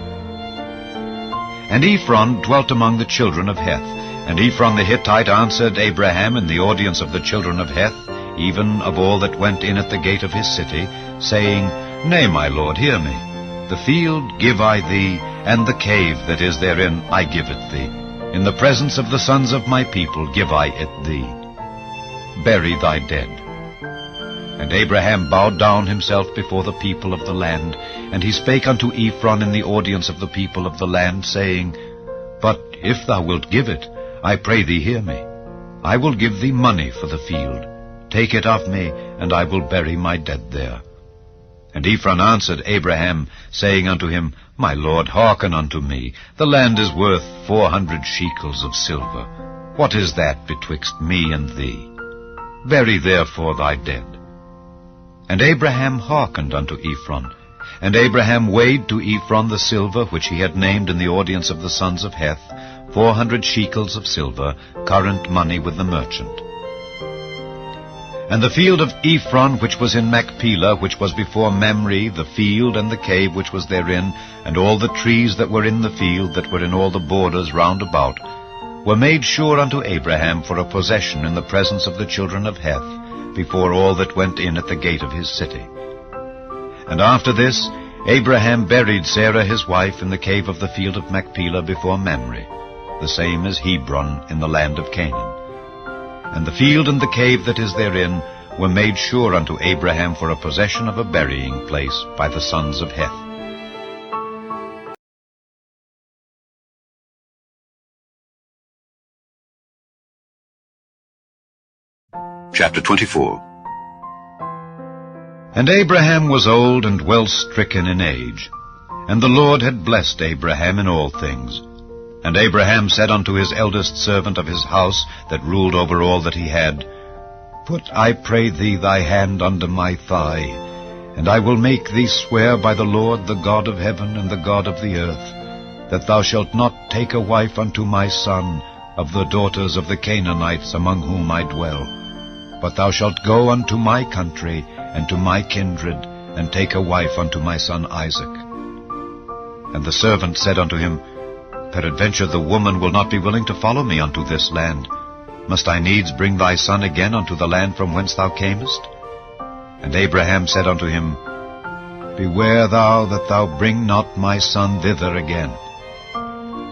[SPEAKER 4] And Ephron dwelt among the children of Heth. And Ephron the Hittite answered Abraham in the audience of the children of Heth, even of all that went in at the gate of his city, saying, Nay, my lord, hear me. The field give I thee, and the cave that is therein I give it thee. In the presence of the sons of my people give I it thee. Bury thy dead. And Abraham bowed down himself before the people of the land, and he spake unto Ephron in the audience of the people of the land, saying, But if thou wilt give it, I pray thee hear me. I will give thee money for the field. Take it of me, and I will bury my dead there. And Ephron answered Abraham, saying unto him, My lord, hearken unto me. The land is worth 400 shekels of silver. What is that betwixt me and thee? Bury therefore thy dead. And Abraham hearkened unto Ephron. And Abraham weighed to Ephron the silver which he had named in the audience of the sons of Heth, 400 shekels of silver, current money with the merchant. And the field of Ephron, which was in Machpelah, which was before Mamre, the field and the cave which was therein, and all the trees that were in the field, that were in all the borders round about, were made sure unto Abraham for a possession in the presence of the children of Heth, before all that went in at the gate of his city. And after this, Abraham buried Sarah his wife in the cave of the field of Machpelah before Mamre, the same as Hebron in the land of Canaan. And the field and the cave that is therein were made sure unto Abraham for a possession of a burying place by the sons of Heth.
[SPEAKER 3] Chapter 24.
[SPEAKER 4] And Abraham was old and well stricken in age, and the Lord had blessed Abraham in all things. And Abraham said unto his eldest servant of his house, that ruled over all that he had, Put, I pray thee, thy hand under my thigh, and I will make thee swear by the Lord, the God of heaven and the God of the earth, that thou shalt not take a wife unto my son of the daughters of the Canaanites among whom I dwell. But thou shalt go unto my country and to my kindred, and take a wife unto my son Isaac. And the servant said unto him, Peradventure the woman will not be willing to follow me unto this land. Must I needs bring thy son again unto the land from whence thou camest? And Abraham said unto him, Beware thou that thou bring not my son thither again.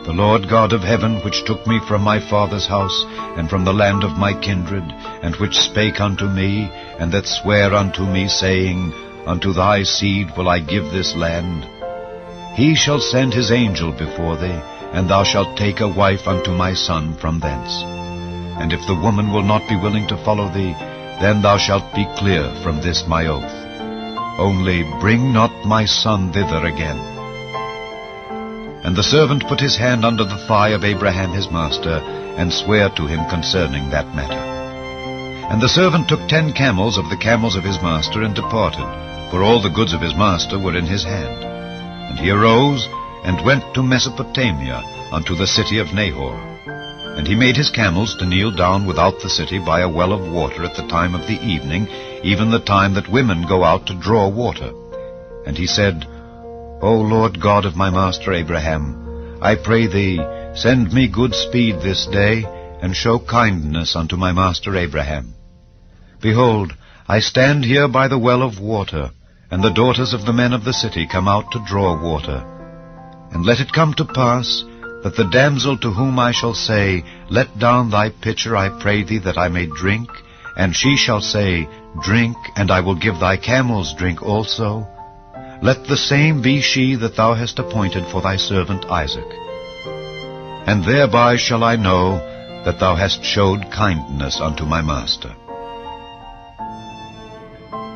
[SPEAKER 4] The Lord God of heaven, which took me from my father's house, and from the land of my kindred, and which spake unto me, and that sware unto me, saying, Unto thy seed will I give this land. He shall send his angel before thee, and thou shalt take a wife unto my son from thence. And if the woman will not be willing to follow thee, then thou shalt be clear from this my oath. Only bring not my son thither again. And the servant put his hand under the thigh of Abraham his master, and sware to him concerning that matter. And the servant took 10 camels of the camels of his master, and departed, for all the goods of his master were in his hand. And he arose, and went to Mesopotamia, unto the city of Nahor. And he made his camels to kneel down without the city by a well of water at the time of the evening, even the time that women go out to draw water. And he said, O Lord God of my master Abraham, I pray thee, send me good speed this day, and show kindness unto my master Abraham. Behold, I stand here by the well of water, and the daughters of the men of the city come out to draw water. And let it come to pass, that the damsel to whom I shall say, Let down thy pitcher, I pray thee, that I may drink, and she shall say, Drink, and I will give thy camels drink also, let the same be she that thou hast appointed for thy servant Isaac. And thereby shall I know that thou hast showed kindness unto my master.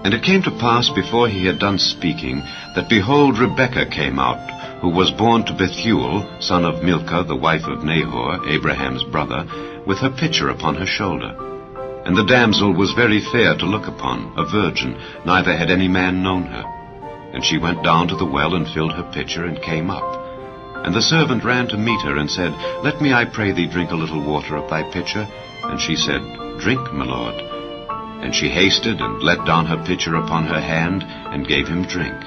[SPEAKER 2] And it came to pass, before he had done speaking, that behold, Rebekah came out, who was born to Bethuel, son of Milcah, the wife of Nahor, Abraham's brother, with her pitcher upon her shoulder. And the damsel was very fair to look upon, a virgin, neither had any man known her. And she went down to the well and filled her pitcher and came up. And the servant ran to meet her and said, Let me, I pray thee, drink a little water of thy pitcher. And she said, Drink, my lord. And she hasted and let down her pitcher upon her hand and gave him drink.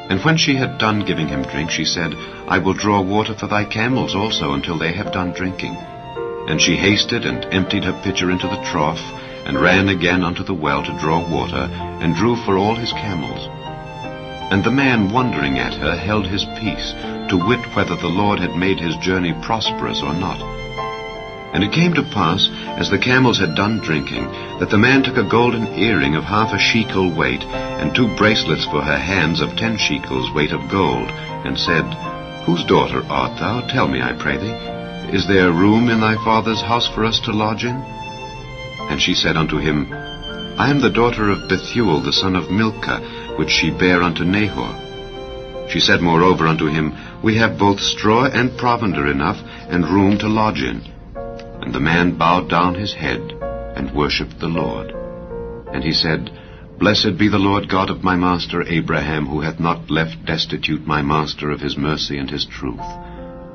[SPEAKER 2] And when she had done giving him drink, she said, I will draw water for thy camels also until they have done drinking. And she hasted and emptied her pitcher into the trough, and ran again unto the well to draw water, and drew for all his camels. And the man, wondering at her, held his peace, to wit whether the Lord had made his journey prosperous or not. And it came to pass, as the camels had done drinking, that the man took a golden earring of 1/2 shekel weight, and 2 bracelets for her hands of 10 shekels weight of gold, and said, Whose daughter art thou? Tell me, I pray thee. Is there room in thy father's house for us to lodge in? And she said unto him, I am the daughter of Bethuel, the son of Milcah, which she bare unto Nahor. She said moreover unto him, We have both straw and provender enough, and room to lodge in. And the man bowed down his head, and worshipped the Lord. And he said, Blessed be the Lord God of my master Abraham, who hath not left destitute my master of his mercy and his truth.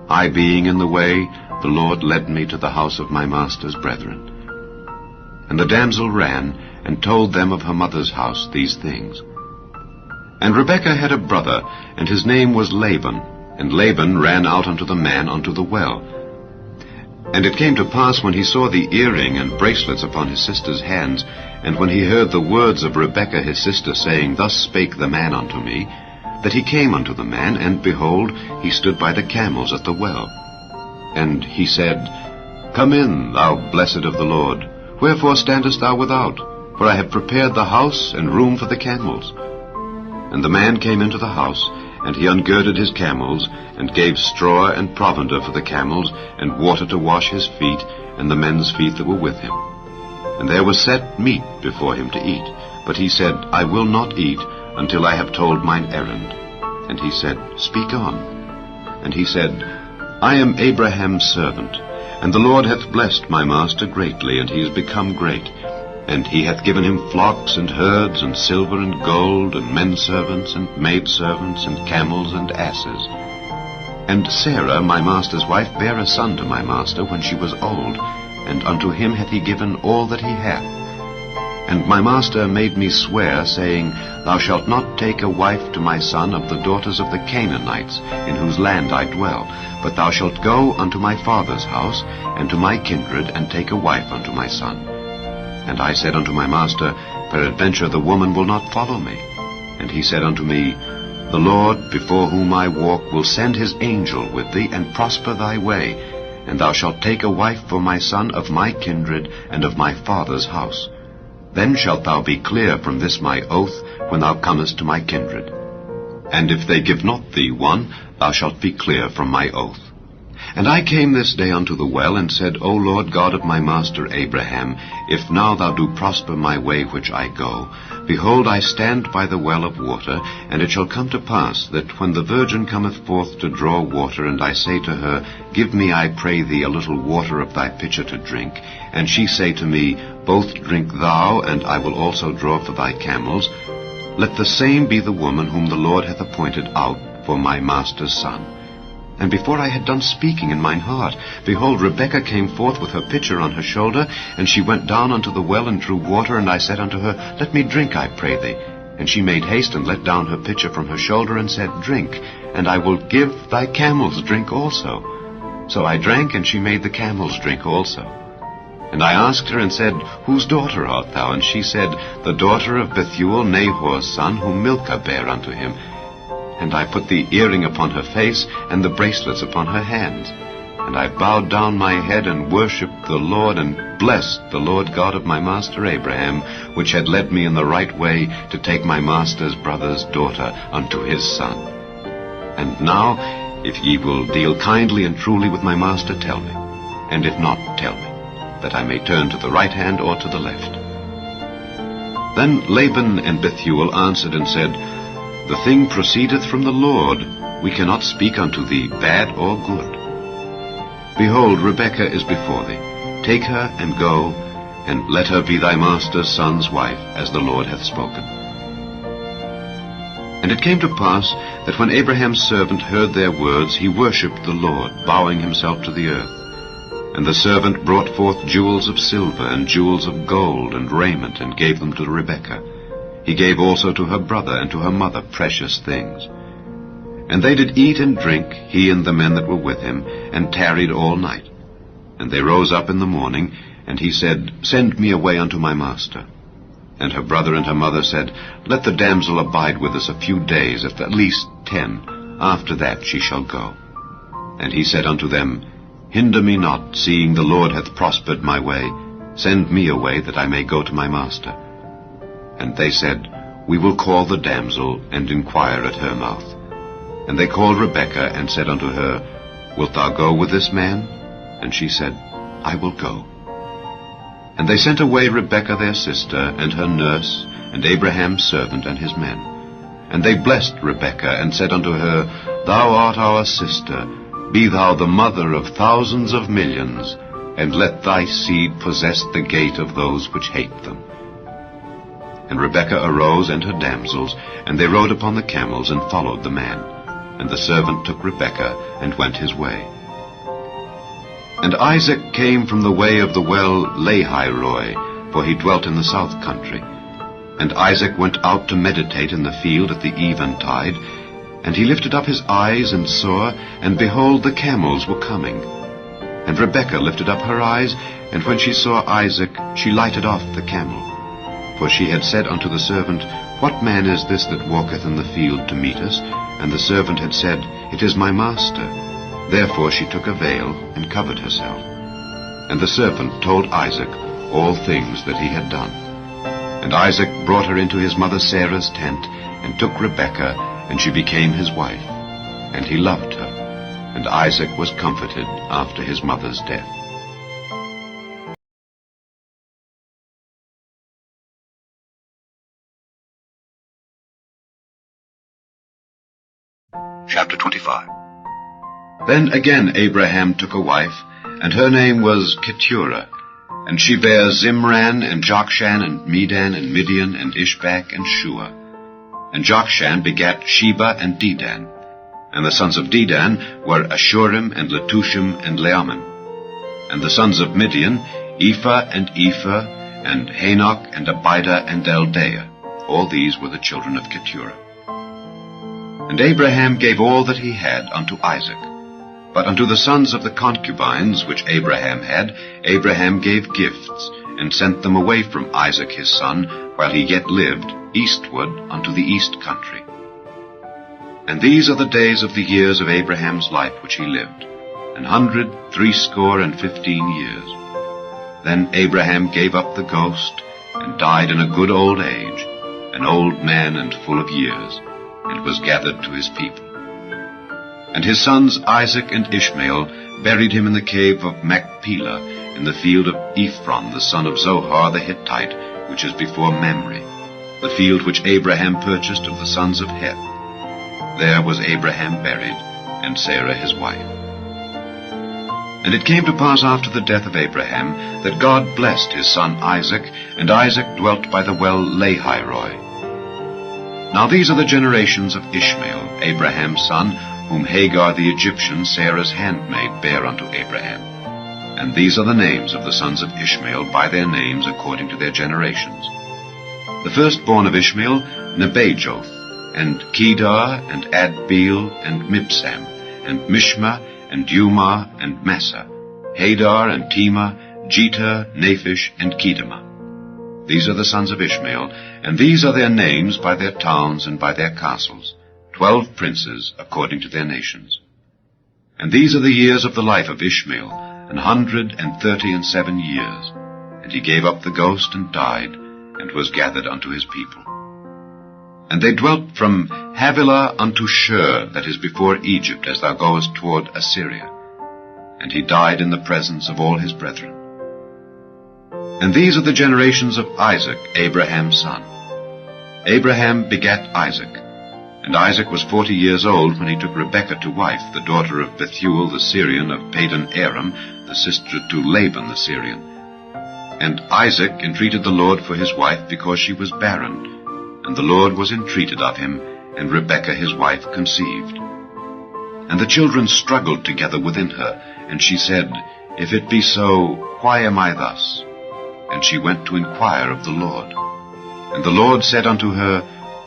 [SPEAKER 2] I being in the way, the Lord led me to the house of my master's brethren. And the damsel ran, and told them of her mother's house these things. And Rebekah had a brother, and his name was Laban. And Laban ran out unto the man unto the well. And it came to pass, when he saw the earring and bracelets upon his sister's hands, and when he heard the words of Rebekah his sister, saying, Thus spake the man unto me, that he came unto the man, and behold, he stood by the camels at the well. And he said, Come in, thou blessed of the Lord. Wherefore standest thou without? For I have prepared the house and room for the camels. And the man came into the house, and he ungirded his camels, and gave straw and provender for the camels, and water to wash his feet, and the men's feet that were with him. And there was set meat before him to eat. But he said, I will not eat until I have told mine errand. And he said, Speak on. And he said, I am Abraham's servant, and the Lord hath blessed my master greatly, and he is become great. And he hath given him flocks and herds, and silver and gold, and men servants, and maid servants, and camels and asses. And Sarah, my master's wife, bare a son to my master when she was old, and unto him hath he given all that he hath. And my master made me swear, saying, Thou shalt not take a wife to my son of the daughters of the Canaanites, in whose land I dwell, but thou shalt go unto my father's house, and to my kindred, and take a wife unto my son. And I said unto my master, Peradventure the woman will not follow me. And he said unto me, The Lord, before whom I walk, will send his angel with thee, and prosper thy way. And thou shalt take a wife for my son of my kindred, and of my father's house. Then shalt thou be clear from this my oath, when thou comest to my kindred. And if they give not thee one, thou shalt be clear from my oath. And I came this day unto the well, and said, O Lord God of my master Abraham, if now thou do prosper my way which I go, behold, I stand by the well of water, and it shall come to pass, that when the virgin cometh forth to draw water, and I say to her, Give me, I pray thee, a little water of thy pitcher to drink, and she say to me, Both drink thou, and I will also draw for thy camels, let the same be the woman whom the Lord hath appointed out for my master's son. And before I had done speaking in mine heart, behold, Rebekah came forth with her pitcher on her shoulder, and she went down unto the well and drew water, and I said unto her, Let me drink, I pray thee. And she made haste and let down her pitcher from her shoulder, and said, Drink, and I will give thy camels drink also. So I drank, and she made the camels drink also. And I asked her and said, Whose daughter art thou? And she said, The daughter of Bethuel, Nahor's son, whom Milcah bare unto him. And I put the earring upon her face, and the bracelets upon her hands. And I bowed down my head, and worshipped the Lord, and blessed the Lord God of my master Abraham, which had led me in the right way to take my master's brother's daughter unto his son. And now, if ye will deal kindly and truly with my master, tell me. And if not, tell me, that I may turn to the right hand or to the left. Then Laban and Bethuel answered and said, The thing proceedeth from the Lord. We cannot speak unto thee bad or good. Behold, Rebekah is before thee. Take her and go, and let her be thy master's son's wife, as the Lord hath spoken. And it came to pass that when Abraham's servant heard their words, he worshipped the Lord, bowing himself to the earth. And the servant brought forth jewels of silver and jewels of gold and raiment, and gave them to Rebekah. He gave also to her brother and to her mother precious things. And they did eat and drink, he and the men that were with him, and tarried all night. And they rose up in the morning, and he said, Send me away unto my master. And her brother and her mother said, Let the damsel abide with us a few days, at least 10. After that she shall go. And he said unto them, Hinder me not, seeing the Lord hath prospered my way. Send me away, that I may go to my master. And they said, We will call the damsel, and inquire at her mouth. And they called Rebekah, and said unto her, Wilt thou go with this man? And she said, I will go. And they sent away Rebekah their sister, and her nurse, and Abraham's servant, and his men. And they blessed Rebekah, and said unto her, Thou art our sister, be thou the mother of thousands of millions, and let thy seed possess the gate of those which hate them. And Rebekah arose, and her damsels, and they rode upon the camels, and followed the man. And the servant took Rebekah, and went his way. And Isaac came from the way of the well Lahairoi, for he dwelt in the south country. And Isaac went out to meditate in the field at the eventide, and he lifted up his eyes and saw, and behold, the camels were coming. And Rebekah lifted up her eyes, and when she saw Isaac, she lighted off the camel. For she had said unto the servant, What man is this that walketh in the field to meet us? And the servant had said, It is my master. Therefore she took a veil, and covered herself. And the servant told Isaac all things that he had done. And Isaac brought her into his mother Sarah's tent, and took Rebekah, and she became his wife. And he loved her. And Isaac was comforted after his mother's death.
[SPEAKER 3] Chapter 25.
[SPEAKER 2] Then again Abraham took a wife, and her name was Keturah. And she bare Zimran, and Jokshan, and Medan, and Midian, and Ishbak, and Shua. And Jokshan begat Sheba and Dedan. And the sons of Dedan were Ashurim, and Letushim, and Leammon. And the sons of Midian, Ephah, and Ephah, and Hanok, and Abida, and Eldaah. All these were the children of Keturah. And Abraham gave all that he had unto Isaac. But unto the sons of the concubines which Abraham had, Abraham gave gifts, and sent them away from Isaac his son, while he yet lived, eastward unto the east country. And these are the days of the years of Abraham's life which he lived, 163 years. Then Abraham gave up the ghost, and died in a good old age, an old man and full of years, and was gathered to his people. And his sons Isaac and Ishmael buried him in the cave of Machpelah, in the field of Ephron the son of Zohar the Hittite, which is before Mamre, the field which Abraham purchased of the sons of Heth. There was Abraham buried, and Sarah his wife. And it came to pass after the death of Abraham, that God blessed his son Isaac, and Isaac dwelt by the well Lahairoi. Now these are the generations of Ishmael, Abraham's son, whom Hagar the Egyptian, Sarah's handmaid, bare unto Abraham. And these are the names of the sons of Ishmael by their names according to their generations. The firstborn of Ishmael, Nebajoth, and Kedar, and Adbeel, and Mibsam, and Mishma, and Dumah, and Massa, Hadar, and Tema, Jether, Naphish, and Kedemah. These are the sons of Ishmael, and these are their names by their towns and by their castles, 12 princes according to their nations. And these are the years of the life of Ishmael, 137 years. And he gave up the ghost and died, and was gathered unto his people. And they dwelt from Havilah unto Shur, that is before Egypt, as thou goest toward Assyria. And he died in the presence of all his brethren. And these are the generations of Isaac, Abraham's son. Abraham begat Isaac. And Isaac was 40 years old when he took Rebekah to wife, the daughter of Bethuel the Syrian of Padan Aram, the sister to Laban the Syrian. And Isaac entreated the Lord for his wife because she was barren. And the Lord was entreated of him, and Rebekah his wife conceived. And the children struggled together within her, and she said, If it be so, why am I thus? And she went to inquire of the Lord. And the Lord said unto her,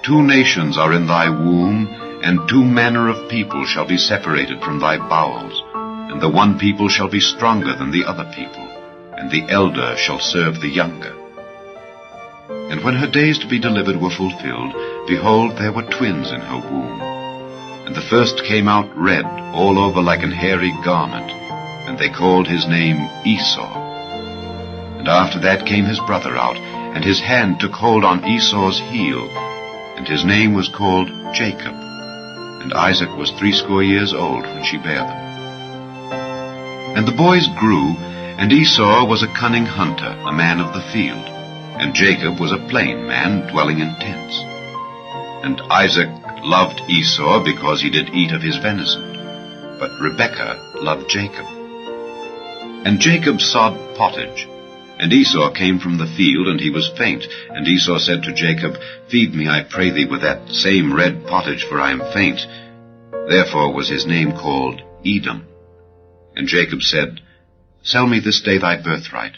[SPEAKER 2] 2 nations are in thy womb, and 2 manner of people shall be separated from thy bowels. And the one people shall be stronger than the other people, and the elder shall serve the younger. And when her days to be delivered were fulfilled, behold, there were twins in her womb. And the first came out red, all over like an hairy garment, and they called his name Esau. And after that came his brother out, and his hand took hold on Esau's heel, and his name was called Jacob. And Isaac was 80 years old when she bare them. And the boys grew, and Esau was a cunning hunter, a man of the field, and Jacob was a plain man, dwelling in tents. And Isaac loved Esau because he did eat of his venison, but Rebekah loved Jacob. And Jacob sawed pottage, and Esau came from the field, and he was faint. And Esau said to Jacob, Feed me, I pray thee, with that same red pottage, for I am faint. Therefore was his name called Edom. And Jacob said, Sell me this day thy birthright.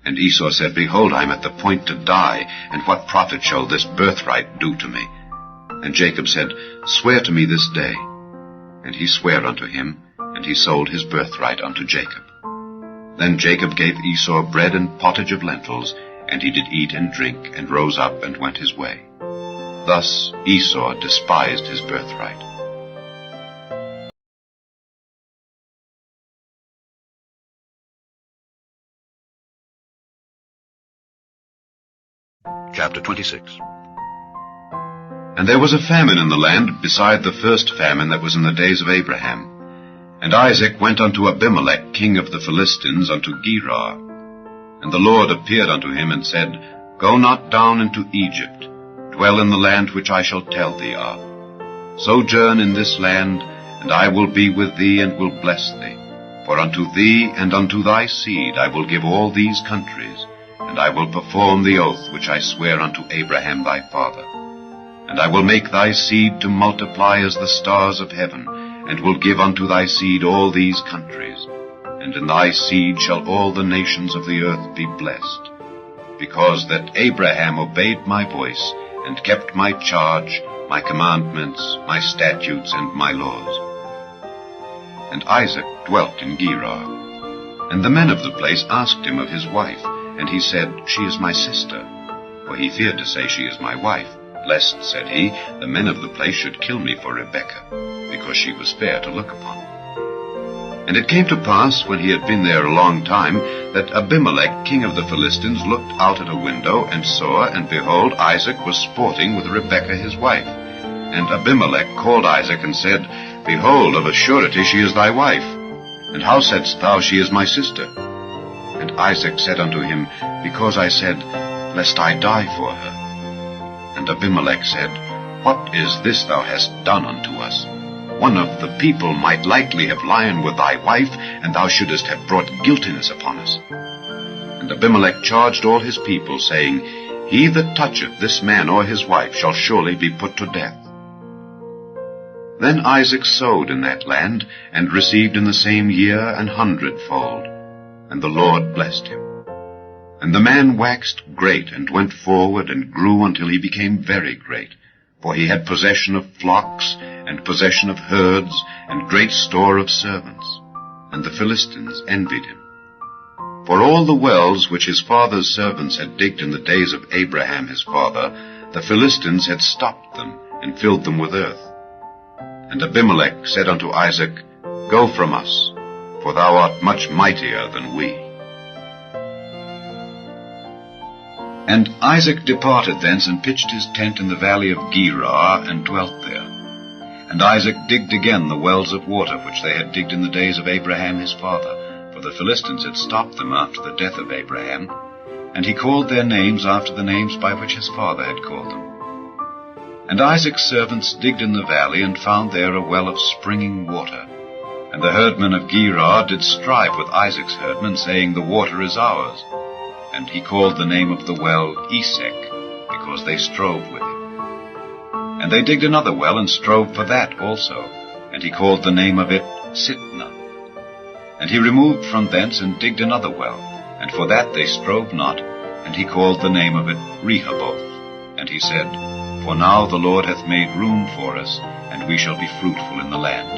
[SPEAKER 2] And Esau said, Behold, I am at the point to die, and what profit shall this birthright do to me? And Jacob said, Swear to me this day. And he sware unto him, and he sold his birthright unto Jacob. Then Jacob gave Esau bread and pottage of lentils, and he did eat and drink, and rose up and went his way. Thus Esau despised his birthright.
[SPEAKER 3] Chapter 26.
[SPEAKER 2] And there was a famine in the land beside the first famine that was in the days of Abraham. And Isaac went unto Abimelech, king of the Philistines, unto Gerar. And the Lord appeared unto him, and said, Go not down into Egypt, dwell in the land which I shall tell thee of. Sojourn in this land, and I will be with thee, and will bless thee. For unto thee and unto thy seed I will give all these countries, and I will perform the oath which I sware unto Abraham thy father. And I will make thy seed to multiply as the stars of heaven, and will give unto thy seed all these countries. And in thy seed shall all the nations of the earth be blessed, because that Abraham obeyed my voice, and kept my charge, my commandments, my statutes, and my laws. And Isaac dwelt in Gerar. And the men of the place asked him of his wife, and he said, She is my sister. For he feared to say, She is my wife, lest, said he, the men of the place should kill me for Rebekah, because she was fair to look upon. And it came to pass, when he had been there a long time, that Abimelech, king of the Philistines, looked out at a window, and saw, and behold, Isaac was sporting with Rebekah his wife. And Abimelech called Isaac, and said, Behold, of a surety she is thy wife. And how saidst thou, She is my sister? And Isaac said unto him, Because I said, Lest I die for her. And Abimelech said, What is this thou hast done unto us? One of the people might lightly have lien with thy wife, and thou shouldest have brought guiltiness upon us. And Abimelech charged all his people, saying, He that toucheth this man or his wife shall surely be put to death. Then Isaac sowed in that land, and received in the same year 100-fold. And the Lord blessed him. And the man waxed great, and went forward, and grew until he became very great. For he had possession of flocks, and possession of herds, and great store of servants. And the Philistines envied him. For all the wells which his father's servants had digged in the days of Abraham his father, the Philistines had stopped them, and filled them with earth. And Abimelech said unto Isaac, Go from us, for thou art much mightier than we. And Isaac departed thence, and pitched his tent in the valley of Gerar, and dwelt there. And Isaac digged again the wells of water which they had digged in the days of Abraham his father, for the Philistines had stopped them after the death of Abraham. And he called their names after the names by which his father had called them. And Isaac's servants digged in the valley, and found there a well of springing water. And the herdmen of Gerar did strive with Isaac's herdmen, saying, The water is ours. and he called the name of the well Esek, because they strove with him. And they digged another well, and strove for that also, and he called the name of it Sitnah. And he removed from thence, and digged another well, and for that they strove not, and he called the name of it Rehoboth. And he said, For now the Lord hath made room for us, and we shall be fruitful in the land.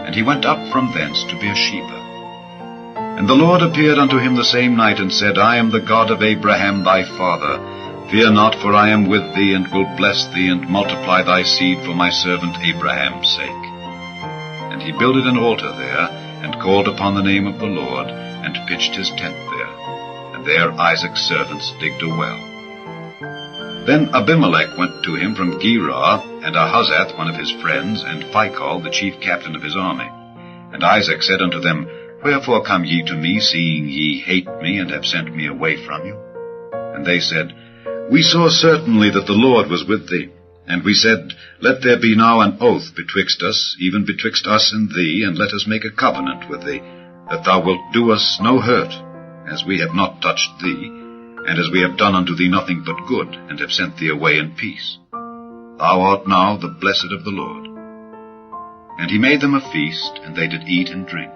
[SPEAKER 2] And he went up from thence to Beersheba. And the Lord appeared unto him the same night, and said, I am the God of Abraham thy father. Fear not, for I am with thee, and will bless thee, and multiply thy seed for my servant Abraham's sake. And he builded an altar there, and called upon the name of the Lord, and pitched his tent there. And there Isaac's servants digged a well. Then Abimelech went to him from Gerar, and Ahuzzath one of his friends, and Phicol the chief captain of his army. And Isaac said unto them, Wherefore come ye to me, seeing ye hate me, and have sent me away from you? And they said, We saw certainly that the Lord was with thee. And we said, Let there be now an oath betwixt us, even betwixt us and thee, and let us make a covenant with thee, that thou wilt do us no hurt, as we have not touched thee, and as we have done unto thee nothing but good, and have sent thee away in peace. Thou art now the blessed of the Lord. And he made them a feast, and they did eat and drink.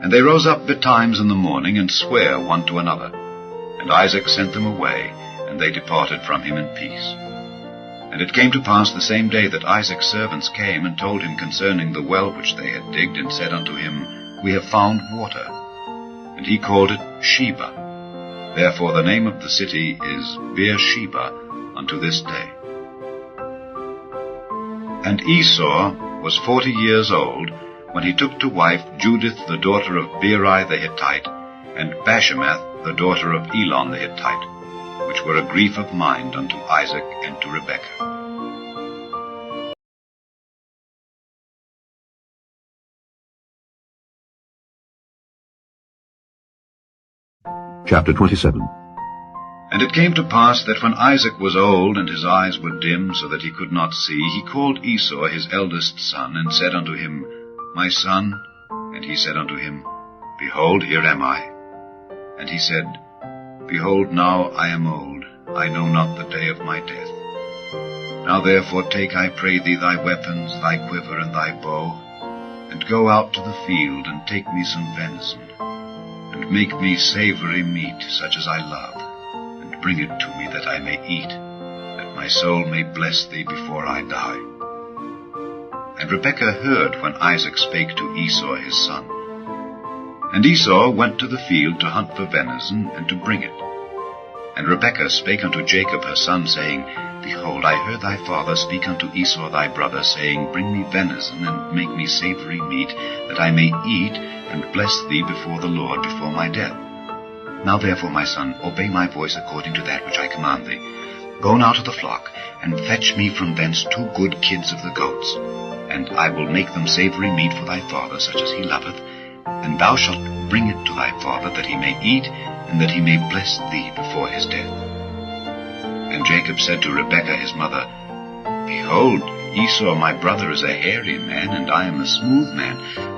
[SPEAKER 2] And they rose up betimes in the morning, and sware one to another. And Isaac sent them away, and they departed from him in peace. And it came to pass the same day that Isaac's servants came, and told him concerning the well which they had digged, and said unto him, We have found water. And he called it Sheba. Therefore the name of the city is Beersheba unto this day. And Esau was 40 years old, when he took to wife Judith the daughter of Beeri the Hittite, and Bashemath the daughter of Elon the Hittite, which were a grief of mind unto Isaac and to Rebekah.
[SPEAKER 3] Chapter 27.
[SPEAKER 2] And it came to pass that when Isaac was old, and his eyes were dim, so that he could not see, he called Esau his eldest son, and said unto him, My son. And he said unto him, Behold, here am I. And he said, Behold, now I am old, I know not the day of my death. Now therefore take, I pray thee, thy weapons, thy quiver, and thy bow, and go out to the field, and take me some venison, and make me savory meat, such as I love, and bring it to me, that I may eat, that my soul may bless thee before I die. And Rebekah heard when Isaac spake to Esau his son. And Esau went to the field to hunt for venison, and to bring it. And Rebekah spake unto Jacob her son, saying, Behold, I heard thy father speak unto Esau thy brother, saying, Bring me venison, and make me savory meat, that I may eat, and bless thee before the Lord before my death. Now therefore, my son, obey my voice according to that which I command thee. Go now to the flock, and fetch me from thence 2 good kids of the goats, and I will make them savory meat for thy father, such as he loveth, and thou shalt bring it to thy father, that he may eat, and that he may bless thee before his death. And Jacob said to Rebekah his mother, Behold, Esau my brother is a hairy man, and I am a smooth man.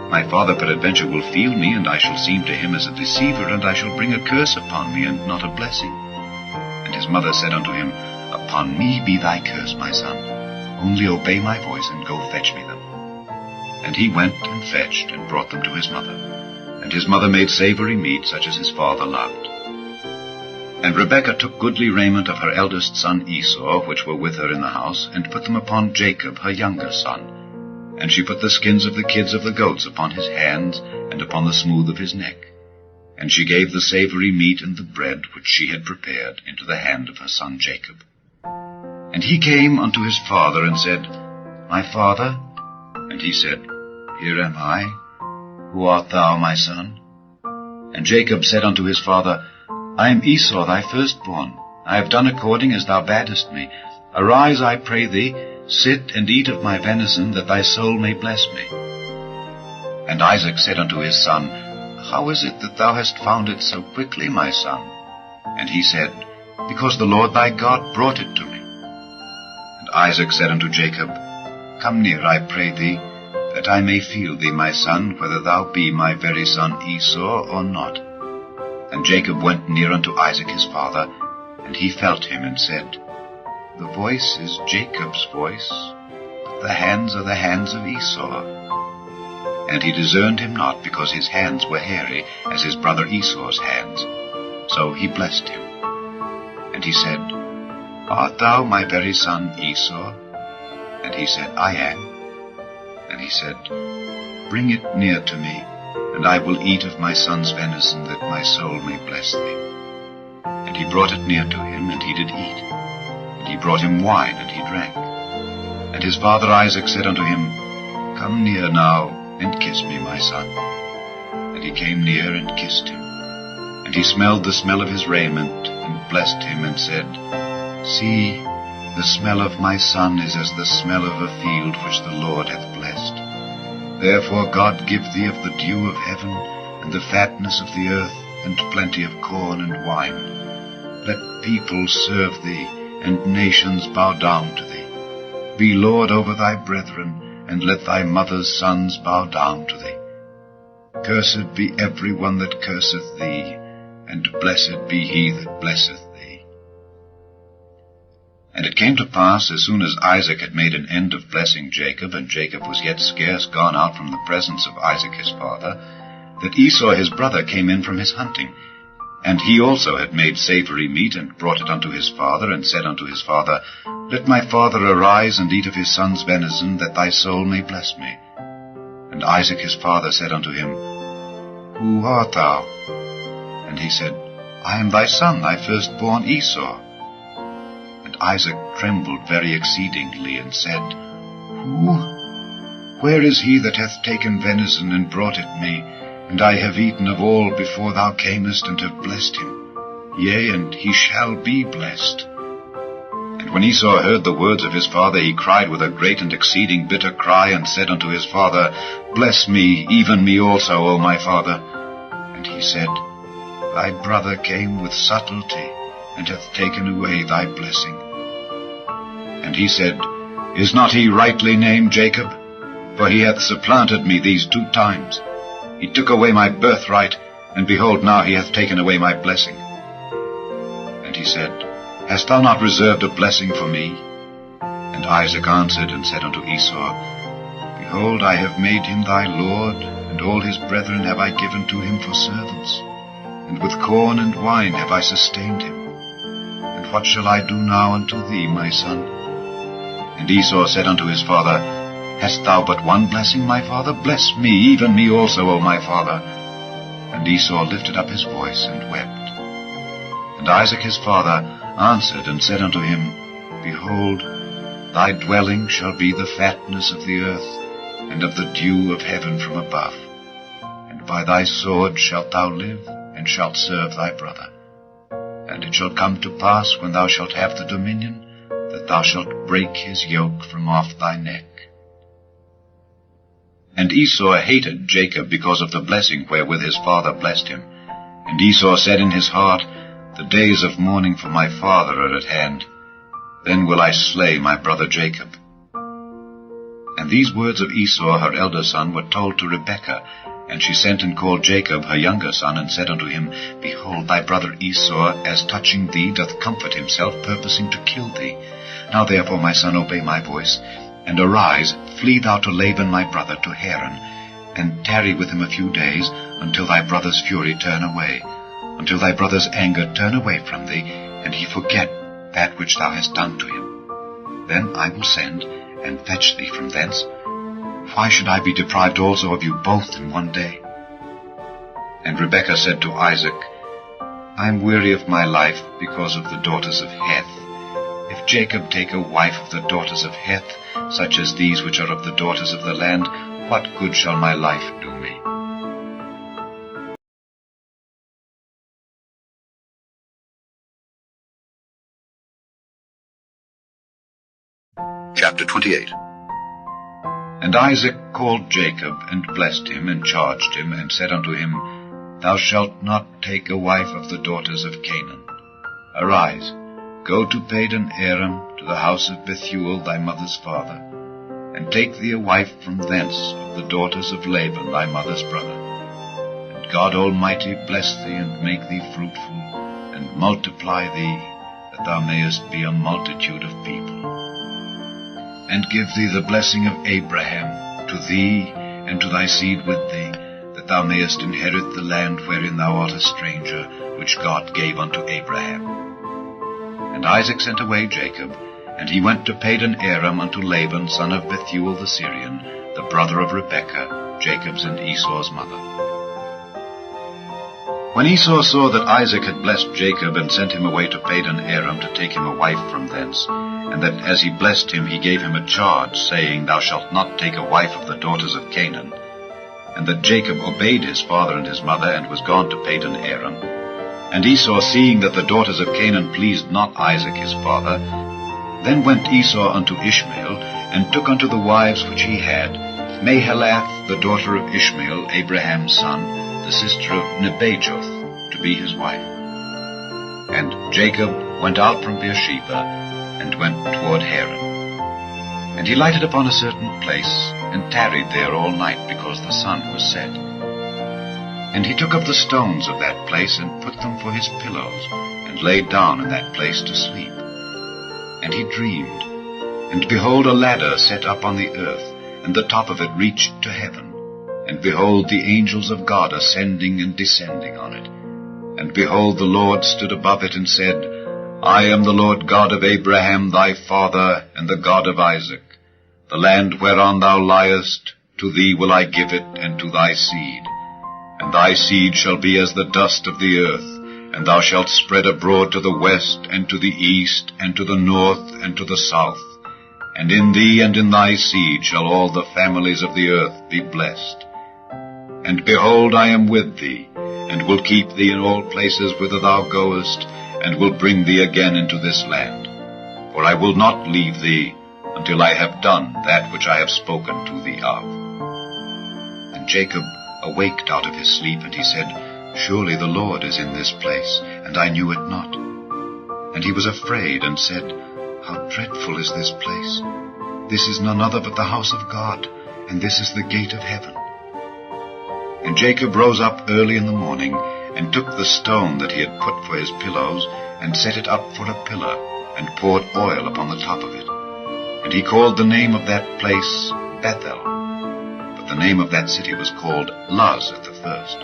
[SPEAKER 2] My father peradventure will feel me, and I shall seem to him as a deceiver, and I shall bring a curse upon me, and not a blessing. And his mother said unto him, Upon me be thy curse, my son. Only obey my voice, and go fetch me them. And he went and fetched, and brought them to his mother. And his mother made savory meat, such as his father loved. And Rebekah took goodly raiment of her eldest son Esau, which were with her in the house, and put them upon Jacob her younger son. And she put the skins of the kids of the goats upon his hands, and upon the smooth of his neck. And she gave the savory meat and the bread which she had prepared into the hand of her son Jacob. And he came unto his father, and said, My father? And he said, Here am I. Who art thou, my son? And Jacob said unto his father, I am Esau thy firstborn. I have done according as thou badest me. Arise, I pray thee, sit and eat of my venison, that thy soul may bless me. And Isaac said unto his son, How is it that thou hast found it so quickly, my son? And he said, Because the Lord thy God brought it to me. And Isaac said unto Jacob, Come near, I pray thee, that I may feel thee, my son, whether thou be my very son Esau or not.
[SPEAKER 5] And Jacob went near unto Isaac his father, and he felt him, and said, The voice is Jacob's voice, but the hands are the hands of Esau. And he discerned him not, because his hands were hairy, as his brother Esau's hands. So he blessed him. And he said, Art thou my very son Esau? And he said, I am. And he said, Bring it near to me, and I will eat of my son's venison, that my soul may bless thee. And he brought it near to him, and he did eat. And he brought him wine, and he drank. And his father Isaac said unto him, Come near now, and kiss me, my son. And he came near and kissed him. And he smelled the smell of his raiment, and blessed him, and said, See, the smell of my son is as the smell of a field which the Lord hath blessed. Therefore God give thee of the dew of heaven, and the fatness of the earth, and plenty of corn and wine. Let people serve thee, and nations bow down to thee. Be Lord over thy brethren, and let thy mother's sons bow down to thee. Cursed be every one that curseth thee, and blessed be he that blesseth thee. And it came to pass, as soon as Isaac had made an end of blessing Jacob, and Jacob was yet scarce gone out from the presence of Isaac his father, that Esau his brother came in from his hunting. And he also had made savory meat, and brought it unto his father, and said unto his father, Let my father arise, and eat of his son's venison, that thy soul may bless me. And Isaac his father said unto him, Who art thou? And he said, I am thy son, thy firstborn Esau. And Isaac trembled very exceedingly, and said, Who? Where is he that hath taken venison, and brought it me? And I have eaten of all before thou camest, and have blessed him. Yea, and he shall be blessed. And when Esau heard the words of his father, he cried with a great and exceeding bitter cry, and said unto his father, Bless me, even me also, O my father. And he said, Thy brother came with subtlety, and hath taken away thy blessing. And he said, Is not he rightly named Jacob? For he hath supplanted me these 2 times. He took away my birthright, and behold, now he hath taken away my blessing. And he said, Hast thou not reserved a blessing for me? And Isaac answered and said unto Esau, Behold, I have made him thy lord, and all his brethren have I given to him for servants. And with corn and wine have I sustained him. And what shall I do now unto thee, my son? And Esau said unto his father, Hast thou but one blessing, my father? Bless me, even me also, O my father. And Esau lifted up his voice and wept. And Isaac his father answered and said unto him, Behold, thy dwelling shall be the fatness of the earth, and of the dew of heaven from above. And by thy sword shalt thou live, and shalt serve thy brother. And it shall come to pass, when thou shalt have the dominion, that thou shalt break his yoke from off thy neck. And Esau hated Jacob because of the blessing wherewith his father blessed him. And Esau said in his heart, The days of mourning for my father are at hand. Then will I slay my brother Jacob. And these words of Esau her elder son were told to Rebekah. And she sent and called Jacob her younger son, and said unto him, Behold, thy brother Esau, as touching thee, doth comfort himself, purposing to kill thee. Now therefore, my son, obey my voice, and arise, flee thou to Laban my brother, to Haran, and tarry with him a few days, until thy brother's fury turn away, until thy brother's anger turn away from thee, and he forget that which thou hast done to him. Then I will send, and fetch thee from thence. Why should I be deprived also of you both in one day? And Rebekah said to Isaac, I am weary of my life because of the daughters of Heth. If Jacob take a wife of the daughters of Heth, such as these which are of the daughters of the land, what good shall my life do me?
[SPEAKER 3] Chapter 28.
[SPEAKER 5] And Isaac called Jacob, and blessed him, and charged him, and said unto him, Thou shalt not take a wife of the daughters of Canaan. Arise, go to Padan Aram, to the house of Bethuel thy mother's father, and take thee a wife from thence of the daughters of Laban thy mother's brother. And And God Almighty bless thee, and make thee fruitful, and multiply thee, that thou mayest be a multitude of people. And give thee the blessing of Abraham, to thee and to thy seed with thee, that thou mayest inherit the land wherein thou art a stranger, which God gave unto Abraham. And Isaac sent away Jacob, and he went to Padan Aram unto Laban, son of Bethuel the Syrian, the brother of Rebekah, Jacob's and Esau's mother. When Esau saw that Isaac had blessed Jacob, and sent him away to Padan Aram to take him a wife from thence, and that as he blessed him he gave him a charge, saying, Thou shalt not take a wife of the daughters of Canaan, and that Jacob obeyed his father and his mother, and was gone to Padan Aram. And Esau, seeing that the daughters of Canaan pleased not Isaac his father, then went Esau unto Ishmael, and took unto the wives which he had Mahalath, the daughter of Ishmael, Abraham's son, the sister of Nebajoth, to be his wife. And Jacob went out from Beersheba, and went toward Haran. And he lighted upon a certain place, and tarried there all night, because the sun was set. And he took up the stones of that place, and put them for his pillows, and laid down in that place to sleep. And he dreamed, and behold, a ladder set up on the earth, and the top of it reached to heaven. And behold, the angels of God ascending and descending on it. And behold, the Lord stood above it, and said, I am the Lord God of Abraham thy father, and the God of Isaac. The land whereon thou liest, to thee will I give it, and to thy seed. And thy seed shall be as the dust of the earth, and thou shalt spread abroad to the west, and to the east, and to the north, and to the south. And in thee and in thy seed shall all the families of the earth be blessed. And behold, I am with thee, and will keep thee in all places whither thou goest, and will bring thee again into this land. For I will not leave thee until I have done that which I have spoken to thee of. And Jacob awaked out of his sleep, and he said, Surely the Lord is in this place, and I knew it not. And he was afraid, and said, How dreadful is this place! This is none other but the house of God, and this is the gate of heaven. And Jacob rose up early in the morning, and took the stone that he had put for his pillows, and set it up for a pillar, and poured oil upon the top of it. And he called the name of that place Bethel. But the name of that city was called Luz at the first.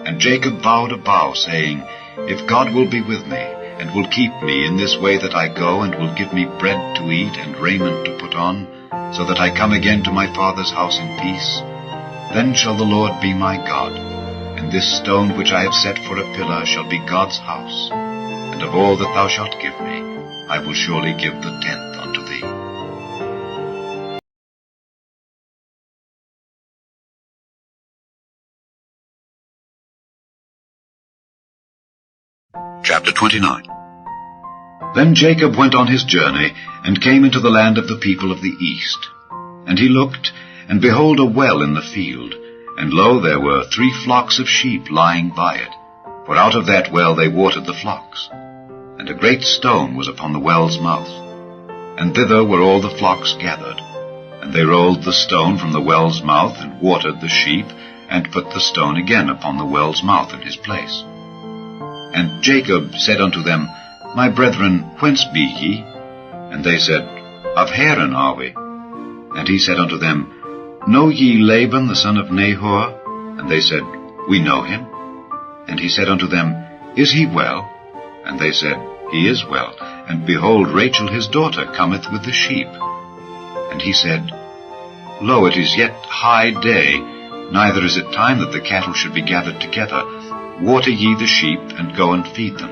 [SPEAKER 5] And Jacob vowed a vow, saying, If God will be with me, and will keep me in this way that I go, and will give me bread to eat, and raiment to put on, so that I come again to my father's house in peace, then shall the Lord be my God, and this stone which I have set for a pillar shall be God's house. And of all that thou shalt give me, I will surely give the 10th unto thee.
[SPEAKER 3] Chapter 29.
[SPEAKER 5] Then Jacob went on his journey, and came into the land of the people of the east. And he looked, and behold, a well in the field, and lo, there were 3 flocks of sheep lying by it, for out of that well they watered the flocks. And a great stone was upon the well's mouth, and thither were all the flocks gathered. And they rolled the stone from the well's mouth, and watered the sheep, and put the stone again upon the well's mouth in his place. And Jacob said unto them, My brethren, whence be ye? And they said, Of Haran are we. And he said unto them, Know ye Laban the son of Nahor? And they said, We know him. And he said unto them, Is he well? And they said, He is well. And behold, Rachel his daughter cometh with the sheep. And he said, Lo, it is yet high day, neither is it time that the cattle should be gathered together. Water ye the sheep, and go and feed them.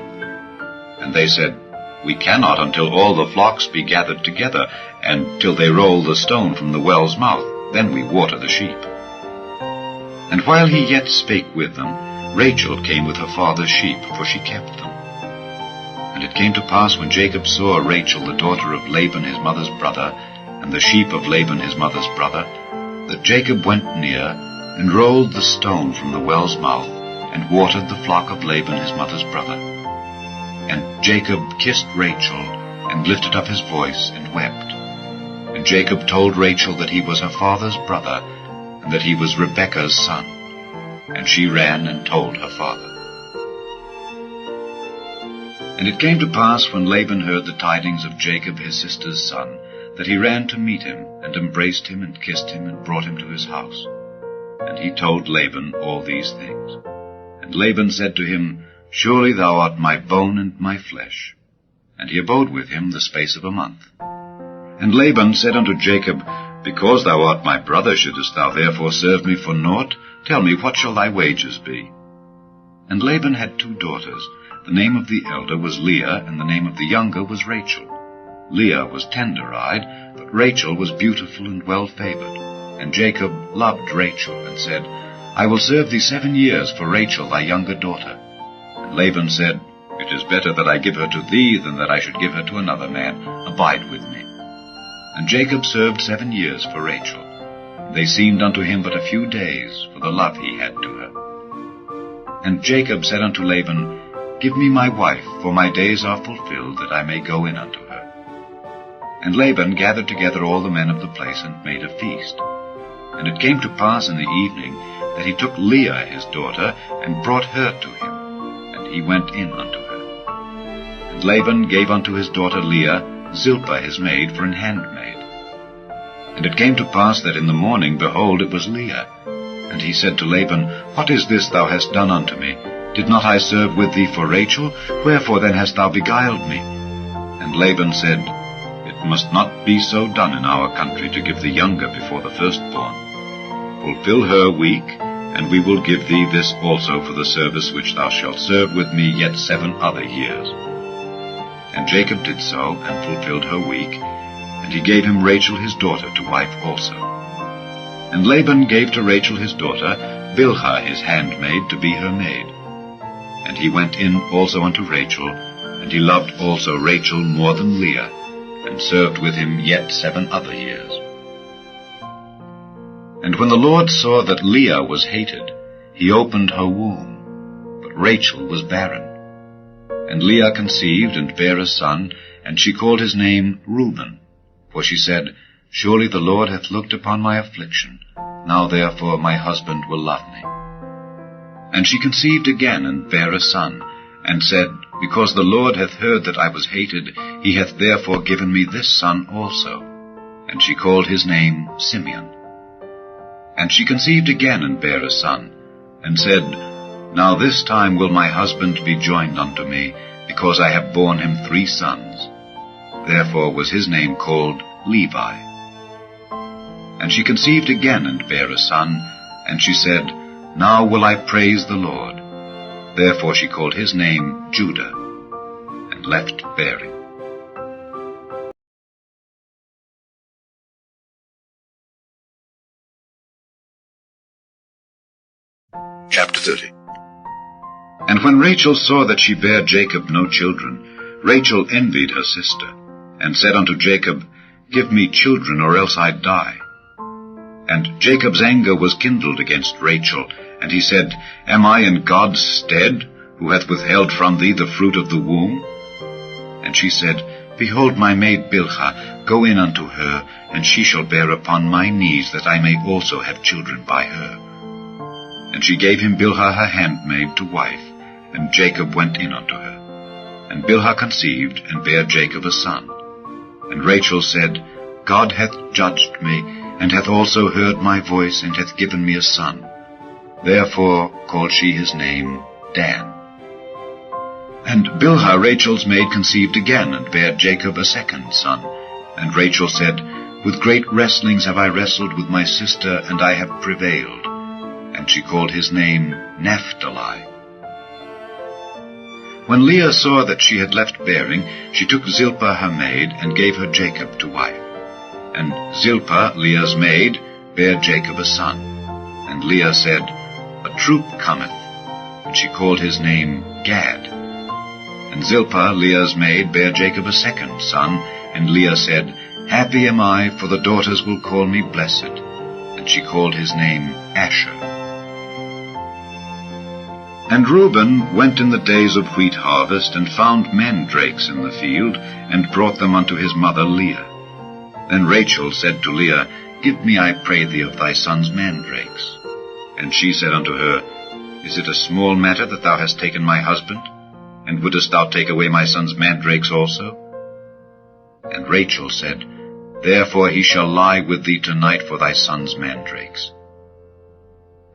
[SPEAKER 5] And they said, We cannot until all the flocks be gathered together, and till they roll the stone from the well's mouth, then we water the sheep. And while he yet spake with them, Rachel came with her father's sheep, for she kept them. And it came to pass, when Jacob saw Rachel the daughter of Laban his mother's brother, and the sheep of Laban his mother's brother, that Jacob went near, and rolled the stone from the well's mouth, and watered the flock of Laban his mother's brother. And Jacob kissed Rachel, and lifted up his voice, and wept. And Jacob told Rachel that he was her father's brother, and that he was Rebekah's son. And she ran and told her father. And it came to pass, when Laban heard the tidings of Jacob his sister's son, that he ran to meet him, and embraced him, and kissed him, and brought him to his house. And he told Laban all these things. And Laban said to him, Surely thou art my bone and my flesh. And he abode with him the space of a month. And Laban said unto Jacob, Because thou art my brother, shouldest thou therefore serve me for naught? Tell me, what shall thy wages be? And Laban had 2 daughters. The name of the elder was Leah, and the name of the younger was Rachel. Leah was tender-eyed, but Rachel was beautiful and well-favored. And Jacob loved Rachel, and said, I will serve thee 7 years for Rachel thy younger daughter. And Laban said, It is better that I give her to thee than that I should give her to another man. Abide with me. And Jacob served 7 years for Rachel. They seemed unto him but a few days, for the love he had to her. And Jacob said unto Laban, Give me my wife, for my days are fulfilled, that I may go in unto her. And Laban gathered together all the men of the place, and made a feast. And it came to pass in the evening, that he took Leah his daughter, and brought her to him, and he went in unto her. And Laban gave unto his daughter Leah Zilpah his maid for an handmaid. And it came to pass that in the morning, behold, it was Leah. And he said to Laban, What is this thou hast done unto me? Did not I serve with thee for Rachel? Wherefore then hast thou beguiled me? And Laban said, It must not be so done in our country, to give the younger before the firstborn. Fulfill her week, and we will give thee this also for the service which thou shalt serve with me yet 7 other years. And Jacob did so, and fulfilled her week, and he gave him Rachel his daughter to wife also. And Laban gave to Rachel his daughter Bilhah his handmaid to be her maid. And he went in also unto Rachel, and he loved also Rachel more than Leah, and served with him yet 7 other years. And when the Lord saw that Leah was hated, he opened her womb, but Rachel was barren. And Leah conceived, and bare a son, and she called his name Reuben. For she said, Surely the Lord hath looked upon my affliction. Now therefore my husband will love me. And she conceived again, and bare a son, and said, Because the Lord hath heard that I was hated, he hath therefore given me this son also. And she called his name Simeon. And she conceived again, and bare a son, and said, Now this time will my husband be joined unto me, because I have borne him 3 sons. Therefore was his name called Levi. And she conceived again, and bare a son, and she said, Now will I praise the Lord. Therefore she called his name Judah, and left bearing.
[SPEAKER 3] Chapter 30.
[SPEAKER 5] And when Rachel saw that she bare Jacob no children, Rachel envied her sister, and said unto Jacob, Give me children, or else I die. And Jacob's anger was kindled against Rachel, and he said, Am I in God's stead, who hath withheld from thee the fruit of the womb? And she said, Behold my maid Bilhah, go in unto her, and she shall bear upon my knees, that I may also have children by her. And she gave him Bilhah her handmaid to wife, and Jacob went in unto her. And Bilhah conceived, and bare Jacob a son. And Rachel said, God hath judged me, and hath also heard my voice, and hath given me a son. Therefore called she his name Dan. And Bilhah Rachel's maid conceived again, and bare Jacob a second son. And Rachel said, With great wrestlings have I wrestled with my sister, and I have prevailed. And she called his name Naphtali. When Leah saw that she had left bearing, she took Zilpah her maid, and gave her Jacob to wife. And Zilpah, Leah's maid, bare Jacob a son. And Leah said, A troop cometh. And she called his name Gad. And Zilpah, Leah's maid, bare Jacob a second son. And Leah said, Happy am I, for the daughters will call me blessed. And she called his name Asher. And Reuben went in the days of wheat harvest, and found mandrakes in the field, and brought them unto his mother Leah. Then Rachel said to Leah, Give me, I pray thee, of thy son's mandrakes. And she said unto her, Is it a small matter that thou hast taken my husband? And wouldest thou take away my son's mandrakes also? And Rachel said, Therefore he shall lie with thee tonight for thy son's mandrakes.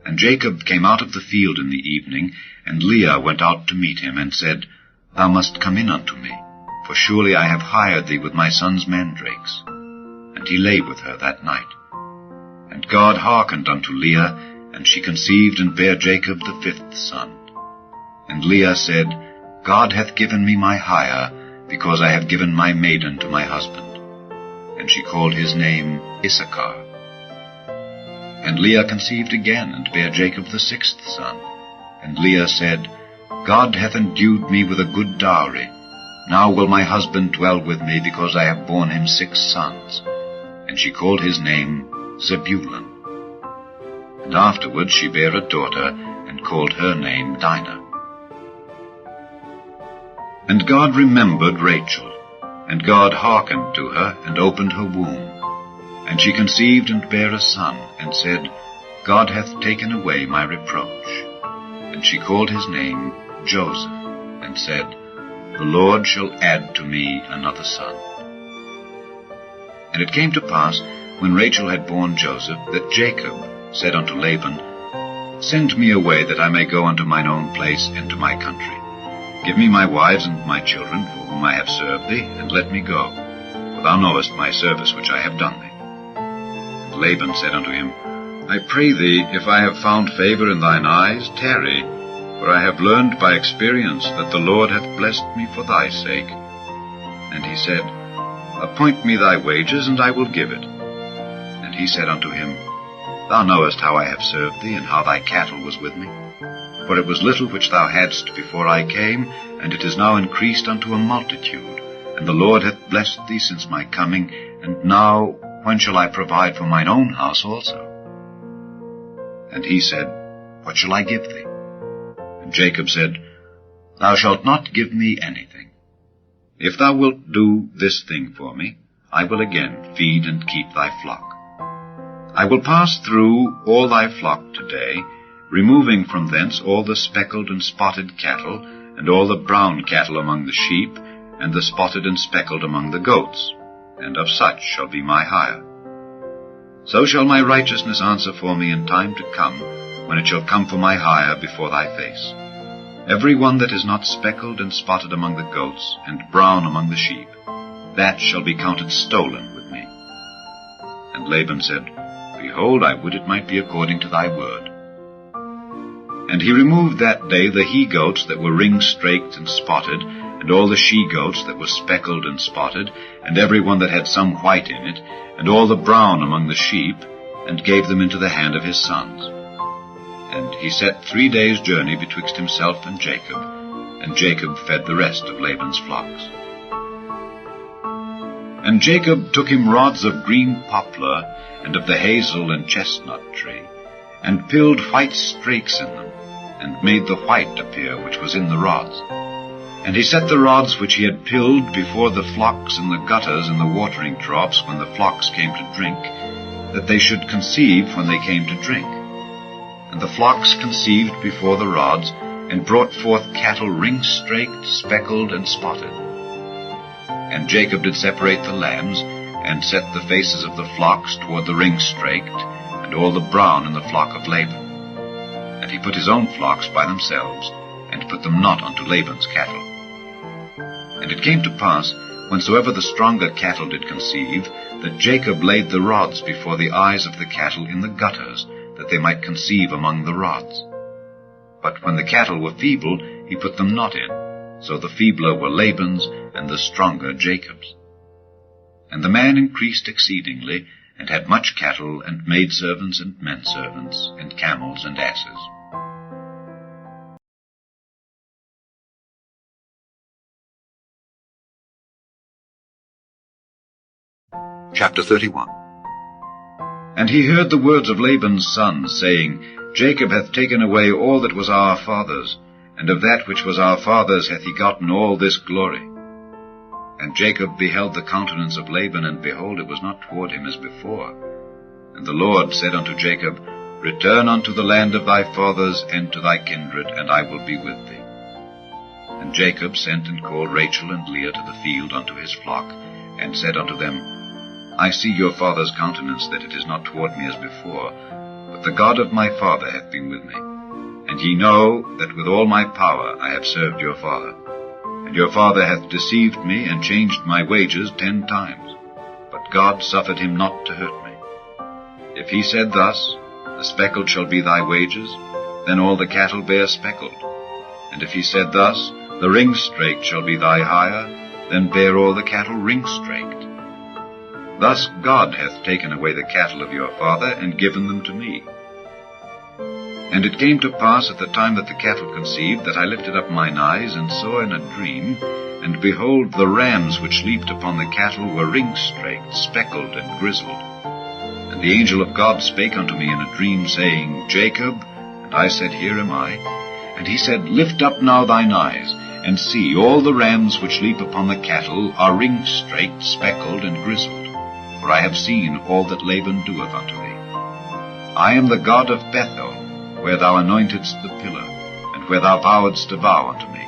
[SPEAKER 5] And Jacob came out of the field in the evening, and Leah went out to meet him, and said, Thou must come in unto me, for surely I have hired thee with my son's mandrakes. And he lay with her that night. And God hearkened unto Leah, and she conceived and bare Jacob the 5th son. And Leah said, God hath given me my hire, because I have given my maiden to my husband. And she called his name Issachar. And Leah conceived again, and bare Jacob the 6th son. And Leah said, God hath endued me with a good dowry. Now will my husband dwell with me, because I have borne him 6 sons. And she called his name Zebulun. And afterward she bare a daughter, and called her name Dinah. And God remembered Rachel, and God hearkened to her, and opened her womb. And she conceived and bare a son, and said, God hath taken away my reproach. And she called his name Joseph, and said, The Lord shall add to me another son. And it came to pass, when Rachel had borne Joseph, that Jacob said unto Laban, Send me away, that I may go unto mine own place and to my country. Give me my wives and my children, for whom I have served thee, and let me go, for thou knowest my service which I have done thee. And Laban said unto him, I pray thee, if I have found favor in thine eyes, tarry, for I have learned by experience that the Lord hath blessed me for thy sake. And he said, Appoint me thy wages, and I will give it. And he said unto him, Thou knowest how I have served thee, and how thy cattle was with me. For it was little which thou hadst before I came, and it is now increased unto a multitude. And the Lord hath blessed thee since my coming, and now when shall I provide for mine own house also? And he said, What shall I give thee? And Jacob said, Thou shalt not give me anything. If thou wilt do this thing for me, I will again feed and keep thy flock. I will pass through all thy flock today, removing from thence all the speckled and spotted cattle, and all the brown cattle among the sheep, and the spotted and speckled among the goats, and of such shall be my hire. So shall my righteousness answer for me in time to come, when it shall come for my hire before thy face. Every one that is not speckled and spotted among the goats, and brown among the sheep, that shall be counted stolen with me. And Laban said, Behold, I would it might be according to thy word. And he removed that day the he-goats that were ring-straked and spotted, and all the she-goats that were speckled and spotted, and every one that had some white in it, and all the brown among the sheep, and gave them into the hand of his sons. And he set 3 days' journey betwixt himself and Jacob fed the rest of Laban's flocks. And Jacob took him rods of green poplar, and of the hazel and chestnut tree, and pilled white strakes in them, and made the white appear which was in the rods. And he set the rods which he had pilled before the flocks in the gutters and the watering troughs when the flocks came to drink, that they should conceive when they came to drink. And the flocks conceived before the rods, and brought forth cattle ring-straked, speckled, and spotted. And Jacob did separate the lambs, and set the faces of the flocks toward the ring-straked, and all the brown in the flock of Laban. And he put his own flocks by themselves, and put them not unto Laban's cattle. And it came to pass, whensoever the stronger cattle did conceive, that Jacob laid the rods before the eyes of the cattle in the gutters, that they might conceive among the rods. But when the cattle were feeble, he put them not in, so the feebler were Laban's, and the stronger Jacob's. And the man increased exceedingly, and had much cattle, and maidservants, and menservants, and camels, and asses.
[SPEAKER 3] Chapter 31.
[SPEAKER 5] And he heard the words of Laban's sons, saying, Jacob hath taken away all that was our father's, and of that which was our father's hath he gotten all this glory. And Jacob beheld the countenance of Laban, and behold, it was not toward him as before. And the Lord said unto Jacob, Return unto the land of thy fathers and to thy kindred, and I will be with thee. And Jacob sent and called Rachel and Leah to the field unto his flock, and said unto them, I see your father's countenance, that it is not toward me as before, but the God of my father hath been with me. And ye know that with all my power I have served your father. And your father hath deceived me, and changed my wages 10 times. But God suffered him not to hurt me. If he said thus, The speckled shall be thy wages, then all the cattle bear speckled. And if he said thus, The ring-straked shall be thy hire, then bear all the cattle ring-straked. Thus God hath taken away the cattle of your father, and given them to me. And it came to pass at the time that the cattle conceived, that I lifted up mine eyes, and saw in a dream, and behold, the rams which leaped upon the cattle were ring-straked, speckled, and grizzled. And the angel of God spake unto me in a dream, saying, Jacob. And I said, Here am I. And he said, Lift up now thine eyes, and see, all the rams which leap upon the cattle are ring-straked, speckled, and grizzled. For I have seen all that Laban doeth unto thee. I am the God of Bethel, where thou anointedst the pillar, and where thou vowedst a vow unto me.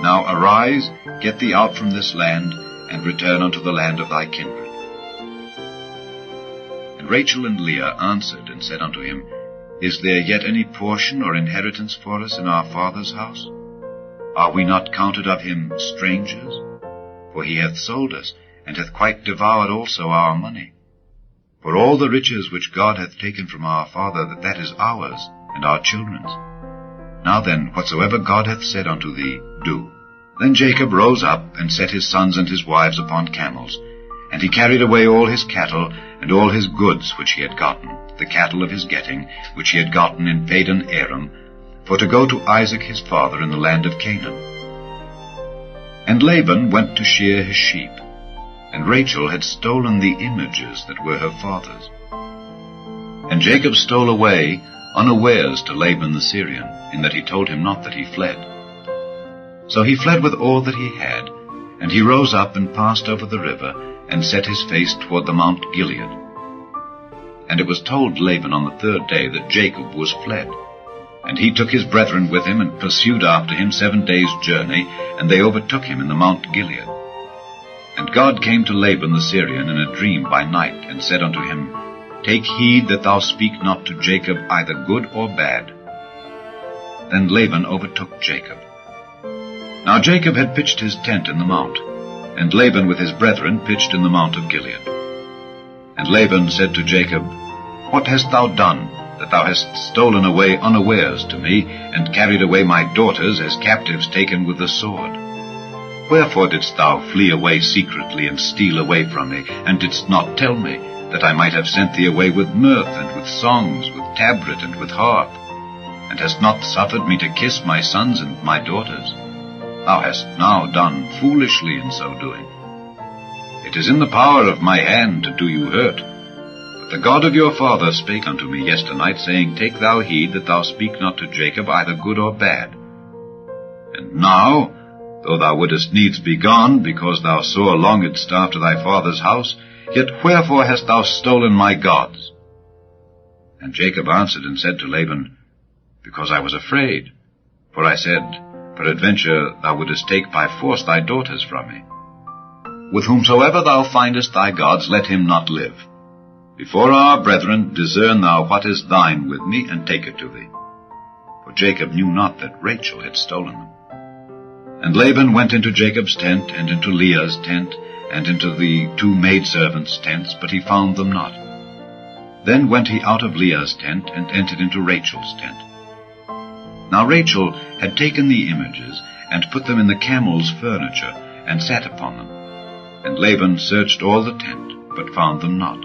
[SPEAKER 5] Now arise, get thee out from this land, and return unto the land of thy kindred. And Rachel and Leah answered and said unto him, Is there yet any portion or inheritance for us in our father's house? Are we not counted of him strangers? For he hath sold us, and hath quite devoured also our money. For all the riches which God hath taken from our father, that is ours, and our children's. Now then, whatsoever God hath said unto thee, do. Then Jacob rose up, and set his sons and his wives upon camels, and he carried away all his cattle, and all his goods which he had gotten, the cattle of his getting, which he had gotten in Padan Aram, for to go to Isaac his father in the land of Canaan. And Laban went to shear his sheep, and Rachel had stolen the images that were her father's. And Jacob stole away unawares to Laban the Syrian, in that he told him not that he fled. So he fled with all that he had, and he rose up and passed over the river, and set his face toward the Mount Gilead. And it was told Laban on the 3rd day that Jacob was fled. And he took his brethren with him, and pursued after him 7 days' journey, and they overtook him in the Mount Gilead. And God came to Laban the Syrian in a dream by night, and said unto him, Take heed that thou speak not to Jacob either good or bad. Then Laban overtook Jacob. Now Jacob had pitched his tent in the mount, and Laban with his brethren pitched in the mount of Gilead. And Laban said to Jacob, What hast thou done, that thou hast stolen away unawares to me, and carried away my daughters as captives taken with the sword? Wherefore didst thou flee away secretly, and steal away from me, and didst not tell me, that I might have sent thee away with mirth, and with songs, with tabret, and with harp? And hast not suffered me to kiss my sons and my daughters? Thou hast now done foolishly in so doing. It is in the power of my hand to do you hurt. But the God of your father spake unto me yesternight, saying, Take thou heed that thou speak not to Jacob either good or bad. And now, though thou wouldest needs be gone, because thou sore longedst after thy father's house, yet wherefore hast thou stolen my gods? And Jacob answered and said to Laban, Because I was afraid. For I said, Peradventure thou wouldest take by force thy daughters from me. With whomsoever thou findest thy gods, let him not live. Before our brethren discern thou what is thine with me, and take it to thee. For Jacob knew not that Rachel had stolen them. And Laban went into Jacob's tent, and into Leah's tent, and into the 2 maidservants' tents, but he found them not. Then went he out of Leah's tent, and entered into Rachel's tent. Now Rachel had taken the images, and put them in the camel's furniture, and sat upon them. And Laban searched all the tent, but found them not.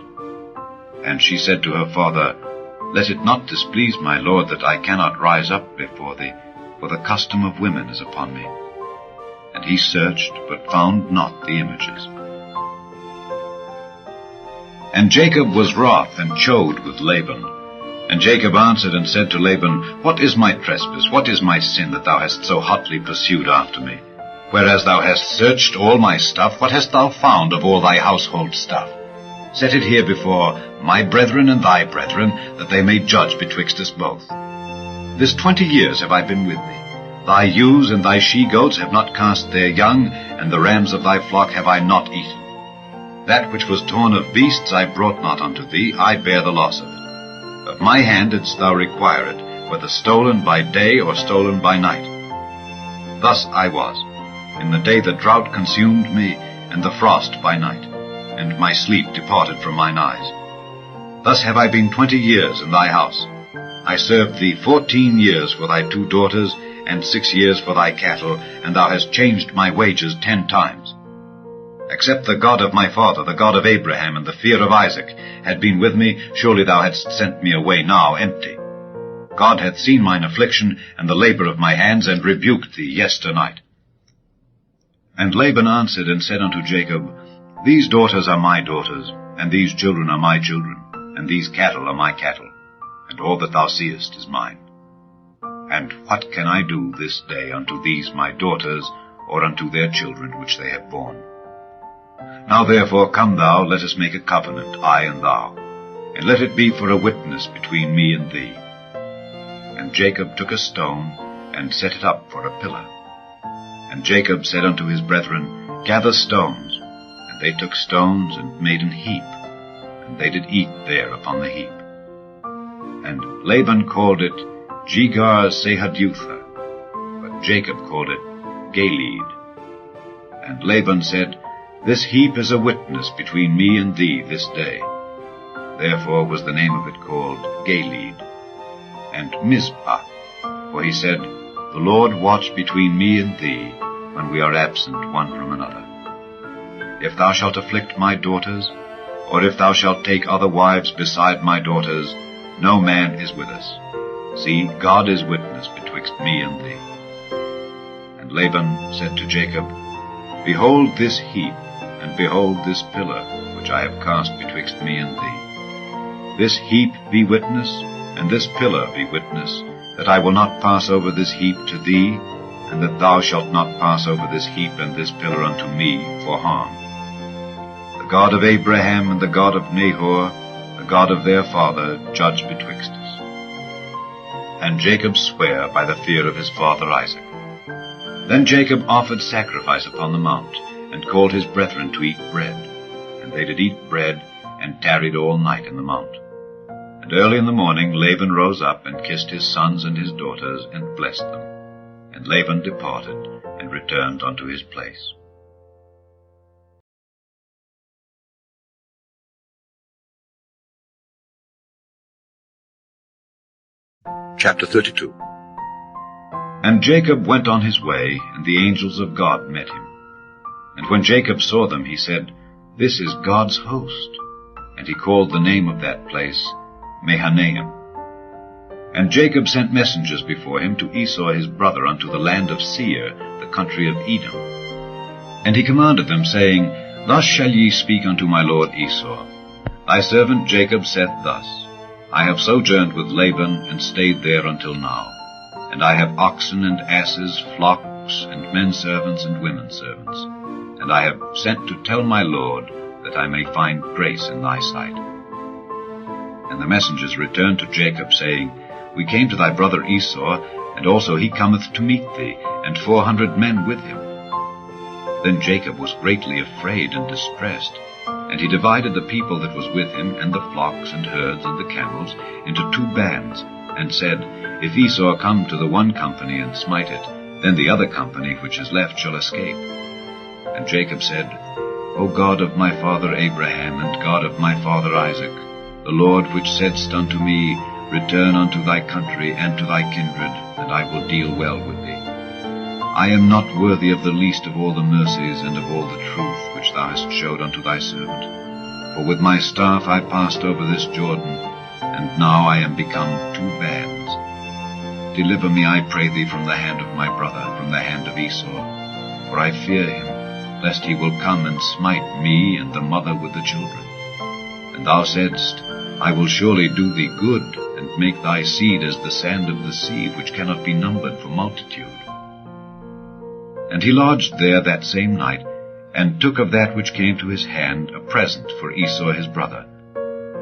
[SPEAKER 5] And she said to her father, Let it not displease my lord that I cannot rise up before thee, for the custom of women is upon me. And he searched, but found not the images. And Jacob was wroth, and chode with Laban. And Jacob answered and said to Laban, What is my trespass? What is my sin, that thou hast so hotly pursued after me? Whereas thou hast searched all my stuff, what hast thou found of all thy household stuff? Set it here before my brethren and thy brethren, that they may judge betwixt us both. This 20 years have I been with thee. Thy ewes and thy she-goats have not cast their young, and the rams of thy flock have I not eaten. That which was torn of beasts I brought not unto thee, I bear the loss of it. Of my hand didst thou require it, whether stolen by day or stolen by night. Thus I was. In the day the drought consumed me, and the frost by night, and my sleep departed from mine eyes. Thus have I been 20 years in thy house. I served thee 14 years for thy 2 daughters, and 6 years for thy cattle, and thou hast changed my wages 10 times. Except the God of my father, the God of Abraham, and the fear of Isaac, had been with me, surely thou hadst sent me away now empty. God hath seen mine affliction, and the labor of my hands, and rebuked thee yesternight. And Laban answered and said unto Jacob, These daughters are my daughters, and these children are my children, and these cattle are my cattle, and all that thou seest is mine. And what can I do this day unto these my daughters, or unto their children which they have borne? Now therefore come thou, let us make a covenant, I and thou, and let it be for a witness between me and thee. And Jacob took a stone, and set it up for a pillar. And Jacob said unto his brethren, Gather stones. And they took stones, and made an heap, and they did eat there upon the heap. And Laban called it Jegar-sahadutha, but Jacob called it Galeed. And Laban said, This heap is a witness between me and thee this day. Therefore was the name of it called Galeed. And Mizpah, for he said, The Lord watch between me and thee, when we are absent one from another. If thou shalt afflict my daughters, or if thou shalt take other wives beside my daughters, no man is with us. See, God is witness betwixt me and thee. And Laban said to Jacob, Behold this heap, and behold this pillar, which I have cast betwixt me and thee. This heap be witness, and this pillar be witness, that I will not pass over this heap to thee, and that thou shalt not pass over this heap and this pillar unto me for harm. The God of Abraham and the God of Nahor, the God of their father, judge betwixt us. And Jacob sware by the fear of his father Isaac. Then Jacob offered sacrifice upon the mount, and called his brethren to eat bread. And they did eat bread, and tarried all night in the mount. And early in the morning Laban rose up, and kissed his sons and his daughters, and blessed them. And Laban departed, and returned unto his place.
[SPEAKER 3] Chapter 32.
[SPEAKER 5] And Jacob went on his way, and the angels of God met him. And when Jacob saw them, he said, This is God's host. And he called the name of that place Mahanaim. And Jacob sent messengers before him to Esau his brother unto the land of Seir, the country of Edom. And he commanded them, saying, Thus shall ye speak unto my lord Esau. Thy servant Jacob saith thus, I have sojourned with Laban, and stayed there until now. And I have oxen and asses, flocks, and men servants and women servants. And I have sent to tell my lord, that I may find grace in thy sight. And the messengers returned to Jacob, saying, We came to thy brother Esau, and also he cometh to meet thee, and 400 men with him. Then Jacob was greatly afraid and distressed, and he divided the people that was with him, and the flocks and herds and the camels, into 2 bands, and said, If Esau come to the one company and smite it, then the other company which is left shall escape. And Jacob said, O God of my father Abraham, and God of my father Isaac, the Lord which saidst unto me, Return unto thy country and to thy kindred, and I will deal well with thee. I am not worthy of the least of all the mercies and of all the truth which thou hast showed unto thy servant. For with my staff I passed over this Jordan, and now I am become 2 bands. Deliver me, I pray thee, from the hand of my brother, from the hand of Esau, for I fear him, lest he will come and smite me and the mother with the children. And thou saidst, I will surely do thee good, and make thy seed as the sand of the sea, which cannot be numbered for multitude. And he lodged there that same night, and took of that which came to his hand a present for Esau his brother,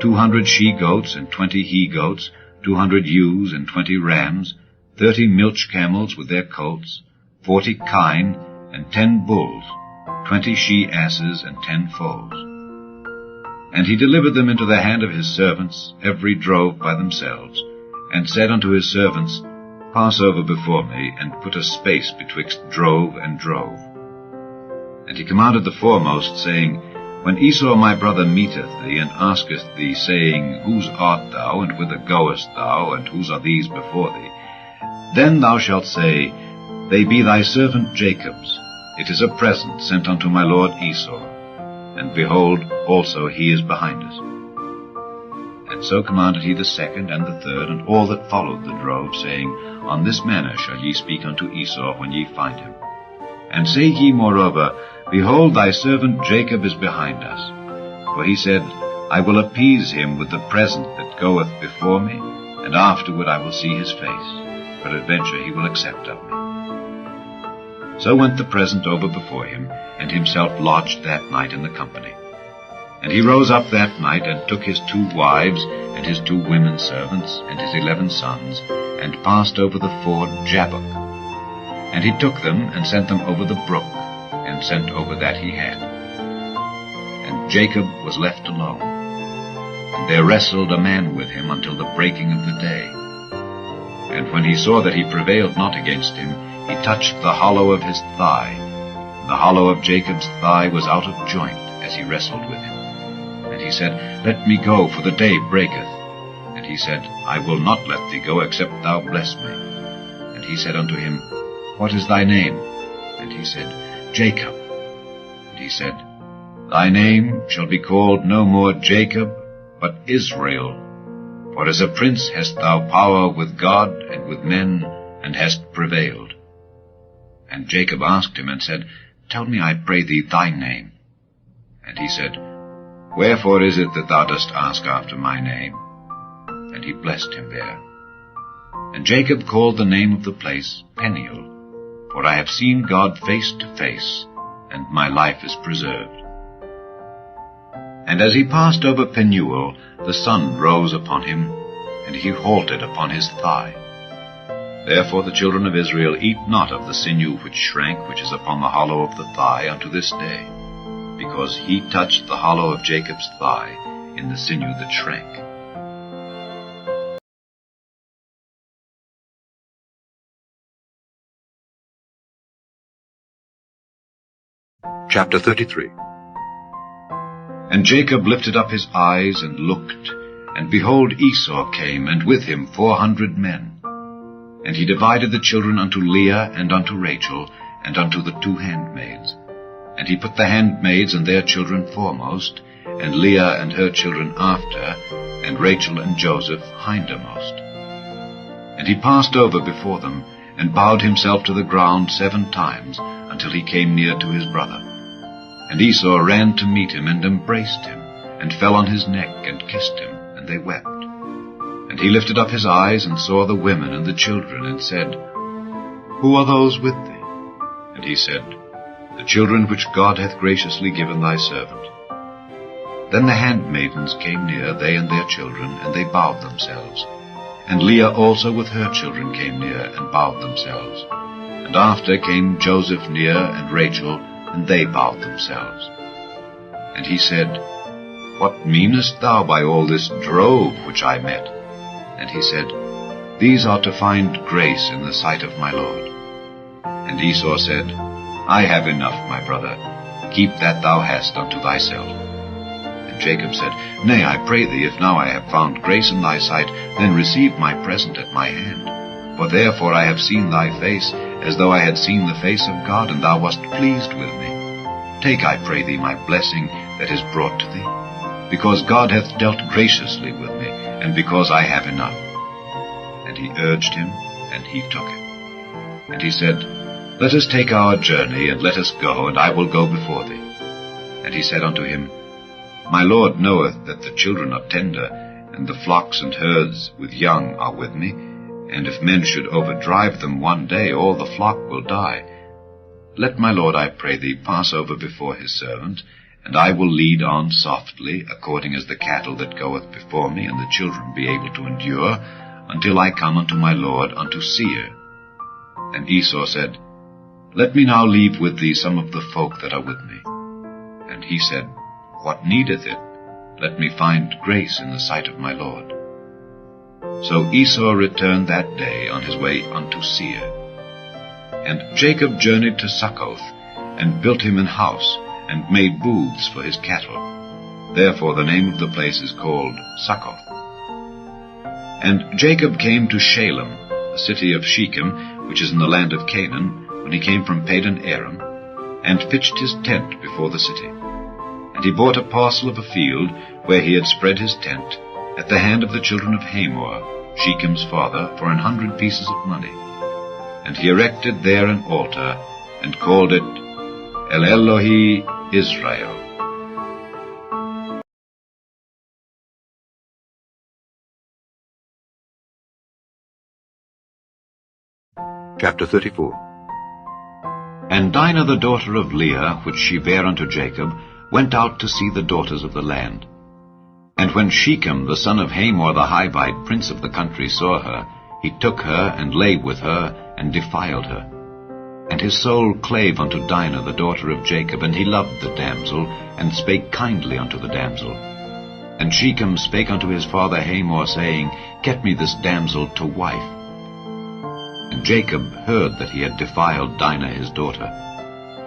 [SPEAKER 5] 200 she-goats and 20 he-goats, 200 ewes and 20 rams, 30 milch camels with their colts, 40 kine and 10 bulls, 20 she-asses and 10 foals. And he delivered them into the hand of his servants, every drove by themselves, and said unto his servants, Pass over before me, and put a space betwixt drove and drove. And he commanded the foremost, saying, When Esau my brother meeteth thee, and asketh thee, saying, Whose art thou, and whither goest thou, and whose are these before thee? Then thou shalt say, They be thy servant Jacob's. It is a present sent unto my lord Esau. And behold, also he is behind us. And so commanded he the second and the third, and all that followed the drove, saying, On this manner shall ye speak unto Esau when ye find him. And say ye moreover, Behold, thy servant Jacob is behind us. For he said, I will appease him with the present that goeth before me, and afterward I will see his face. Peradventure he will accept of me. So went the present over before him, and himself lodged that night in the company. And he rose up that night, and took his 2 wives, and his 2 women servants, and his 11 sons, and passed over the ford Jabbok. And he took them, and sent them over the brook, and sent over that he had. And Jacob was left alone. And there wrestled a man with him until the breaking of the day. And when he saw that he prevailed not against him, he touched the hollow of his thigh. The hollow of Jacob's thigh was out of joint, as he wrestled with him. And he said, Let me go, for the day breaketh. And he said, I will not let thee go, except thou bless me. And he said unto him, What is thy name? And he said, Jacob. And he said, Thy name shall be called no more Jacob, but Israel. For as a prince hast thou power with God and with men, and hast prevailed. And Jacob asked him, and said, Tell me, I pray thee, thy name. And he said, Wherefore is it that thou dost ask after my name? And he blessed him there. And Jacob called the name of the place Peniel, for I have seen God face to face, and my life is preserved. And as he passed over Penuel, the sun rose upon him, and he halted upon his thigh. Therefore the children of Israel eat not of the sinew which shrank, which is upon the hollow of the thigh, unto this day, because he touched the hollow of Jacob's thigh in the sinew that shrank.
[SPEAKER 3] Chapter 33.
[SPEAKER 5] And Jacob lifted up his eyes and looked, and behold, Esau came, and with him 400 men. And he divided the children unto Leah and unto Rachel, and unto the 2 handmaids. And he put the handmaids and their children foremost, and Leah and her children after, and Rachel and Joseph hindermost. And he passed over before them, and bowed himself to the ground 7 times, until he came near to his brother. And Esau ran to meet him, and embraced him, and fell on his neck, and kissed him, and they wept. And he lifted up his eyes, and saw the women and the children, and said, Who are those with thee? And he said, The children which God hath graciously given thy servant. Then the handmaidens came near, they and their children, and they bowed themselves. And Leah also with her children came near, and bowed themselves. And after came Joseph near, and Rachel, and they bowed themselves. And he said, What meanest thou by all this drove which I met? And he said, These are to find grace in the sight of my Lord. And Esau said, I have enough, my brother. Keep that thou hast unto thyself. And Jacob said, Nay, I pray thee, if now I have found grace in thy sight, then receive my present at my hand. For therefore I have seen thy face, as though I had seen the face of God, and thou wast pleased with me. Take, I pray thee, my blessing that is brought to thee, because God hath dealt graciously with me, and because I have enough. And he urged him, and he took him. And he said, Let us take our journey, and let us go, and I will go before thee. And he said unto him, My Lord knoweth that the children are tender, and the flocks and herds with young are with me, and if men should overdrive them one day, all the flock will die.
[SPEAKER 2] Let my lord, I pray thee, pass over before his servant, and I will lead on softly, according as the cattle that goeth before me, and the children be able to endure, until I come unto my lord unto Seir. And Esau said, Let me now leave with thee some of the folk that are with me. And he said, What needeth it? Let me find grace in the sight of my lord. So Esau returned that day on his way unto Seir. And Jacob journeyed to Succoth, and built him an house, and made booths for his cattle. Therefore the name of the place is called Succoth. And Jacob came to Shalem, the city of Shechem, which is in the land of Canaan, when he came from Padan Aram, and pitched his tent before the city. And he bought a parcel of a field, where he had spread his tent, at the hand of the children of Hamor, Shechem's father, for 100 pieces of money. And he erected there an altar, and called it El Elohe Israel.
[SPEAKER 3] Chapter 34.
[SPEAKER 4] And Dinah the daughter of Leah, which she bare unto Jacob, went out to see the daughters of the land. And when Shechem the son of Hamor the Hivite, prince of the country, saw her, he took her, and lay with her, and defiled her. And his soul clave unto Dinah the daughter of Jacob, and he loved the damsel, and spake kindly unto the damsel. And Shechem spake unto his father Hamor, saying, Get me this damsel to wife. And Jacob heard that he had defiled Dinah his daughter.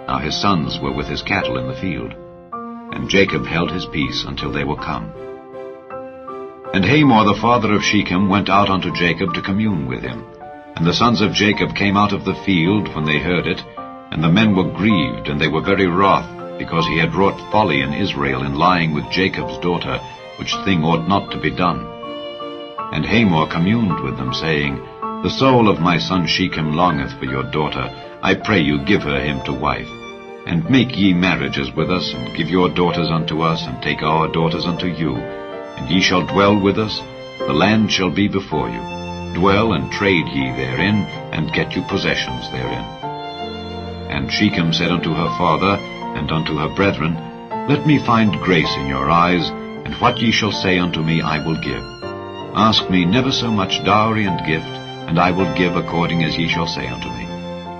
[SPEAKER 4] Now his sons were with his cattle in the field. And Jacob held his peace until they were come. And Hamor the father of Shechem went out unto Jacob to commune with him. And the sons of Jacob came out of the field when they heard it, and the men were grieved, and they were very wroth, because he had wrought folly in Israel in lying with Jacob's daughter, which thing ought not to be done. And Hamor communed with them, saying, The soul of my son Shechem longeth for your daughter. I pray you give her him to wife. And make ye marriages with us, and give your daughters unto us, and take our daughters unto you. And ye shall dwell with us, the land shall be before you. Dwell and trade ye therein, and get you possessions therein. And Shechem said unto her father, and unto her brethren, Let me find grace in your eyes, and what ye shall say unto me I will give. Ask me never so much dowry and gift, and I will give according as ye shall say unto me.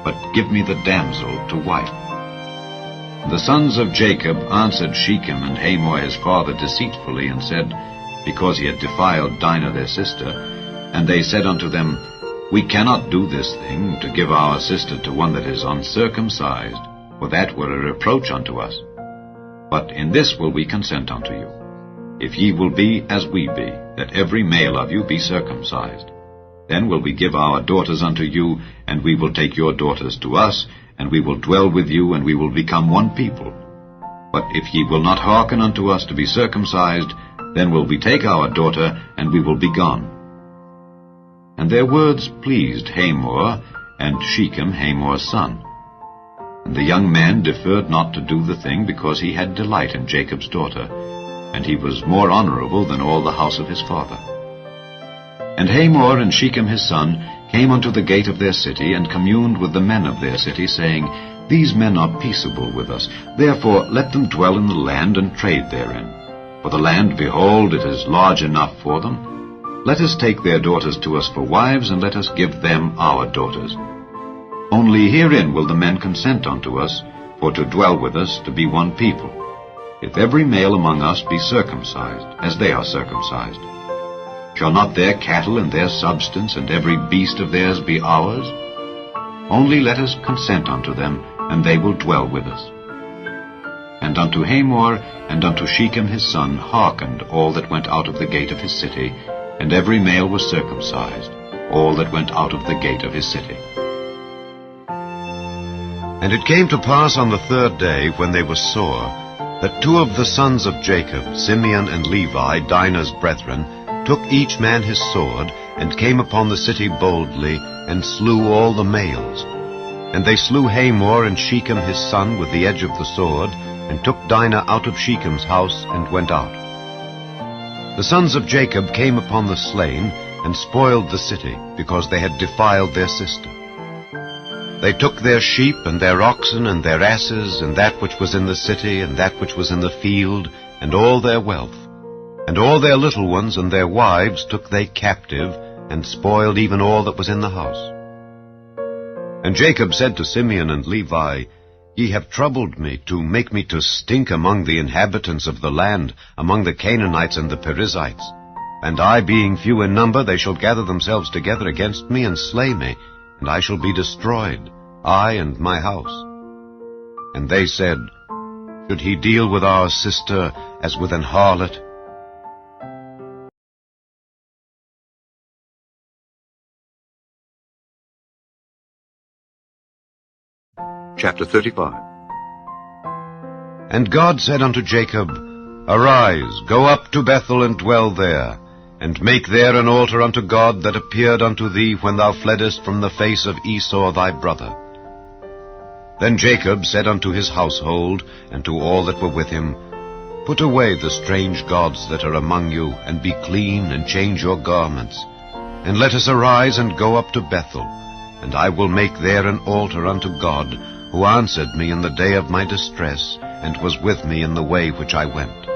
[SPEAKER 4] But give me the damsel to wife. The sons of Jacob answered Shechem and Hamor his father deceitfully, and said, because he had defiled Dinah their sister, and they said unto them, We cannot do this thing, to give our sister to one that is uncircumcised, for that were a reproach unto us. But in this will we consent unto you, if ye will be as we be, that every male of you be circumcised. Then will we give our daughters unto you, and we will take your daughters to us, and we will dwell with you, and we will become one people. But if ye will not hearken unto us to be circumcised, then will we take our daughter, and we will be gone. And their words pleased Hamor, and Shechem Hamor's son. And the young man deferred not to do the thing, because he had delight in Jacob's daughter, and he was more honorable than all the house of his father. And Hamor and Shechem his son came unto the gate of their city, and communed with the men of their city, saying, These men are peaceable with us, therefore let them dwell in the land, and trade therein. For the land, behold, it is large enough for them. Let us take their daughters to us for wives, and let us give them our daughters. Only herein will the men consent unto us, for to dwell with us, to be one people. If every male among us be circumcised, as they are circumcised, shall not their cattle and their substance and every beast of theirs be ours? Only let us consent unto them, and they will dwell with us. And unto Hamor and unto Shechem his son hearkened all that went out of the gate of his city, and every male was circumcised, all that went out of the gate of his city. And it came to pass on the third day, when they were sore, that two of the sons of Jacob, Simeon and Levi, Dinah's brethren, took each man his sword, and came upon the city boldly, and slew all the males. And they slew Hamor and Shechem his son with the edge of the sword, and took Dinah out of Shechem's house, and went out. The sons of Jacob came upon the slain, and spoiled the city, because they had defiled their sister. They took their sheep and their oxen and their asses, and that which was in the city and that which was in the field, and all their wealth. And all their little ones and their wives took they captive, and spoiled even all that was in the house. And Jacob said to Simeon and Levi, Ye have troubled me, to make me to stink among the inhabitants of the land, among the Canaanites and the Perizzites. And I, being few in number, they shall gather themselves together against me, and slay me, and I shall be destroyed, I and my house. And they said, Should he deal with our sister as with an harlot?
[SPEAKER 3] Chapter 35.
[SPEAKER 4] And God said unto Jacob, Arise, go up to Bethel, and dwell there, and make there an altar unto God that appeared unto thee when thou fleddest from the face of Esau thy brother. Then Jacob said unto his household, and to all that were with him, Put away the strange gods that are among you, and be clean, and change your garments. And let us arise and go up to Bethel, and I will make there an altar unto God, who answered me in the day of my distress, and was with me in the way which I went.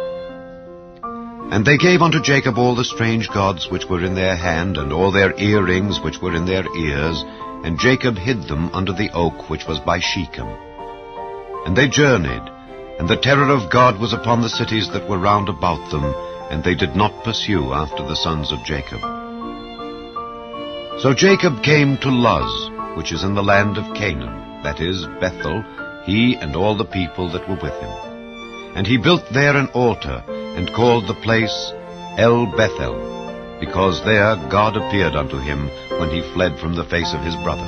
[SPEAKER 4] And they gave unto Jacob all the strange gods which were in their hand, and all their earrings which were in their ears, and Jacob hid them under the oak which was by Shechem. And they journeyed, and the terror of God was upon the cities that were round about them, and they did not pursue after the sons of Jacob. So Jacob came to Luz, which is in the land of Canaan, that is, Bethel, he and all the people that were with him. And he built there an altar, and called the place El Bethel, because there God appeared unto him when he fled from the face of his brother.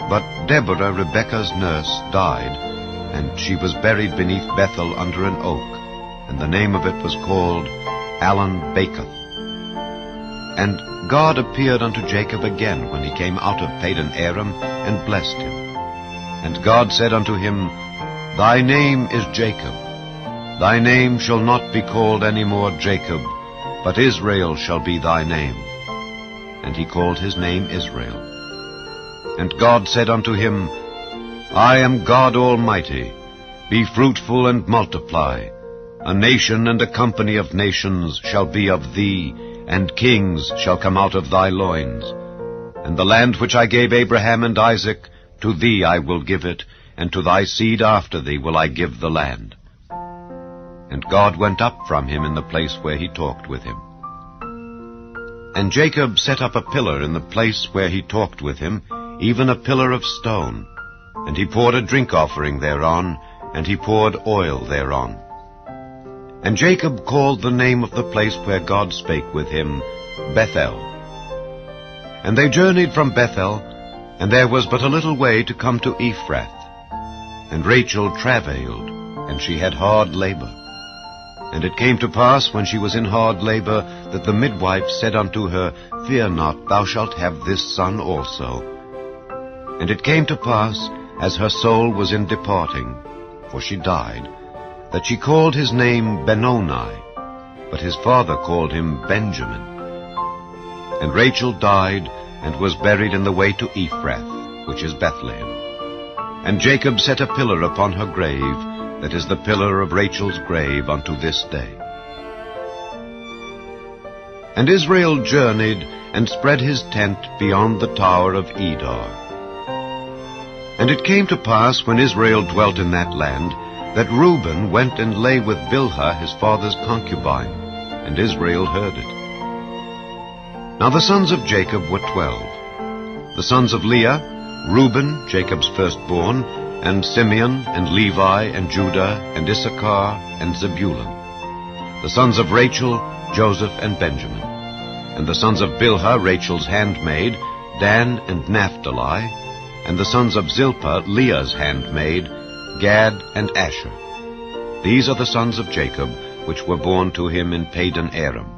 [SPEAKER 4] But Deborah, Rebekah's nurse, died, and she was buried beneath Bethel under an oak, and the name of it was called Allon-Bacuth. And God appeared unto Jacob again when he came out of Padan Aram, and blessed him. And God said unto him, Thy name is Jacob. Thy name shall not be called any more Jacob, but Israel shall be thy name. And he called his name Israel. And God said unto him, I am God Almighty. Be fruitful and multiply. A nation and a company of nations shall be of thee, and kings shall come out of thy loins. And the land which I gave Abraham and Isaac, to thee I will give it, and to thy seed after thee will I give the land. And God went up from him in the place where he talked with him. And Jacob set up a pillar in the place where he talked with him, even a pillar of stone. And he poured a drink offering thereon, and he poured oil thereon. And Jacob called the name of the place where God spake with him, Bethel. And they journeyed from Bethel, and there was but a little way to come to Ephrath. And Rachel travailed, and she had hard labor. And it came to pass, when she was in hard labor, that the midwife said unto her, Fear not, thou shalt have this son also. And it came to pass, as her soul was in departing, for she died, that she called his name Benoni, but his father called him Benjamin. And Rachel died, and was buried in the way to Ephrath, which is Bethlehem. And Jacob set a pillar upon her grave, that is the pillar of Rachel's grave unto this day. And Israel journeyed, and spread his tent beyond the tower of Edar. And it came to pass, when Israel dwelt in that land, that Reuben went and lay with Bilhah his father's concubine, and Israel heard it. Now the sons of Jacob were 12. The sons of Leah, Reuben, Jacob's firstborn, and Simeon, and Levi, and Judah, and Issachar, and Zebulun. The sons of Rachel, Joseph, and Benjamin. And the sons of Bilhah, Rachel's handmaid, Dan and Naphtali. And the sons of Zilpah, Leah's handmaid, Gad and Asher. These are the sons of Jacob, which were born to him in Padan Aram.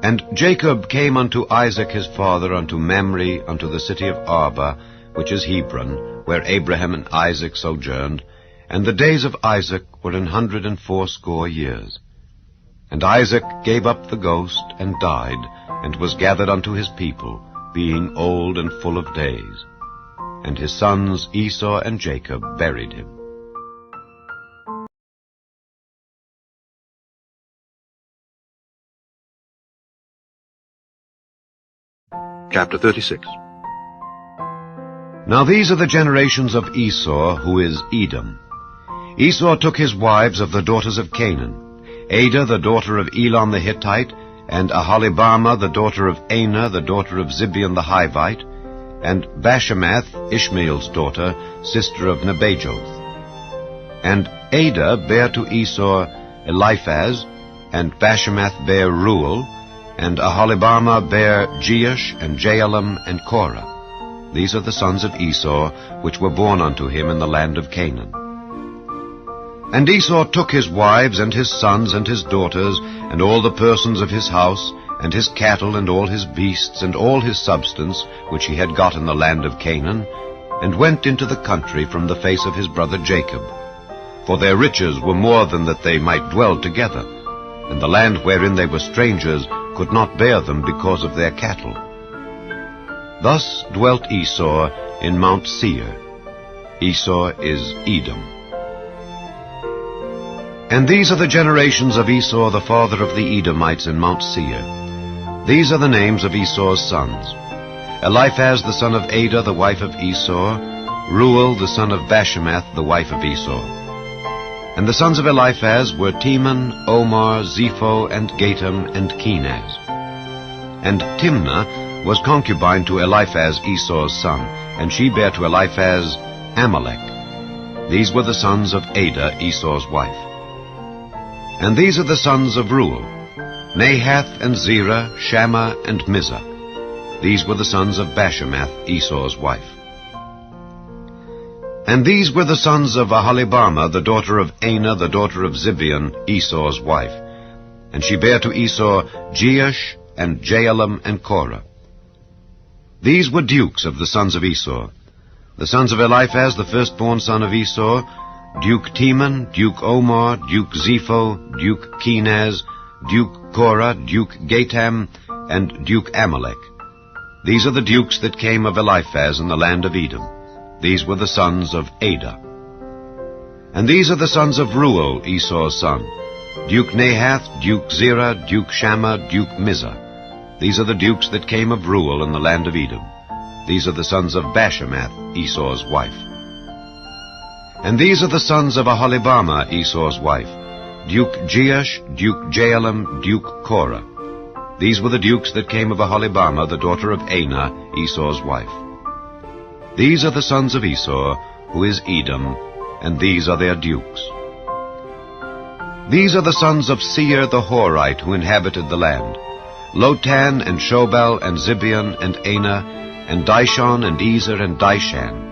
[SPEAKER 4] And Jacob came unto Isaac his father unto Mamre, unto the city of Arba, which is Hebron, where Abraham and Isaac sojourned, and the days of Isaac were 180 years. And Isaac gave up the ghost, and died, and was gathered unto his people, being old and full of days. And his sons Esau and Jacob buried him.
[SPEAKER 3] Chapter 36.
[SPEAKER 4] Now these are the generations of Esau, who is Edom. Esau took his wives of the daughters of Canaan, Adah the daughter of Elon the Hittite, and Aholibamah the daughter of Anah the daughter of Zibeon the Hivite, and Bashemath, Ishmael's daughter, sister of Nebajoth. And Adah bare to Esau Eliphaz, and Bashemath bare Reuel, and Aholibamah bare Jeush, and Jaalam, and Korah. These are the sons of Esau, which were born unto him in the land of Canaan. And Esau took his wives, and his sons, and his daughters, and all the persons of his house, and his cattle, and all his beasts, and all his substance, which he had got in the land of Canaan, and went into the country from the face of his brother Jacob. For their riches were more than that they might dwell together, and the land wherein they were strangers could not bear them because of their cattle. Thus dwelt Esau in Mount Seir. Esau is Edom. And these are the generations of Esau, the father of the Edomites in Mount Seir. These are the names of Esau's sons: Eliphaz the son of Adah, the wife of Esau; Reuel the son of Bashemath, the wife of Esau. And the sons of Eliphaz were Teman, Omar, Zepho, and Gatam, and Kenaz. And Timnah was concubine to Eliphaz, Esau's son, and she bare to Eliphaz Amalek. These were the sons of Adah, Esau's wife. And these are the sons of Reuel: Nahath, and Zerah, Shammah, and Mizah. These were the sons of Bashemath, Esau's wife. And these were the sons of Aholibamah, the daughter of Anah, the daughter of Zibeon, Esau's wife. And she bare to Esau Jeush, and Jaalam, and Korah. These were dukes of the sons of Esau: the sons of Eliphaz, the firstborn son of Esau, Duke Teman, Duke Omar, Duke Zepho, Duke Kenaz, Duke Korah, Duke Gatam, and Duke Amalek. These are the dukes that came of Eliphaz in the land of Edom. These were the sons of Adah. And these are the sons of Reuel, Esau's son: Duke Nahath, Duke Zerah, Duke Shammah, Duke Mizah. These are the dukes that came of Reuel in the land of Edom. These are the sons of Bashemath, Esau's wife. And these are the sons of Aholibamah, Esau's wife: Duke Jeush, Duke Jaalam, Duke Korah. These were the dukes that came of Aholibamah, the daughter of Anah, Esau's wife. These are the sons of Esau, who is Edom, and these are their dukes. These are the sons of Seir the Horite, who inhabited the land: Lotan, and Shobal, and Zibeon, and Anah, and Dishon, and Ezer, and Dishan.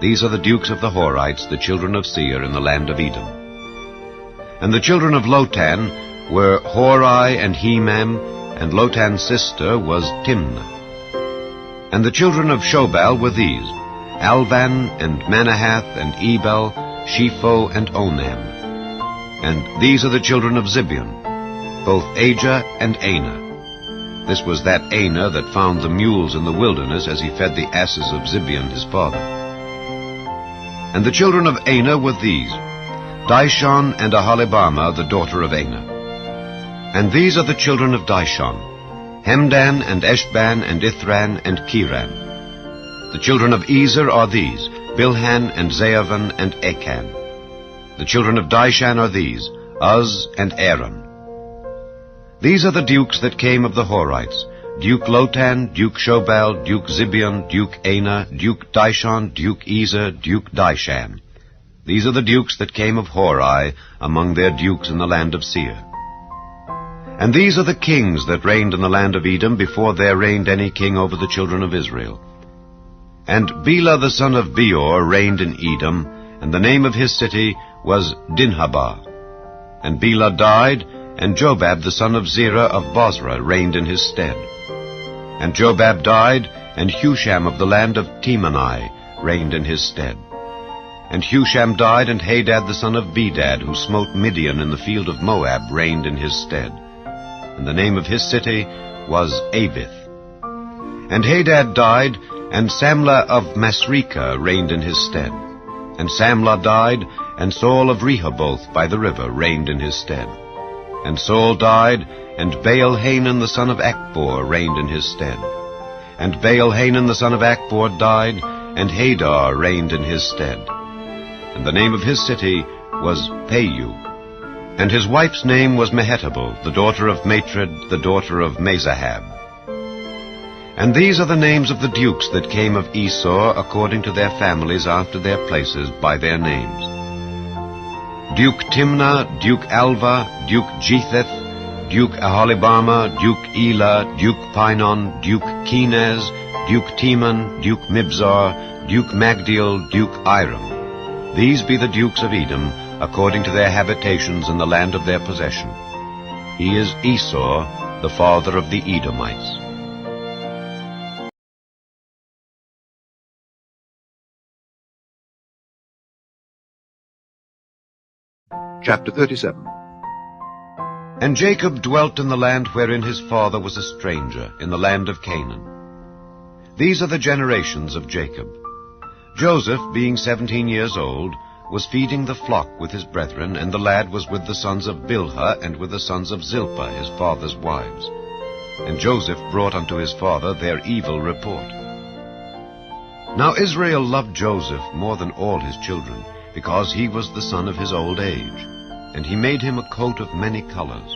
[SPEAKER 4] These are the dukes of the Horites, the children of Seir, in the land of Edom. And the children of Lotan were Hori and Hemam, and Lotan's sister was Timnah. And the children of Shobal were these: Alvan, and Manahath, and Ebal, Shepho, and Onam. And these are the children of Zibeon, both Ajah and Anah. This was that Anah that found the mules in the wilderness as he fed the asses of Zibeon his father. And the children of Anah were these: Dishon, and Aholibamah, the daughter of Anah. And these are the children of Dishon: Hemdan, and Eshban, and Ithran, and Kiran. The children of Ezer are these: Bilhan, and Zaavan, and Achan. The children of Dishan are these: Uz, and Aaron. These are the dukes that came of the Horites: Duke Lotan, Duke Shobal, Duke Zibeon, Duke Anah, Duke Dishon, Duke Ezer, Duke Dishan. These are the dukes that came of Hori among their dukes in the land of Seir. And these are the kings that reigned in the land of Edom before there reigned any king over the children of Israel. And Bela the son of Beor reigned in Edom, and the name of his city was Dinhabah. And Bela died, and Jobab the son of Zerah of Bozrah reigned in his stead. And Jobab died, and Husham of the land of Temani reigned in his stead. And Husham died, and Hadad the son of Bedad, who smote Midian in the field of Moab, reigned in his stead. And the name of his city was Avith. And Hadad died, and Samlah of Masrekah reigned in his stead. And Samlah died, and Saul of Rehoboth by the river reigned in his stead. And Saul died, and Baal-Hanan the son of Achbor reigned in his stead. And Baal-Hanan the son of Achbor died, and Hadar reigned in his stead. And the name of his city was Payu. And his wife's name was Mehetabel, the daughter of Matred, the daughter of Mezahab. And these are the names of the dukes that came of Esau according to their families after their places by their names: Duke Timnah, Duke Alva, Duke Jetheth, Duke Aholibama, Duke Elah, Duke Pinon, Duke Kenaz, Duke Teman, Duke Mibzar, Duke Magdiel, Duke Iram. These be the dukes of Edom, according to their habitations in the land of their possession. He is Esau, the father of the Edomites.
[SPEAKER 3] Chapter 37.
[SPEAKER 4] And Jacob dwelt in the land wherein his father was a stranger, in the land of Canaan. These are the generations of Jacob. Joseph, being 17 years old, was feeding the flock with his brethren, and the lad was with the sons of Bilhah and with the sons of Zilpah, his father's wives. And Joseph brought unto his father their evil report. Now Israel loved Joseph more than all his children, because he was the son of his old age, and he made him a coat of many colors.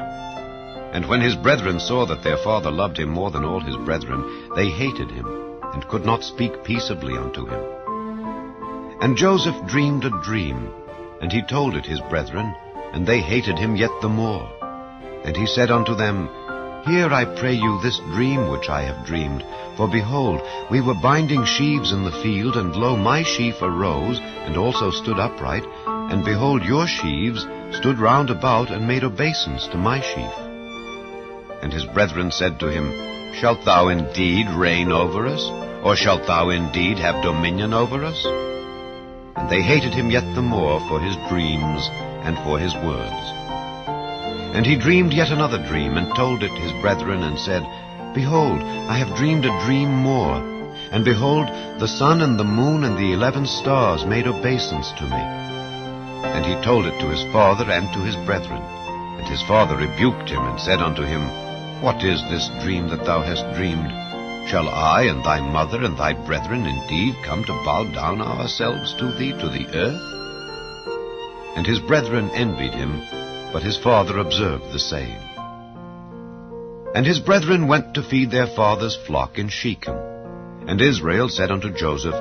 [SPEAKER 4] And when his brethren saw that their father loved him more than all his brethren, they hated him, and could not speak peaceably unto him. And Joseph dreamed a dream, and he told it his brethren, and they hated him yet the more. And he said unto them, Hear, I pray you, this dream which I have dreamed. For behold, we were binding sheaves in the field, and lo, my sheaf arose, and also stood upright, and behold, your sheaves stood round about, and made obeisance to my sheaf. And his brethren said to him, Shalt thou indeed reign over us? Or shalt thou indeed have dominion over us? And they hated him yet the more for his dreams and for his words. And he dreamed yet another dream, and told it his brethren, and said, Behold, I have dreamed a dream more. And behold, the sun and the moon and the 11 stars made obeisance to me. And he told it to his father and to his brethren. And his father rebuked him, and said unto him, What is this dream that thou hast dreamed? Shall I and thy mother and thy brethren indeed come to bow down ourselves to thee to the earth? And his brethren envied him, but his father observed the saying. And his brethren went to feed their father's flock in Shechem. And Israel said unto Joseph,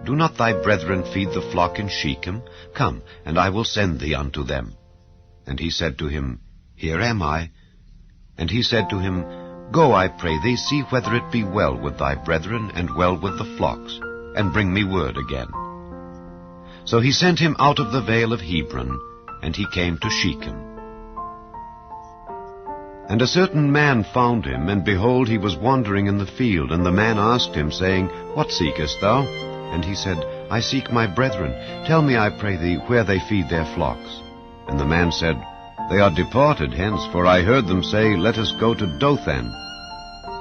[SPEAKER 4] Do not thy brethren feed the flock in Shechem? Come, and I will send thee unto them. And he said to him, Here am I. And he said to him, Go, I pray thee, see whether it be well with thy brethren, and well with the flocks, and bring me word again. So he sent him out of the vale of Hebron, and he came to Shechem. And a certain man found him, and behold, he was wandering in the field. And the man asked him, saying, What seekest thou? And he said, I seek my brethren. Tell me, I pray thee, where they feed their flocks. And the man said, They are departed hence, for I heard them say, Let us go to Dothan.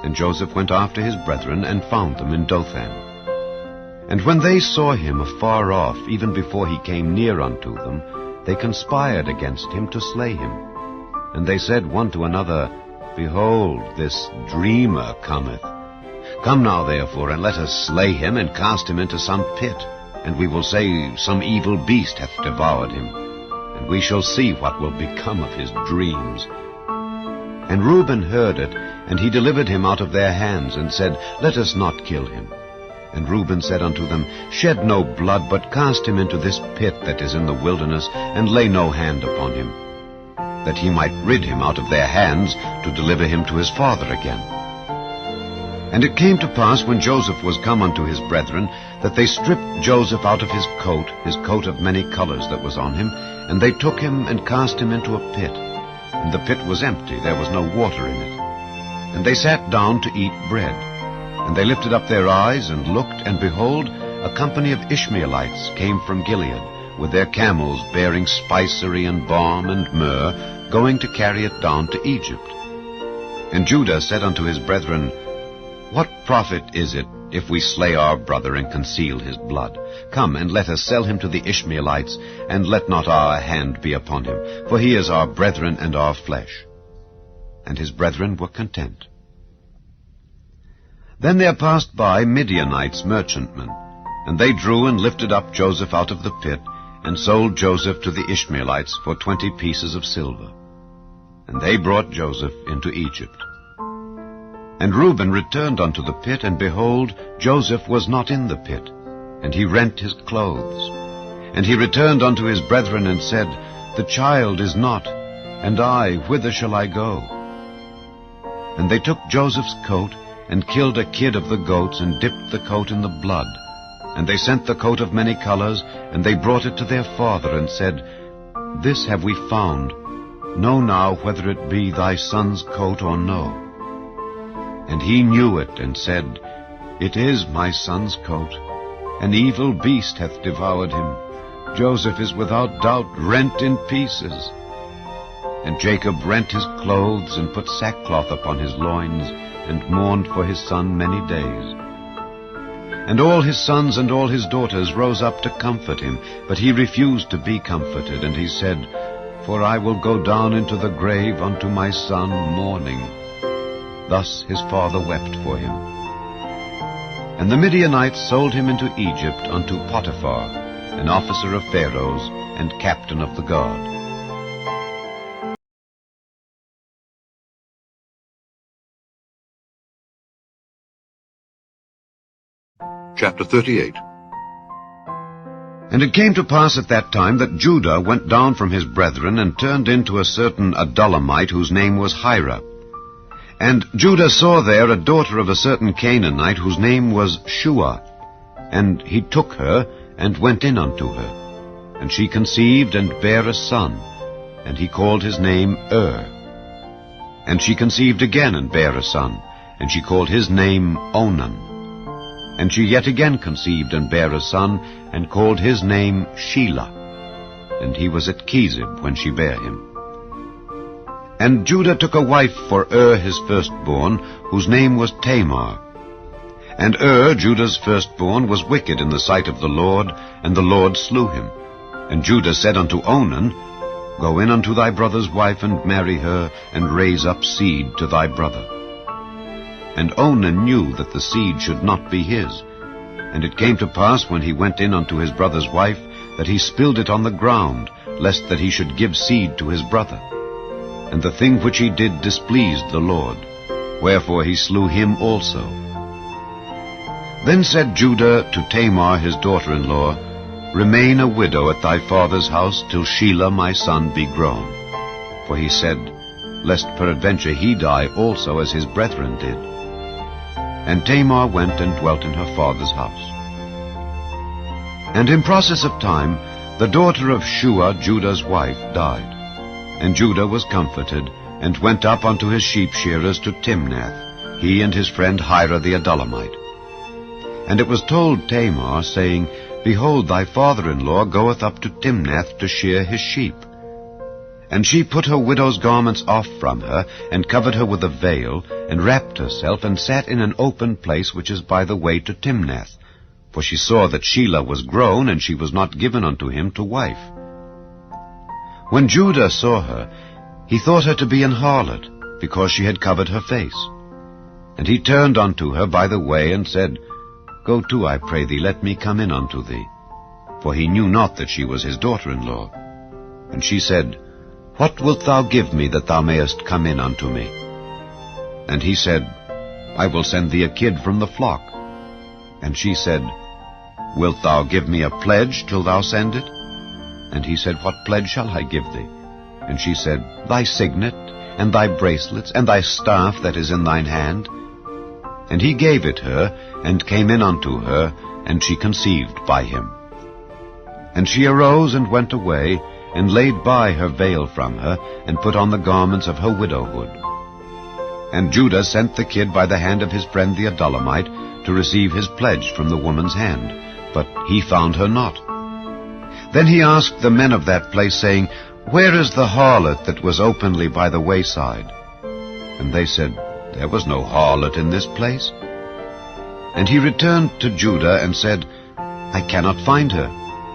[SPEAKER 4] And Joseph went after his brethren, and found them in Dothan. And when they saw him afar off, even before he came near unto them, they conspired against him to slay him. And they said one to another, Behold, this dreamer cometh. Come now, therefore, and let us slay him, and cast him into some pit, and we will say, Some evil beast hath devoured him, and we shall see what will become of his dreams. And Reuben heard it, and he delivered him out of their hands, and said, Let us not kill him. And Reuben said unto them, Shed no blood, but cast him into this pit that is in the wilderness, and lay no hand upon him, that he might rid him out of their hands, to deliver him to his father again. And it came to pass, when Joseph was come unto his brethren, that they stripped Joseph out of his coat of many colors that was on him, and they took him and cast him into a pit. And the pit was empty, there was no water in it. And they sat down to eat bread. And they lifted up their eyes, and looked, and behold, a company of Ishmaelites came from Gilead, with their camels bearing spicery and balm and myrrh, going to carry it down to Egypt. And Judah said unto his brethren, "What profit is it if we slay our brother and conceal his blood? Come, and let us sell him to the Ishmaelites, and let not our hand be upon him, for he is our brethren and our flesh." And his brethren were content. Then there passed by Midianites merchantmen, and they drew and lifted up Joseph out of the pit, and sold Joseph to the Ishmaelites for 20 pieces of silver. And they brought Joseph into Egypt. And Reuben returned unto the pit, and behold, Joseph was not in the pit, and he rent his clothes. And he returned unto his brethren, and said, "The child is not, and I, whither shall I go?" And they took Joseph's coat, and killed a kid of the goats, and dipped the coat in the blood. And they sent the coat of many colors, and they brought it to their father, and said, "This have we found. Know now whether it be thy son's coat or no." And he knew it, and said, "It is my son's coat. An evil beast hath devoured him. Joseph is without doubt rent in pieces." And Jacob rent his clothes, and put sackcloth upon his loins, and mourned for his son many days. And all his sons and all his daughters rose up to comfort him, but he refused to be comforted, and he said, "For I will go down into the grave unto my son mourning." Thus his father wept for him. And the Midianites sold him into Egypt unto Potiphar, an officer of Pharaoh's, and captain of the guard.
[SPEAKER 3] Chapter 38.
[SPEAKER 4] And it came to pass at that time that Judah went down from his brethren, and turned into a certain Adullamite, whose name was Hira. And Judah saw there a daughter of a certain Canaanite, whose name was Shua. And he took her, and went in unto her. And she conceived, and bare a son, and he called his name And she conceived again, and bare a son, and she called his name Onan. And she yet again conceived, and bare a son, and called his name Shelah. And he was at Chezib when she bare him. And Judah took a wife for his firstborn, whose name was Tamar. And Judah's firstborn, was wicked in the sight of the Lord, and the Lord slew him. And Judah said unto Onan, "Go in unto thy brother's wife, and marry her, and raise up seed to thy brother." And Onan knew that the seed should not be his. And it came to pass, when he went in unto his brother's wife, that he spilled it on the ground, lest that he should give seed to his brother. And the thing which he did displeased the Lord, wherefore he slew him also. Then said Judah to Tamar his daughter-in-law, "Remain a widow at thy father's house, till Shelah my son be grown." For he said, "Lest peradventure he die also, as his brethren did." And Tamar went and dwelt in her father's house. And in process of time, the daughter of Shua, Judah's wife, died. And Judah was comforted, and went up unto his sheep-shearers to Timnath, he and his friend Hira the Adullamite. And it was told Tamar, saying, "Behold, thy father-in-law goeth up to Timnath to shear his sheep." And she put her widow's garments off from her, and covered her with a veil, and wrapped herself, and sat in an open place which is by the way to Timnath. For she saw that Shelah was grown, and she was not given unto him to wife. When Judah saw her, he thought her to be an harlot, because she had covered her face. And he turned unto her by the way, and said, "Go to, I pray thee, let me come in unto thee." For he knew not that she was his daughter-in-law. And she said, "What wilt thou give me, that thou mayest come in unto me?" And he said, "I will send thee a kid from the flock." And she said, "Wilt thou give me a pledge till thou send it?" And he said, "What pledge shall I give thee?" And she said, "Thy signet, and thy bracelets, and thy staff that is in thine hand." And he gave it her, and came in unto her, and she conceived by him. And she arose and went away, and laid by her veil from her, and put on the garments of her widowhood. And Judah sent the kid by the hand of his friend the Adullamite, to receive his pledge from the woman's hand, but he found her not. Then he asked the men of that place, saying, "Where is the harlot that was openly by the wayside?" And they said, "There was no harlot in this place."
[SPEAKER 2] And he returned to Judah and said, I cannot find her.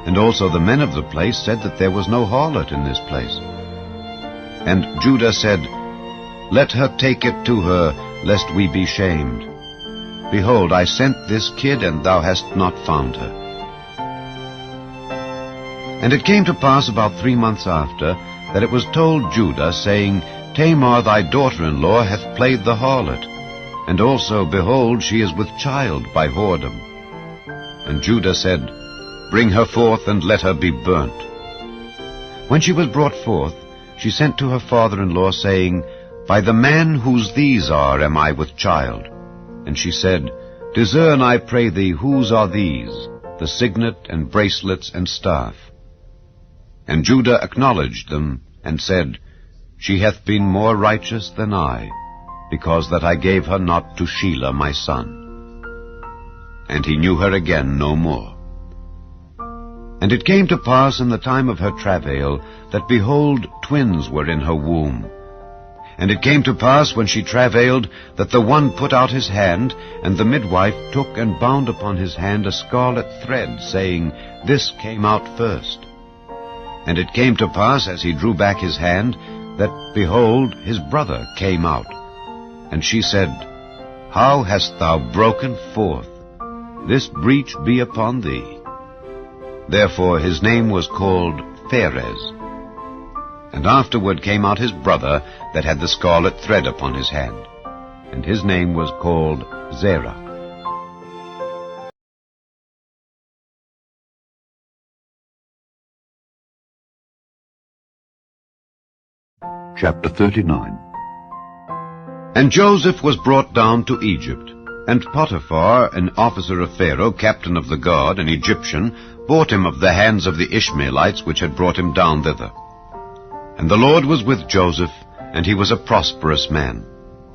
[SPEAKER 2] And also the men of the place said that there was no harlot in this place. And Judah said, Let her take it to her, lest we be shamed. Behold, I sent this kid, and thou hast not found her. And it came to pass about 3 months after, that it was told Judah, saying, Tamar thy daughter-in-law hath played the harlot, and also, behold, she is with child by whoredom. And Judah said, Bring her forth, and let her be burnt. When she was brought forth, she sent to her father-in-law, saying, By the man whose these are am I with child. And she said, Discern, I pray thee, whose are these, the signet and bracelets and staff? And Judah acknowledged them, and said, She hath been more righteous than I, because that I gave her not to Shelah my son. And he knew her again no more. And it came to pass in the time of her travail, that, behold, twins were in her womb. And it came to pass, when she travailed, that the one put out his hand, and the midwife took and bound upon his hand a scarlet thread, saying, This came out first. And it came to pass, as he drew back his hand, that, behold, his brother came out. And she said, How hast thou broken forth? This breach be upon thee. Therefore his name was called Pharez. And afterward came out his brother that had the scarlet thread upon his hand, and his name was called Zerah.
[SPEAKER 3] Chapter 39.
[SPEAKER 2] And Joseph was brought down to Egypt, and Potiphar, an officer of Pharaoh, captain of the guard, an Egyptian, bought him of the hands of the Ishmaelites which had brought him down thither. And the Lord was with Joseph, and he was a prosperous man,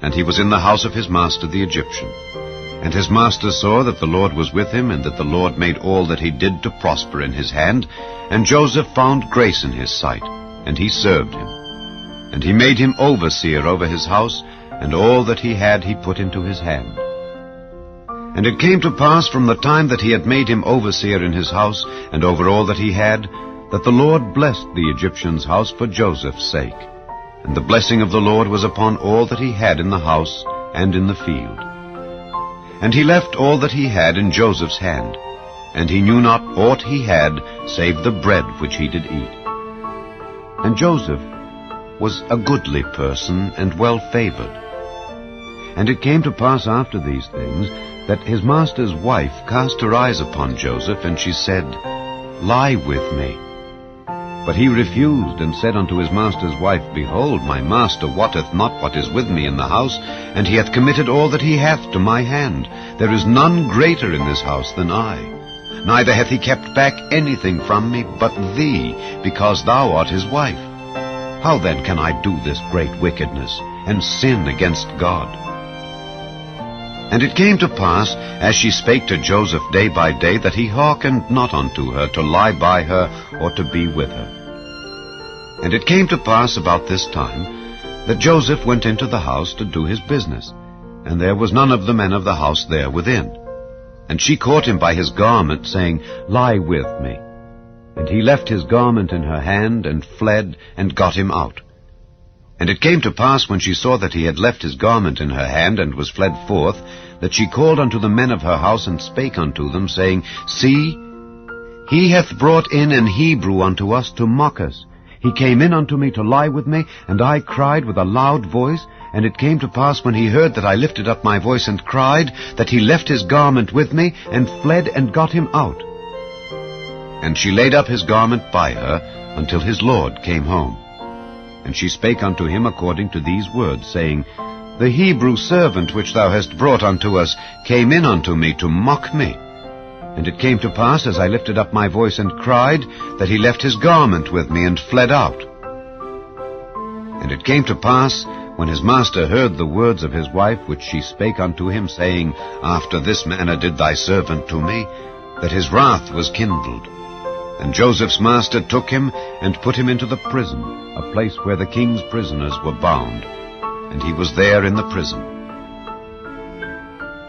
[SPEAKER 2] and he was in the house of his master the Egyptian. And his master saw that the Lord was with him, and that the Lord made all that he did to prosper in his hand. And Joseph found grace in his sight, and he served him. And he made him overseer over his house, and all that he had he put into his hand. And it came to pass from the time that he had made him overseer in his house, and over all that he had, that the Lord blessed the Egyptian's house for Joseph's sake. And the blessing of the Lord was upon all that he had in the house and in the field. And he left all that he had in Joseph's hand, and he knew not aught he had, save the bread which he did eat. And Joseph was a goodly person, and well-favored. And it came to pass after these things, that his master's wife cast her eyes upon Joseph, and she said, Lie with me. But he refused, and said unto his master's wife, Behold, my master wotteth not what is with me in the house, and he hath committed all that he hath to my hand. There is none greater in this house than I. Neither hath he kept back anything from me but thee, because thou art his wife. How then can I do this great wickedness, and sin against God? And it came to pass, as she spake to Joseph day by day, that he hearkened not unto her to lie by her, or to be with her. And it came to pass about this time, that Joseph went into the house to do his business, and there was none of the men of the house there within. And she caught him by his garment, saying, Lie with me. And he left his garment in her hand, and fled, and got him out. And it came to pass, when she saw that he had left his garment in her hand, and was fled forth, that she called unto the men of her house, and spake unto them, saying, See, he hath brought in an Hebrew unto us to mock us. He came in unto me to lie with me, and I cried with a loud voice. And it came to pass, when he heard that I lifted up my voice and cried, that he left his garment with me, and fled, and got him out. And she laid up his garment by her, until his Lord came home. And she spake unto him according to these words, saying, The Hebrew servant which thou hast brought unto us came in unto me to mock me. And it came to pass, as I lifted up my voice and cried, that he left his garment with me, and fled out. And it came to pass, when his master heard the words of his wife, which she spake unto him, saying, After this manner did thy servant to me, that his wrath was kindled. And Joseph's master took him, and put him into the prison, a place where the king's prisoners were bound. And he was there in the prison.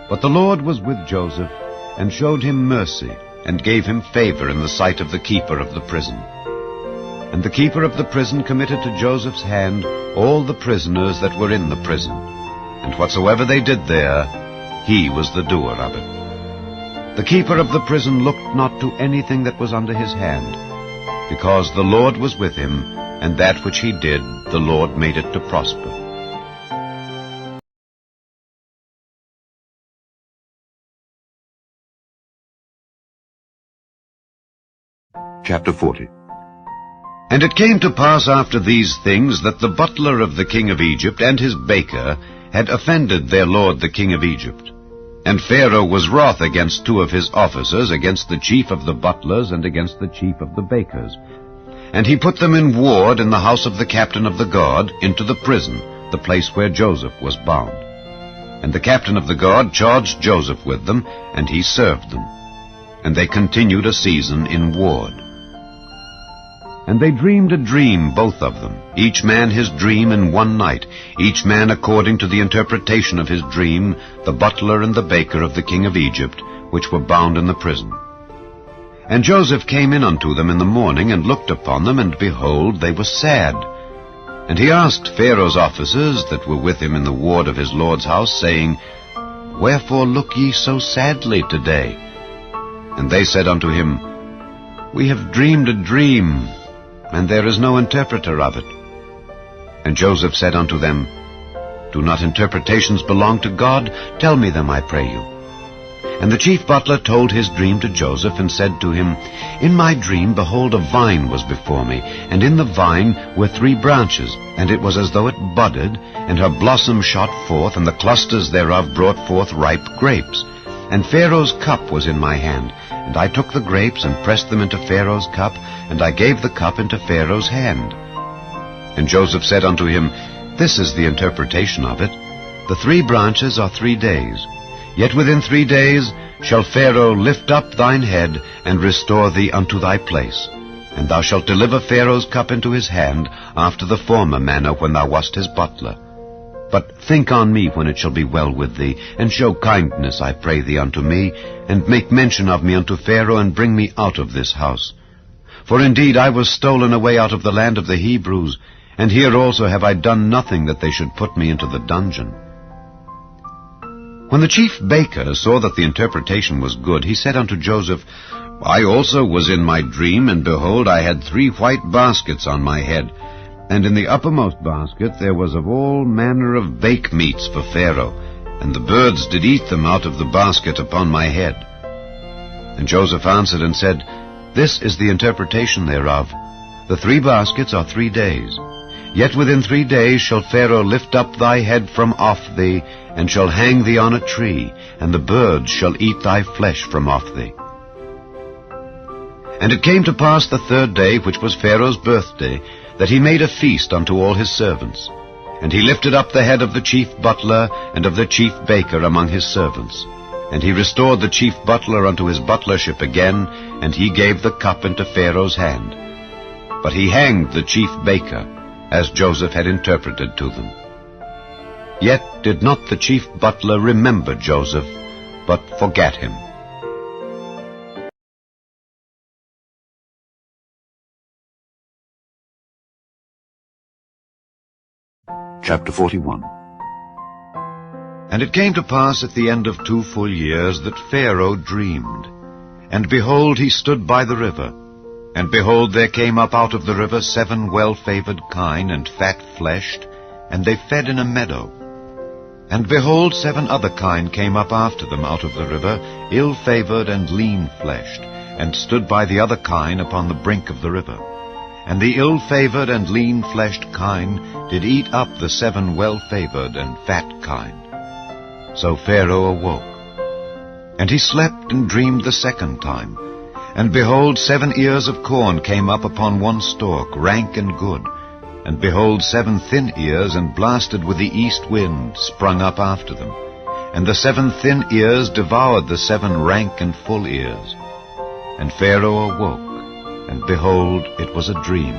[SPEAKER 4] But the Lord was with Joseph, and showed him mercy, and gave him favor in the sight of the keeper of the prison. And the keeper of the prison committed to Joseph's hand all the prisoners that were in the prison, and whatsoever they did there, he was the doer of it. The keeper of the prison looked not to anything that was under his hand, because the Lord was with him, and that which he did, the Lord made it to prosper.
[SPEAKER 3] Chapter 40.
[SPEAKER 4] And it came to pass after these things that the butler of the king of Egypt and his baker had offended their lord the king of Egypt. And Pharaoh was wroth against two of his officers, against the chief of the butlers and against the chief of the bakers. And he put them in ward in the house of the captain of the guard into the prison, the place where Joseph was bound. And the captain of the guard charged Joseph with them, and he served them. And they continued a season in ward. And they dreamed a dream, both of them, each man his dream in one night, each man according to the interpretation of his dream, the butler and the baker of the king of Egypt, which were bound in the prison. And Joseph came in unto them in the morning, and looked upon them, and behold, they were sad. And he asked Pharaoh's officers that were with him in the ward of his lord's house, saying, Wherefore look ye so sadly today? And they said unto him, We have dreamed a dream, and there is no interpreter of it. And Joseph said unto them, Do not interpretations belong to God? Tell me them, I pray you. And the chief butler told his dream to Joseph, and said to him, In my dream, behold, a vine was before me, and in the vine were 3 branches, and it was as though it budded, and her blossom shot forth, and the clusters thereof brought forth ripe grapes. And Pharaoh's cup was in my hand, and I took the grapes, and pressed them into Pharaoh's cup, and I gave the cup into Pharaoh's hand. And Joseph said unto him, This is the interpretation of it. The 3 branches are 3 days. Yet within 3 days shall Pharaoh lift up thine head, and restore thee unto thy place. And thou shalt deliver Pharaoh's cup into his hand, after the former manner when thou wast his butler. But think on me when it shall be well with thee, and show kindness, I pray thee, unto me, and make mention of me unto Pharaoh, and bring me out of this house. For indeed I was stolen away out of the land of the Hebrews, and here also have I done nothing that they should put me into the dungeon. When the chief baker saw that the interpretation was good, he said unto Joseph, I also was in my dream, and behold, I had 3 white baskets on my head. And in the uppermost basket there was of all manner of bake meats for Pharaoh, and the birds did eat them out of the basket upon my head. And Joseph answered and said, This is the interpretation thereof. The 3 baskets are 3 days. Yet within 3 days shall Pharaoh lift up thy head from off thee, and shall hang thee on a tree, and the birds shall eat thy flesh from off thee. And it came to pass the 3rd day, which was Pharaoh's birthday, that he made a feast unto all his servants. And he lifted up the head of the chief butler and of the chief baker among his servants. And he restored the chief butler unto his butlership again, and he gave the cup into Pharaoh's hand. But he hanged the chief baker, as Joseph had interpreted to them. Yet did not the chief butler remember Joseph, but forgat him.
[SPEAKER 3] Chapter 41.
[SPEAKER 4] And it came to pass at the end of 2 full years that Pharaoh dreamed. And behold, he stood by the river. And behold, there came up out of the river 7 well-favored kine and fat-fleshed, and they fed in a meadow. And behold, 7 other kine came up after them out of the river, ill-favored and lean-fleshed, and stood by the other kine upon the brink of the river. And the ill-favored and lean-fleshed kine did eat up the 7 well-favored and fat kine. So Pharaoh awoke. And he slept and dreamed the 2nd time. And behold, 7 ears of corn came up upon one stalk, rank and good. And behold, 7 thin ears, and blasted with the east wind, sprung up after them. And the 7 thin ears devoured the 7 rank and full ears. And Pharaoh awoke, and behold, it was a dream.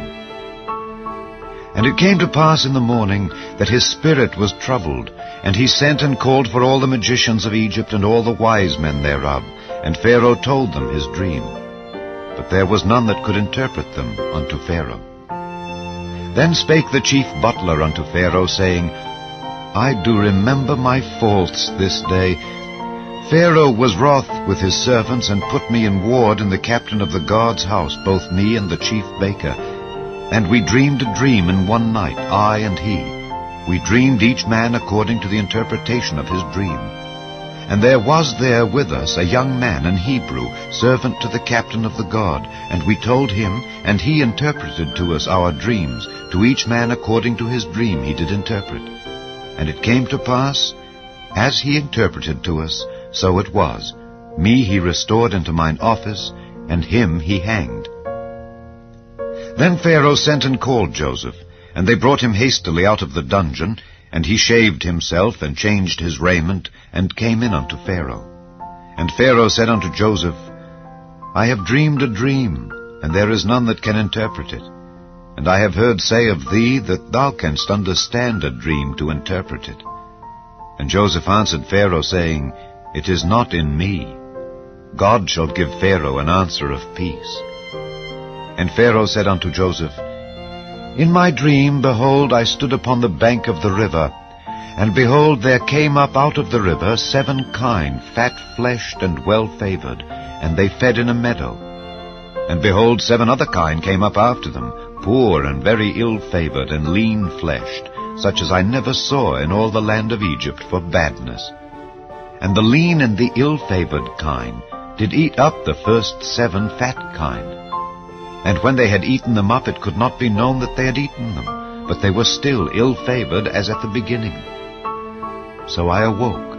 [SPEAKER 4] And it came to pass in the morning that his spirit was troubled, and he sent and called for all the magicians of Egypt and all the wise men thereof, and Pharaoh told them his dream. But there was none that could interpret them unto Pharaoh. Then spake the chief butler unto Pharaoh, saying, I do remember my faults this day. Pharaoh was wroth with his servants, and put me in ward in the captain of the guard's house, both me and the chief baker. And we dreamed a dream in one night, I and he. We dreamed each man according to the interpretation of his dream. And there was there with us a young man, an Hebrew, servant to the captain of the guard. And we told him, and he interpreted to us our dreams. To each man according to his dream he did interpret. And it came to pass, as he interpreted to us, so it was. Me he restored into mine office, and him he hanged. Then Pharaoh sent and called Joseph, and they brought him hastily out of the dungeon, and he shaved himself, and changed his raiment, and came in unto Pharaoh. And Pharaoh said unto Joseph, I have dreamed a dream, and there is none that can interpret it. And I have heard say of thee that thou canst understand a dream to interpret it. And Joseph answered Pharaoh, saying, It is not in me. God shall give Pharaoh an answer of peace. And Pharaoh said unto Joseph, In my dream, behold, I stood upon the bank of the river, and behold, there came up out of the river 7 kine, fat-fleshed and well-favored, and they fed in a meadow. And behold, 7 other kine came up after them, poor and very ill-favored and lean-fleshed, such as I never saw in all the land of Egypt for badness. And the lean and the ill-favored kine did eat up the first 7 fat kine. And when they had eaten them up, it could not be known that they had eaten them, but they were still ill-favored as at the beginning. So I awoke.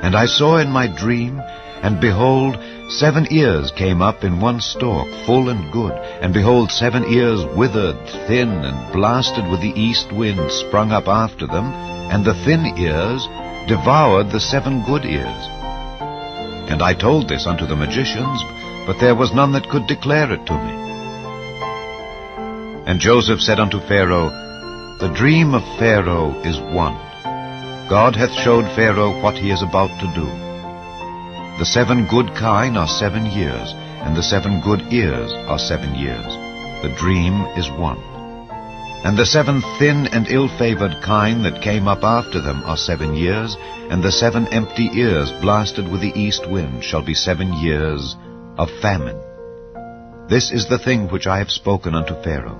[SPEAKER 4] And I saw in my dream, and behold, 7 ears came up in one stalk, full and good, and behold, 7 ears withered, thin, and blasted with the east wind sprung up after them, and the thin ears devoured the 7 good ears. And I told this unto the magicians, but there was none that could declare it to me. And Joseph said unto Pharaoh, The dream of Pharaoh is one. God hath showed Pharaoh what he is about to do. The 7 good kine are 7 years, and the 7 good ears are 7 years. The dream is one. And the 7 thin and ill-favored kine that came up after them are 7 years, and the 7 empty ears blasted with the east wind shall be 7 years of famine. This is the thing which I have spoken unto Pharaoh.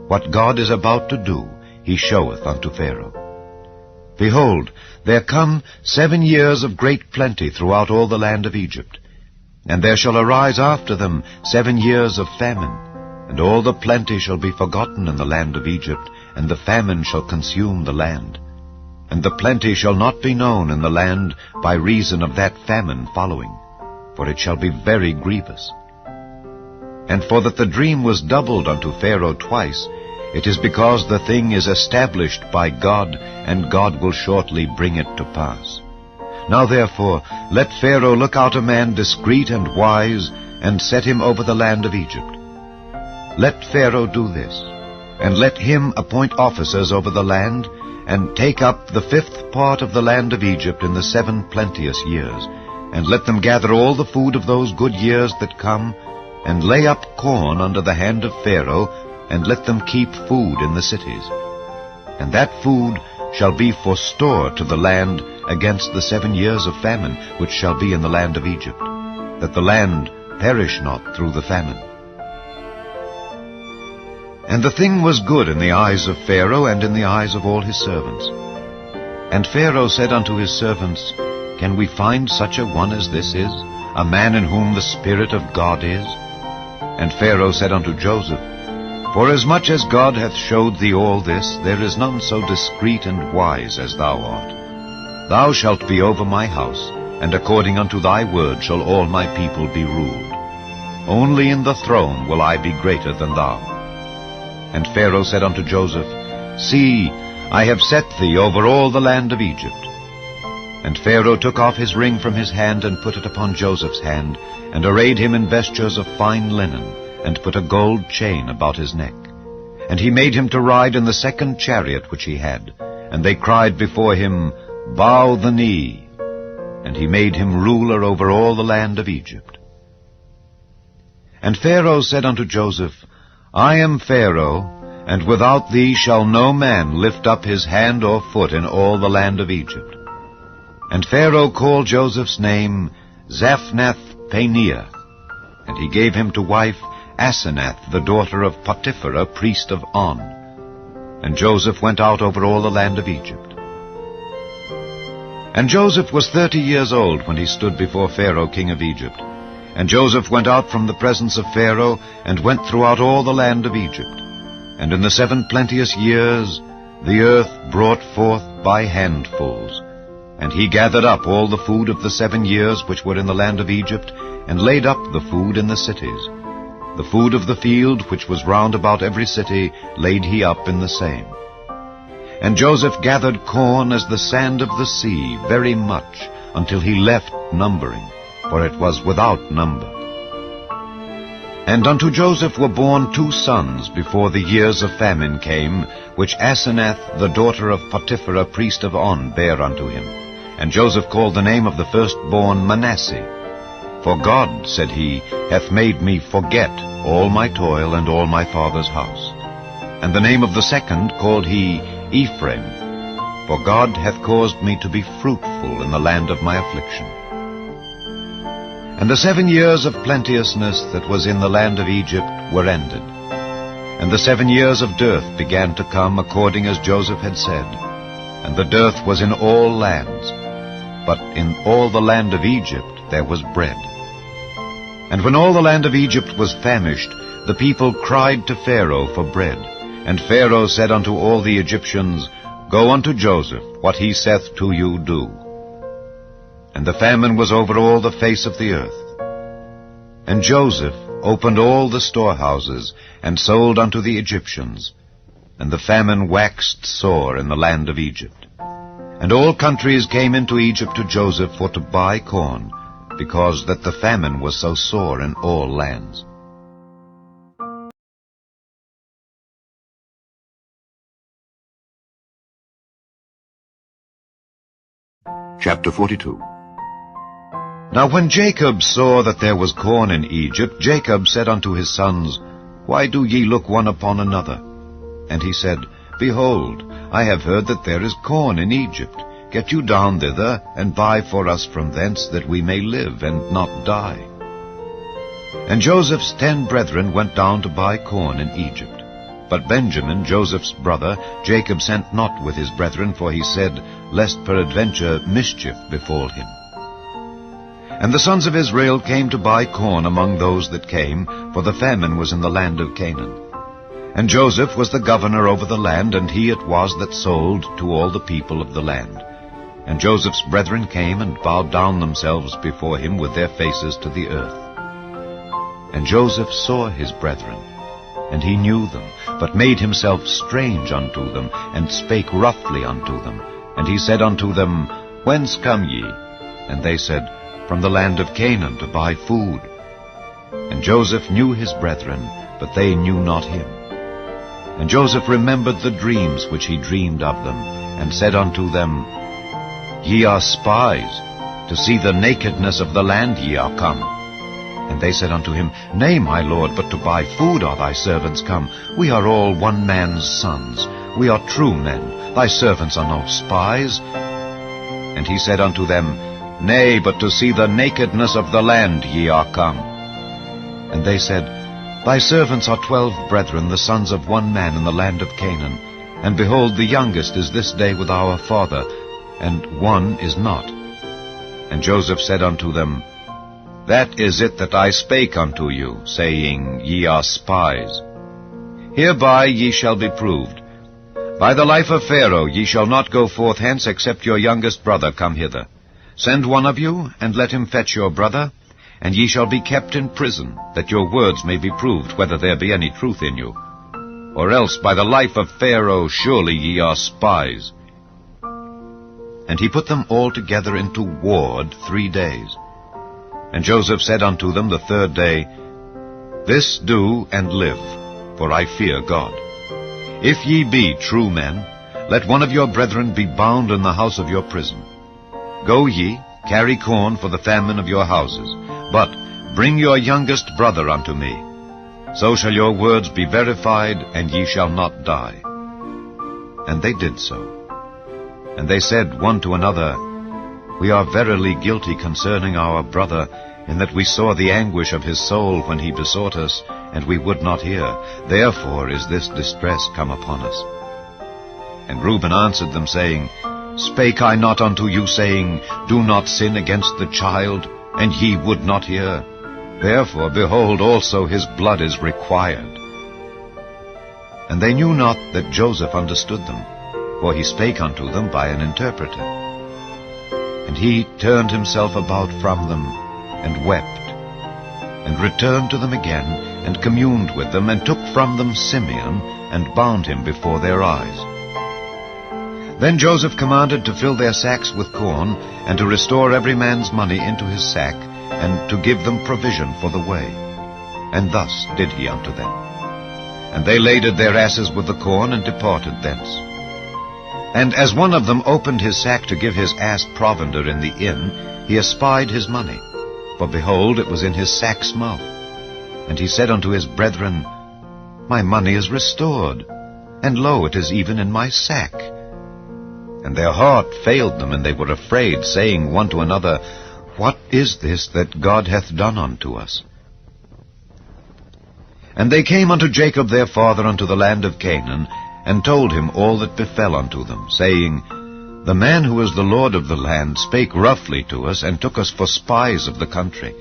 [SPEAKER 4] What God is about to do, he showeth unto Pharaoh. Behold, there come 7 years of great plenty throughout all the land of Egypt. And there shall arise after them 7 years of famine, and all the plenty shall be forgotten in the land of Egypt, and the famine shall consume the land. And the plenty shall not be known in the land by reason of that famine following, for it shall be very grievous. And for that the dream was doubled unto Pharaoh twice, it is because the thing is established by God, and God will shortly bring it to pass. Now therefore, let Pharaoh look out a man discreet and wise, and set him over the land of Egypt. Let Pharaoh do this, and let him appoint officers over the land, and take up the 5th part of the land of Egypt in the 7 plenteous years, and let them gather all the food of those good years that come, and lay up corn under the hand of Pharaoh, and let them keep food in the cities. And that food shall be for store to the land against the 7 years of famine which shall be in the land of Egypt, that the land perish not through the famine. And the thing was good in the eyes of Pharaoh and in the eyes of all his servants. And Pharaoh said unto his servants, Can we find such a one as this is, a man in whom the Spirit of God is? And Pharaoh said unto Joseph, Forasmuch as God hath showed thee all this, there is none so discreet and wise as thou art. Thou shalt be over my house, and according unto thy word shall all my people be ruled. Only in the throne will I be greater than thou. And Pharaoh said unto Joseph, See, I have set thee over all the land of Egypt. And Pharaoh took off his ring from his hand, and put it upon Joseph's hand, and arrayed him in vestures of fine linen, and put a gold chain about his neck. And he made him to ride in the second chariot which he had. And they cried before him, Bow the knee. And he made him ruler over all the land of Egypt. And Pharaoh said unto Joseph, I am Pharaoh, and without thee shall no man lift up his hand or foot in all the land of Egypt. And Pharaoh called Joseph's name Zaphnath-Paneah, and he gave him to wife Asenath, the daughter of Potiphera, priest of On. And Joseph went out over all the land of Egypt. And Joseph was 30 years old when he stood before Pharaoh king of Egypt. And Joseph went out from the presence of Pharaoh, and went throughout all the land of Egypt. And in the 7 plenteous years the earth brought forth by handfuls. And he gathered up all the food of the 7 years which were in the land of Egypt, and laid up the food in the cities. The food of the field which was round about every city laid he up in the same. And Joseph gathered corn as the sand of the sea, very much, until he left numbering, for it was without number. And unto Joseph were born 2 sons before the years of famine came, which Asenath, the daughter of Potiphera, priest of On, bare unto him. And Joseph called the name of the firstborn Manasseh. For God, said he, hath made me forget all my toil and all my father's house. And the name of the second called he Ephraim, for God hath caused me to be fruitful in the land of my affliction. And the 7 years of plenteousness that was in the land of Egypt were ended. And the 7 years of dearth began to come according as Joseph had said. And the dearth was in all lands, but in all the land of Egypt there was bread. And when all the land of Egypt was famished, the people cried to Pharaoh for bread. And Pharaoh said unto all the Egyptians, Go unto Joseph, what he saith to you do. And the famine was over all the face of the earth. And Joseph opened all the storehouses, and sold unto the Egyptians. And the famine waxed sore in the land of Egypt. And all countries came into Egypt to Joseph for to buy corn, because that the famine was so sore in all lands.
[SPEAKER 3] Chapter 42.
[SPEAKER 4] Now when Jacob saw that there was corn in Egypt, Jacob said unto his sons, Why do ye look one upon another? And he said, Behold, I have heard that there is corn in Egypt. Get you down thither, and buy for us from thence, that we may live and not die. And Joseph's 10 brethren went down to buy corn in Egypt. But Benjamin, Joseph's brother, Jacob sent not with his brethren, for he said, Lest peradventure mischief befall him. And the sons of Israel came to buy corn among those that came, for the famine was in the land of Canaan. And Joseph was the governor over the land, and he it was that sold to all the people of the land. And Joseph's brethren came and bowed down themselves before him with their faces to the earth. And Joseph saw his brethren, and he knew them, but made himself strange unto them, and spake roughly unto them. And he said unto them, Whence come ye? And they said, From the land of Canaan, to buy food. And Joseph knew his brethren, but they knew not him. And Joseph remembered the dreams which he dreamed of them, and said unto them, Ye are spies, to see the nakedness of the land ye are come. And they said unto him, Nay, my lord, but to buy food are thy servants come. We are all one man's sons. We are true men. Thy servants are no spies. And he said unto them, Nay, but to see the nakedness of the land ye are come. And they said, Thy servants are 12 brethren, the sons of one man in the land of Canaan. And behold, the youngest is this day with our father, and one is not. And Joseph said unto them, That is it that I spake unto you, saying, Ye are spies. Hereby ye shall be proved. By the life of Pharaoh ye shall not go forth hence, except your youngest brother come hither. Send one of you, and let him fetch your brother, and ye shall be kept in prison, that your words may be proved, whether there be any truth in you. Or else by the life of Pharaoh surely ye are spies. And he put them all together into ward 3 days. And Joseph said unto them the 3rd day, This do and live, for I fear God. If ye be true men, let one of your brethren be bound in the house of your prison. Go ye, carry corn for the famine of your houses, but bring your youngest brother unto me. So shall your words be verified, and ye shall not die. And they did so. And they said one to another, We are verily guilty concerning our brother, in that we saw the anguish of his soul when he besought us, and we would not hear. Therefore is this distress come upon us. And Reuben answered them, saying, Spake I not unto you, saying, Do not sin against the child, and ye would not hear? Therefore, behold, also his blood is required. And they knew not that Joseph understood them, for he spake unto them by an interpreter. And he turned himself about from them, and wept, and returned to them again, and communed with them, and took from them Simeon, and bound him before their eyes. Then Joseph commanded to fill their sacks with corn, and to restore every man's money into his sack, and to give them provision for the way. And thus did he unto them. And they laded their asses with the corn, and departed thence. And as one of them opened his sack to give his ass provender in the inn, he espied his money, for behold, it was in his sack's mouth. And he said unto his brethren, My money is restored, and lo, it is even in my sack. And their heart failed them, and they were afraid, saying one to another, What is this that God hath done unto us? And they came unto Jacob their father unto the land of Canaan, and told him all that befell unto them, saying, The man who is the Lord of the land spake roughly to us, and took us for spies of the country.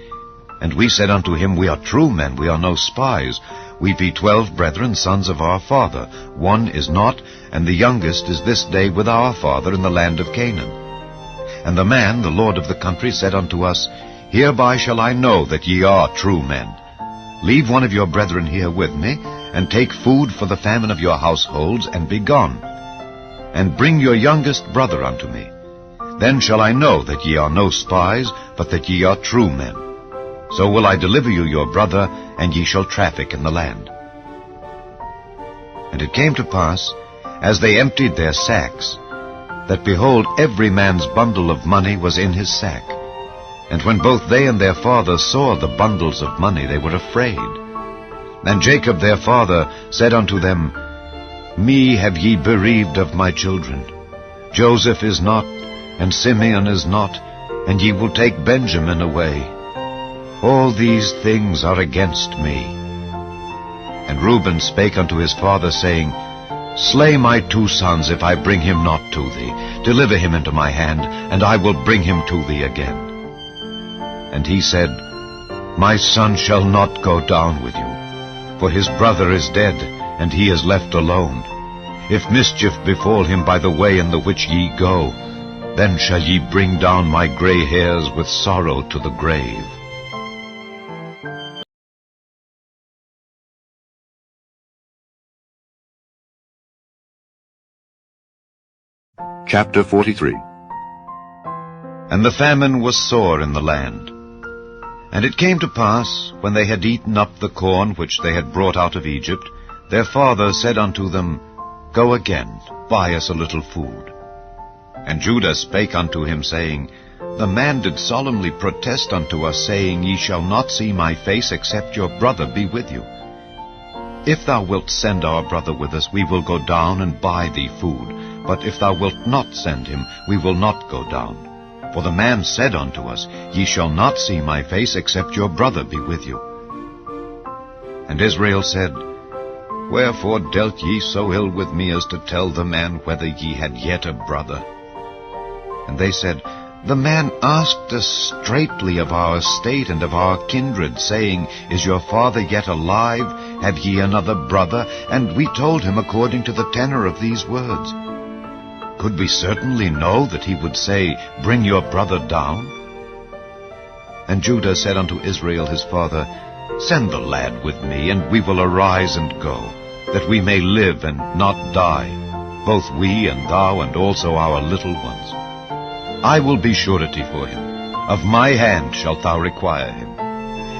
[SPEAKER 4] And we said unto him, We are true men, we are no spies. We be 12 brethren, sons of our father. One is not, and the youngest is this day with our father in the land of Canaan. And the man, the lord of the country, said unto us, Hereby shall I know that ye are true men. Leave one of your brethren here with me, and take food for the famine of your households, and be gone. And bring your youngest brother unto me. Then shall I know that ye are no spies, but that ye are true men. So will I deliver you your brother, and ye shall traffic in the land. And it came to pass, as they emptied their sacks, that behold, every man's bundle of money was in his sack. And when both they and their father saw the bundles of money, they were afraid. And Jacob their father said unto them, Me have ye bereaved of my children. Joseph is not, and Simeon is not, and ye will take Benjamin away. All these things are against me. And Reuben spake unto his father, saying, Slay my 2 sons, if I bring him not to thee. Deliver him into my hand, and I will bring him to thee again. And he said, My son shall not go down with you, for his brother is dead, and he is left alone. If mischief befall him by the way in the which ye go, then shall ye bring down my gray hairs with sorrow to the grave.
[SPEAKER 3] Chapter 43.
[SPEAKER 4] And the famine was sore in the land. And it came to pass, when they had eaten up the corn which they had brought out of Egypt, their father said unto them, Go again, buy us a little food. And Judah spake unto him, saying, The man did solemnly protest unto us, saying, Ye shall not see my face, except your brother be with you. If thou wilt send our brother with us, we will go down and buy thee food. But if thou wilt not send him, we will not go down. For the man said unto us, Ye shall not see my face, except your brother be with you. And Israel said, Wherefore dealt ye so ill with me as to tell the man whether ye had yet a brother? And they said, The man asked us straitly of our estate and of our kindred, saying, Is your father yet alive? Have ye another brother? And we told him according to the tenor of these words. Could we certainly know that he would say, Bring your brother down? And Judah said unto Israel his father, Send the lad with me, and we will arise and go, that we may live and not die, both we and thou, and also our little ones. I will be surety for him. Of my hand shalt thou require him.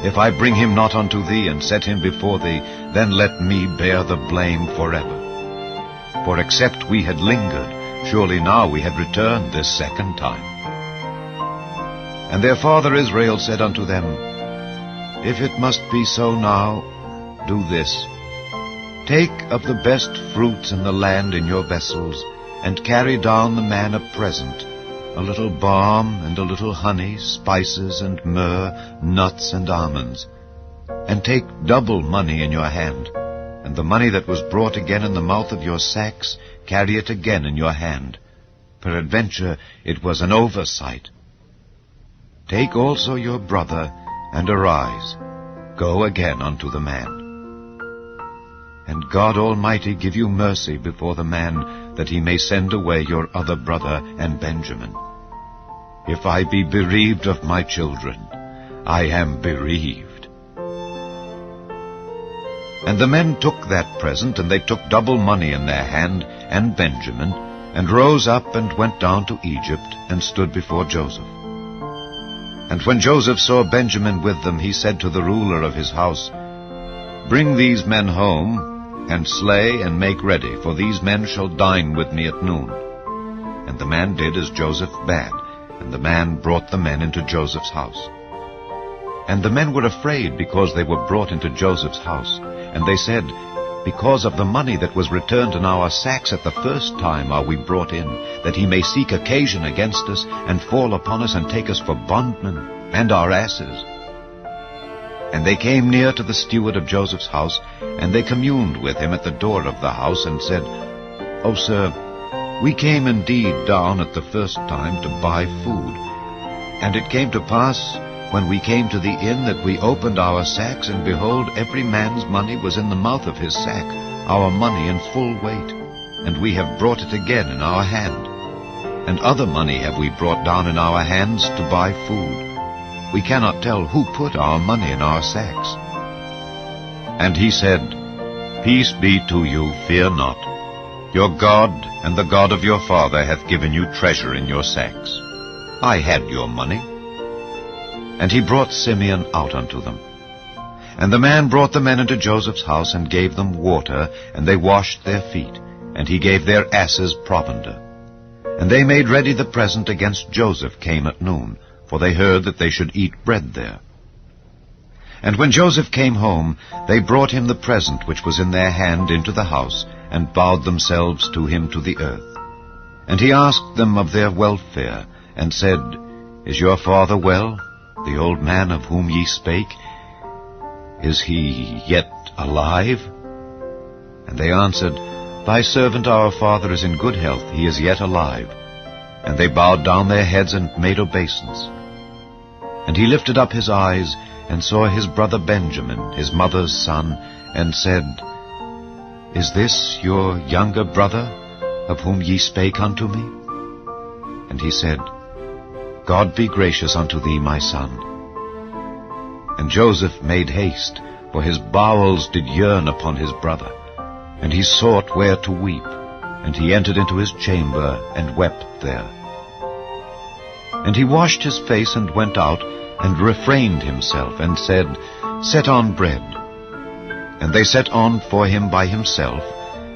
[SPEAKER 4] If I bring him not unto thee, and set him before thee, then let me bear the blame forever. For except we had lingered, surely now we had returned this second time. And their father Israel said unto them, If it must be so now, do this. Take of the best fruits in the land in your vessels, and carry down the man a present, a little balm and a little honey, spices and myrrh, nuts and almonds. And take double money in your hand, and the money that was brought again in the mouth of your sacks, carry it again in your hand. Peradventure it was an oversight. Take also your brother, and arise, go again unto the man. And God Almighty give you mercy before the man, that he may send away your other brother and Benjamin. If I be bereaved of my children, I am bereaved. And the men took that present, and they took double money in their hand, and Benjamin, and rose up and went down to Egypt, and stood before Joseph. And when Joseph saw Benjamin with them, he said to the ruler of his house, Bring these men home, and slay and make ready, for these men shall dine with me at noon. And the man did as Joseph bade, and the man brought the men into Joseph's house. And the men were afraid, because they were brought into Joseph's house. And they said, Because of the money that was returned in our sacks at the first time are we brought in, that he may seek occasion against us, and fall upon us, and take us for bondmen, and our asses. And they came near to the steward of Joseph's house, and they communed with him at the door of the house, and said, O sir, we came indeed down at the first time to buy food. And it came to pass, when we came to the inn, that we opened our sacks, and behold, every man's money was in the mouth of his sack, our money in full weight. And we have brought it again in our hand. And other money have we brought down in our hands to buy food. We cannot tell who put our money in our sacks. And he said, Peace be to you, fear not. Your God and the God of your father hath given you treasure in your sacks. I had your money. And he brought Simeon out unto them. And the man brought the men into Joseph's house, and gave them water, and they washed their feet, and he gave their asses provender. And they made ready the present against Joseph came at noon, for they heard that they should eat bread there. And when Joseph came home, they brought him the present which was in their hand into the house, and bowed themselves to him to the earth. And he asked them of their welfare, and said, Is your father well, the old man of whom ye spake? Is he yet alive? And they answered, Thy servant our father is in good health, he is yet alive. And they bowed down their heads and made obeisance. And he lifted up his eyes, and saw his brother Benjamin, his mother's son, and said, Is this your younger brother, of whom ye spake unto me? And he said, God be gracious unto thee, my son. And Joseph made haste, for his bowels did yearn upon his brother. And he sought where to weep, and he entered into his chamber, and wept there. And he washed his face, and went out, and refrained himself, and said, Set on bread. And they set on for him by himself,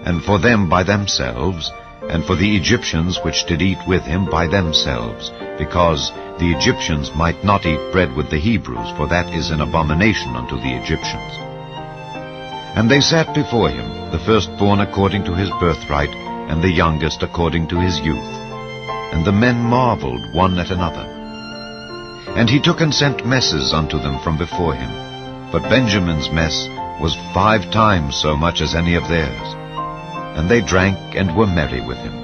[SPEAKER 4] and for them by themselves, and for the Egyptians which did eat with him by themselves, because the Egyptians might not eat bread with the Hebrews, for that is an abomination unto the Egyptians. And they sat before him, the firstborn according to his birthright, and the youngest according to his youth. And the men marveled one at another. And he took and sent messes unto them from before him. But Benjamin's mess was 5 times so much as any of theirs. And they drank and were merry with him.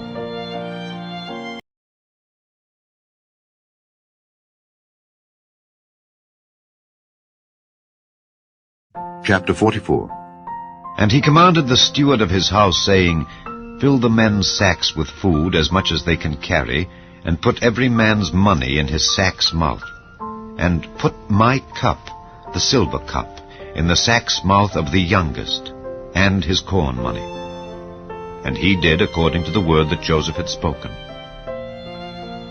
[SPEAKER 3] Chapter 44.
[SPEAKER 4] And he commanded the steward of his house, saying, Fill the men's sacks with food, as much as they can carry, and put every man's money in his sack's mouth. And put my cup, the silver cup, in the sack's mouth of the youngest, and his corn money. And he did according to the word that Joseph had spoken.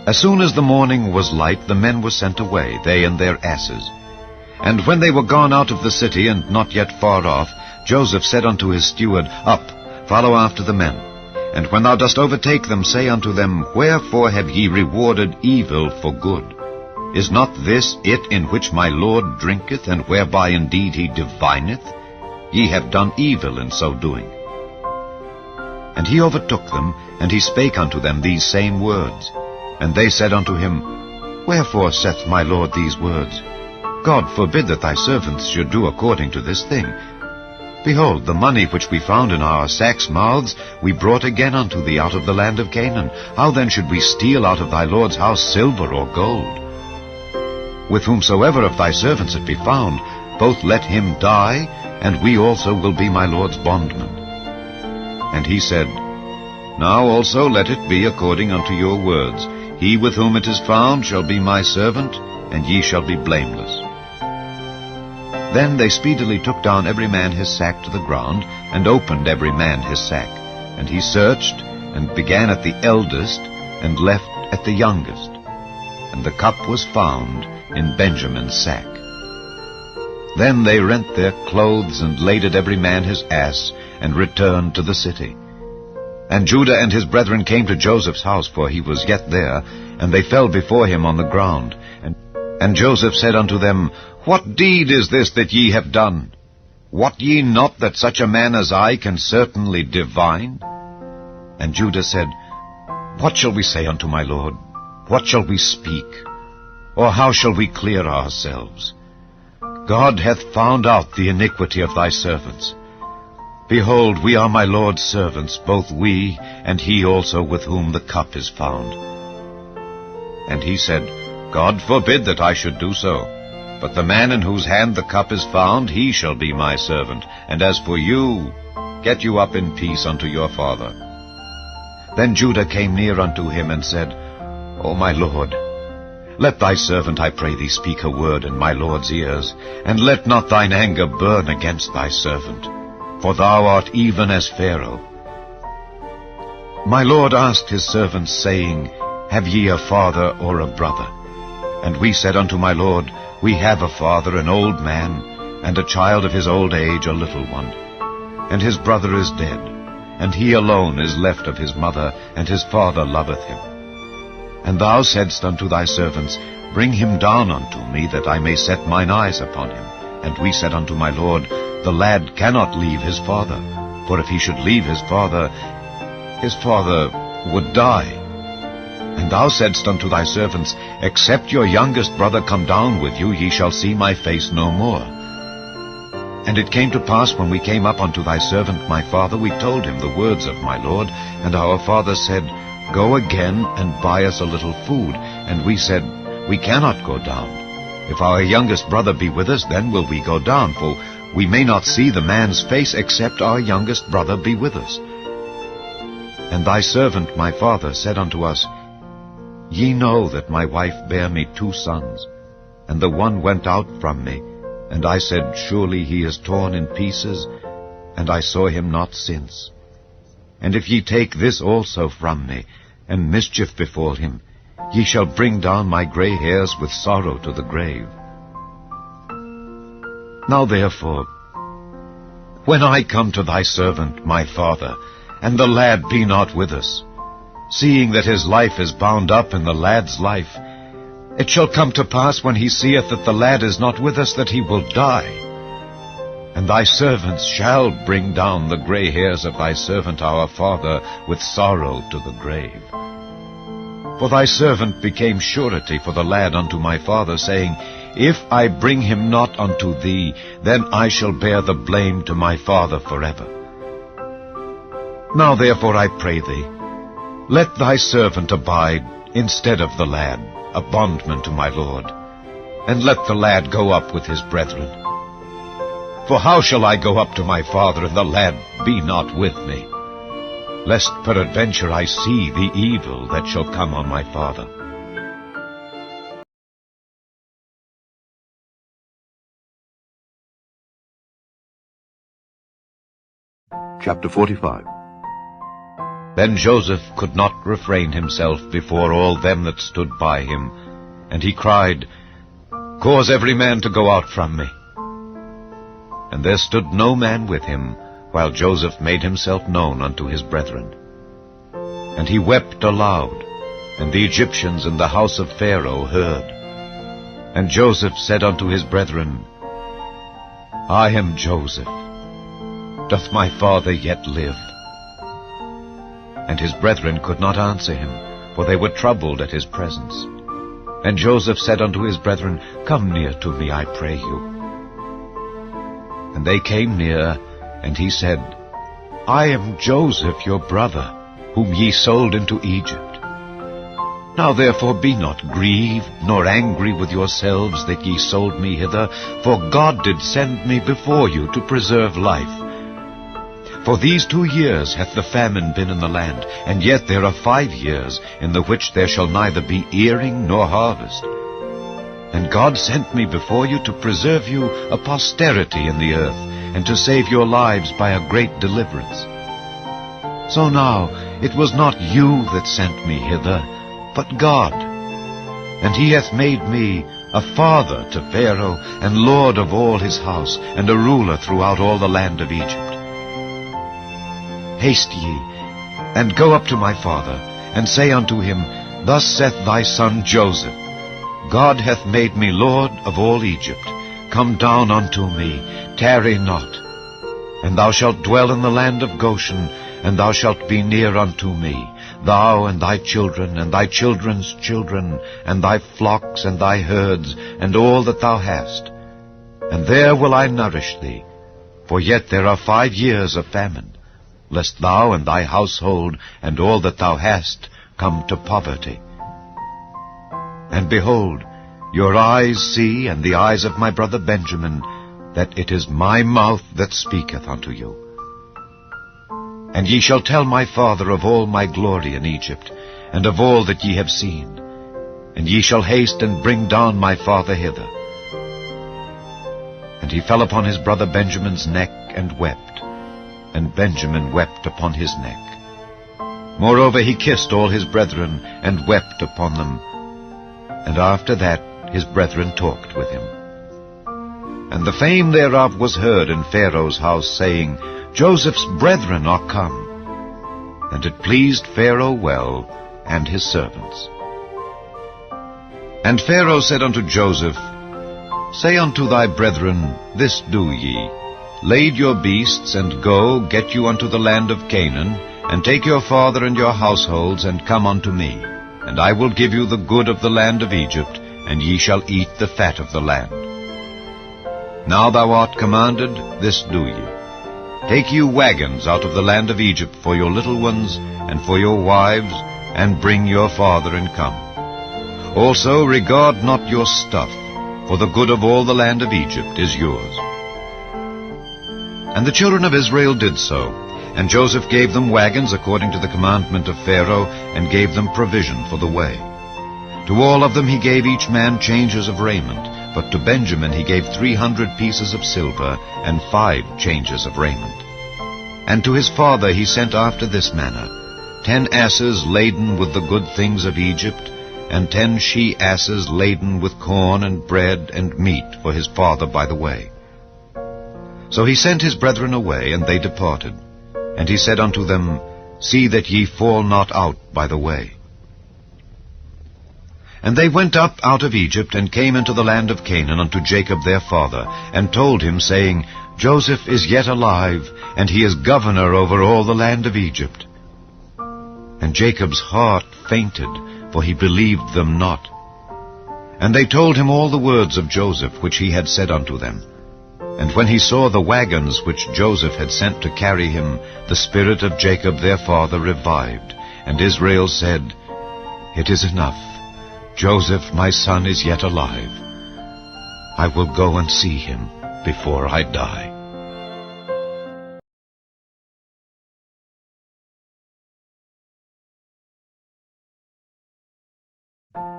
[SPEAKER 4] As soon as the morning was light, the men were sent away, they and their asses. And when they were gone out of the city, and not yet far off, Joseph said unto his steward, Up, follow after the men. And when thou dost overtake them, say unto them, Wherefore have ye rewarded evil for good? Is not this it in which my Lord drinketh, and whereby indeed he divineth? Ye have done evil in so doing. And he overtook them, and he spake unto them these same words. And they said unto him, Wherefore saith my Lord these words? God forbid that thy servants should do according to this thing. Behold, the money which we found in our sacks' mouths we brought again unto thee out of the land of Canaan. How then should we steal out of thy Lord's house silver or gold? With whomsoever of thy servants it be found, both let him die, and we also will be my Lord's bondmen. And he said, Now also let it be according unto your words. He with whom it is found shall be my servant, and ye shall be blameless. Then they speedily took down every man his sack to the ground, and opened every man his sack. And he searched, and began at the eldest, and left at the youngest. And the cup was found in Benjamin's sack. Then they rent their clothes, and laded every man his ass, and returned to the city. And Judah and his brethren came to Joseph's house, for he was yet there, and they fell before him on the ground. And Joseph said unto them, What deed is this that ye have done? Wot ye not that such a man as I can certainly divine? And Judah said, What shall we say unto my Lord? What shall we speak? Or how shall we clear ourselves? God hath found out the iniquity of thy servants. Behold, we are my Lord's servants, both we, and he also with whom the cup is found. And he said, God forbid that I should do so. But the man in whose hand the cup is found, he shall be my servant. And as for you, get you up in peace unto your father. Then Judah came near unto him, and said, O my Lord, let thy servant, I pray thee, speak a word in my Lord's ears, and let not thine anger burn against thy servant. For thou art even as Pharaoh. My Lord asked his servants, saying, Have ye a father or a brother? And we said unto my Lord, We have a father, an old man, and a child of his old age, a little one. And his brother is dead, and he alone is left of his mother, and his father loveth him. And thou saidst unto thy servants, Bring him down unto me, that I may set mine eyes upon him. And we said unto my Lord, The lad cannot leave his father, for if he should leave his father would die. And thou saidst unto thy servants, Except your youngest brother come down with you, ye shall see my face no more. And it came to pass, when we came up unto thy servant my father, we told him the words of my Lord. And our father said, Go again and buy us a little food. And we said, We cannot go down. If our youngest brother be with us, then will we go down, for we may not see the man's face, except our youngest brother be with us. And thy servant my father said unto us, Ye know that my wife bare me 2 sons, and the one went out from me, and I said, Surely he is torn in pieces, and I saw him not since. And if ye take this also from me, and mischief befall him, ye shall bring down my gray hairs with sorrow to the grave. Now therefore, when I come to thy servant my father, and the lad be not with us, seeing that his life is bound up in the lad's life, it shall come to pass, when he seeth that the lad is not with us, that he will die. And thy servants shall bring down the gray hairs of thy servant our father with sorrow to the grave. For thy servant became surety for the lad unto my father, saying, If I bring him not unto thee, then I shall bear the blame to my father forever. Now therefore I pray thee, let thy servant abide instead of the lad, a bondman to my Lord, and let the lad go up with his brethren. For how shall I go up to my father, and the lad be not with me? Lest peradventure I see the evil that shall come on my father.
[SPEAKER 3] Chapter 45.
[SPEAKER 4] Then Joseph could not refrain himself before all them that stood by him, and he cried, Cause every man to go out from me. And there stood no man with him, while Joseph made himself known unto his brethren. And he wept aloud, and the Egyptians in the house of Pharaoh heard. And Joseph said unto his brethren, I am Joseph. Doth my father yet live? And his brethren could not answer him, for they were troubled at his presence. And Joseph said unto his brethren, Come near to me, I pray you. And they came near, and he said, I am Joseph your brother, whom ye sold into Egypt. Now therefore be not grieved, nor angry with yourselves that ye sold me hither, for God did send me before you to preserve life. For these 2 years hath the famine been in the land, and yet there are 5 years, in the which there shall neither be earing nor harvest. And God sent me before you to preserve you a posterity in the earth, and to save your lives by a great deliverance. So now it was not you that sent me hither, but God. And he hath made me a father to Pharaoh, and lord of all his house, and a ruler throughout all the land of Egypt. Haste ye, and go up to my father, and say unto him, Thus saith thy son Joseph, God hath made me lord of all Egypt. Come down unto me, tarry not. And thou shalt dwell in the land of Goshen, and thou shalt be near unto me, thou and thy children, and thy children's children, and thy flocks, and thy herds, and all that thou hast. And there will I nourish thee, for yet there are 5 years of famine, lest thou and thy household, and all that thou hast, come to poverty. And behold, your eyes see, and the eyes of my brother Benjamin, that it is my mouth that speaketh unto you. And ye shall tell my father of all my glory in Egypt, and of all that ye have seen. And ye shall haste and bring down my father hither. And he fell upon his brother Benjamin's neck and wept, and Benjamin wept upon his neck. Moreover he kissed all his brethren, and wept upon them. And after that his brethren talked with him. And the fame thereof was heard in Pharaoh's house, saying, Joseph's brethren are come. And it pleased Pharaoh well, and his servants. And Pharaoh said unto Joseph, Say unto thy brethren, This do ye, Lade your beasts, and go, get you unto the land of Canaan, and take your father and your households, and come unto me. And I will give you the good of the land of Egypt, and ye shall eat the fat of the land. Now thou art commanded, this do ye. Take you wagons out of the land of Egypt for your little ones, and for your wives, and bring your father and come. Also regard not your stuff, for the good of all the land of Egypt is yours. And the children of Israel did so, and Joseph gave them wagons according to the commandment of Pharaoh, and gave them provision for the way. To all of them he gave each man changes of raiment, but to Benjamin he gave 300 pieces of silver, and 5 changes of raiment. And to his father he sent after this manner, 10 asses laden with the good things of Egypt, and 10 she-asses laden with corn and bread and meat for his father by the way. So he sent his brethren away, and they departed. And he said unto them, See that ye fall not out by the way. And they went up out of Egypt, and came into the land of Canaan unto Jacob their father, and told him, saying, Joseph is yet alive, and he is governor over all the land of Egypt. And Jacob's heart fainted, for he believed them not. And they told him all the words of Joseph which he had said unto them. And when he saw the wagons which Joseph had sent to carry him, the spirit of Jacob their father revived. And Israel said, It is enough. Joseph my son is yet alive. I will go and see him before I die.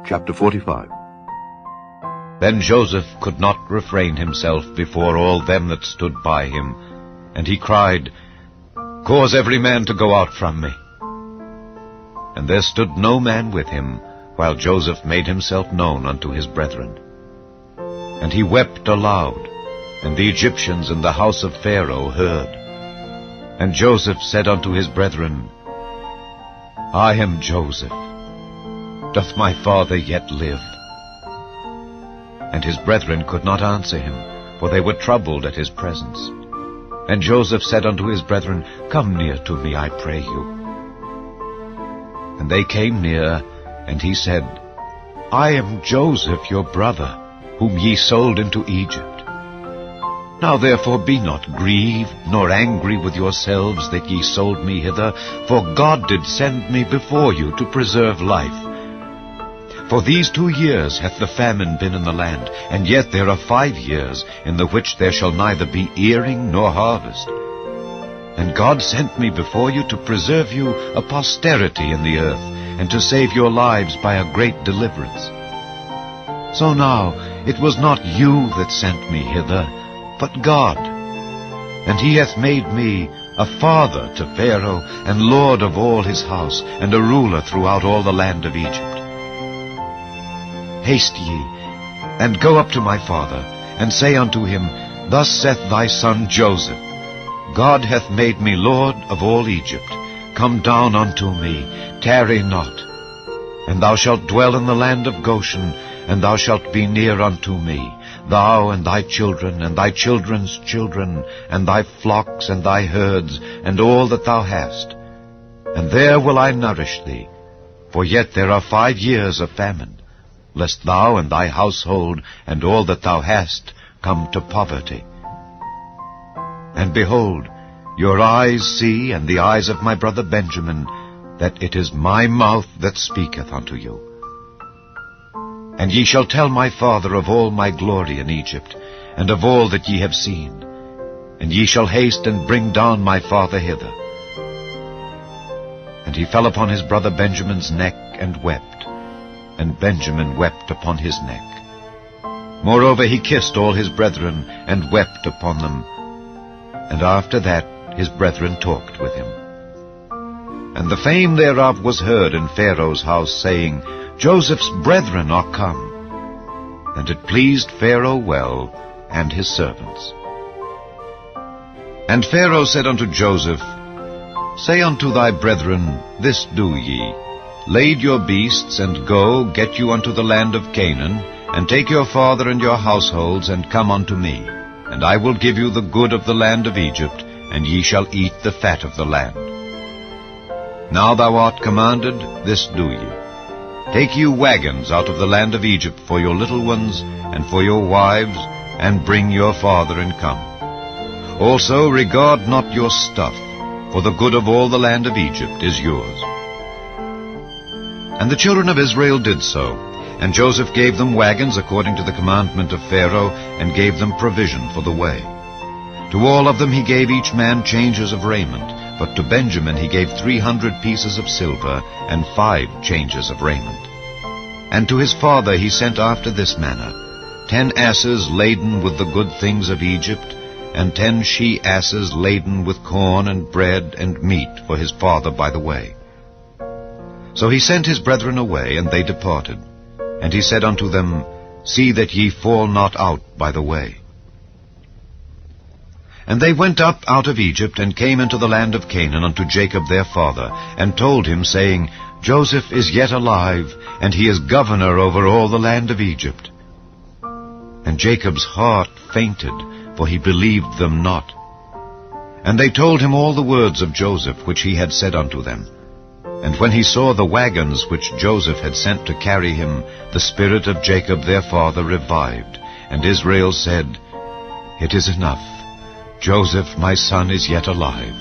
[SPEAKER 3] Chapter 45.
[SPEAKER 4] Then Joseph could not refrain himself before all them that stood by him, and he cried, Cause every man to go out from me. And there stood no man with him, while Joseph made himself known unto his brethren. And he wept aloud, and the Egyptians in the house of Pharaoh heard. And Joseph said unto his brethren, I am Joseph. Doth my father yet live? And his brethren could not answer him, for they were troubled at his presence. And Joseph said unto his brethren, Come near to me, I pray you. And they came near, and he said, I am Joseph your brother, whom ye sold into Egypt. Now therefore be not grieved, nor angry with yourselves that ye sold me hither, for God did send me before you to preserve life. For these 2 years hath the famine been in the land, and yet there are 5 years, in the which there shall neither be earing nor harvest. And God sent me before you to preserve you a posterity in the earth, and to save your lives by a great deliverance. So now it was not you that sent me hither, but God. And he hath made me a father to Pharaoh, and lord of all his house, and a ruler throughout all the land of Egypt. Haste ye, and go up to my father, and say unto him, Thus saith thy son Joseph, God hath made me lord of all Egypt. Come down unto me, tarry not. And thou shalt dwell in the land of Goshen, and thou shalt be near unto me, thou and thy children, and thy children's children, and thy flocks, and thy herds, and all that thou hast. And there will I nourish thee, for yet there are 5 years of famine, lest thou and thy household, and all that thou hast, come to poverty. And behold, your eyes see, and the eyes of my brother Benjamin, that it is my mouth that speaketh unto you. And ye shall tell my father of all my glory in Egypt, and of all that ye have seen. And ye shall haste and bring down my father hither. And he fell upon his brother Benjamin's neck and wept, and Benjamin wept upon his neck. Moreover he kissed all his brethren, and wept upon them. And after that his brethren talked with him. And the fame thereof was heard in Pharaoh's house, saying, Joseph's brethren are come. And it pleased Pharaoh well, and his servants. And Pharaoh said unto Joseph, Say unto thy brethren, This do ye, Lade your beasts, and go, get you unto the land of Canaan, and take your father and your households, and come unto me. And I will give you the good of the land of Egypt, and ye shall eat the fat of the land. Now thou art commanded, this do ye. Take you wagons out of the land of Egypt for your little ones, and for your wives, and bring your father and come. Also regard not your stuff, for the good of all the land of Egypt is yours. And the children of Israel did so, and Joseph gave them wagons according to the commandment of Pharaoh, and gave them provision for the way. To all of them he gave each man changes of raiment, but to Benjamin he gave 300 pieces of silver, and 5 changes of raiment. And to his father he sent after this manner, 10 asses laden with the good things of Egypt, and 10 she-asses laden with corn and bread and meat for his father by the way. So he sent his brethren away, and they departed. And he said unto them, See that ye fall not out by the way. And they went up out of Egypt, and came into the land of Canaan unto Jacob their father, and told him, saying, Joseph is yet alive, and he is governor over all the land of Egypt. And Jacob's heart fainted, for he believed them not. And they told him all the words of Joseph, which he had said unto them. And when he saw the wagons which Joseph had sent to carry him, the spirit of Jacob their father revived. And Israel said, It is enough. Joseph my son is yet alive.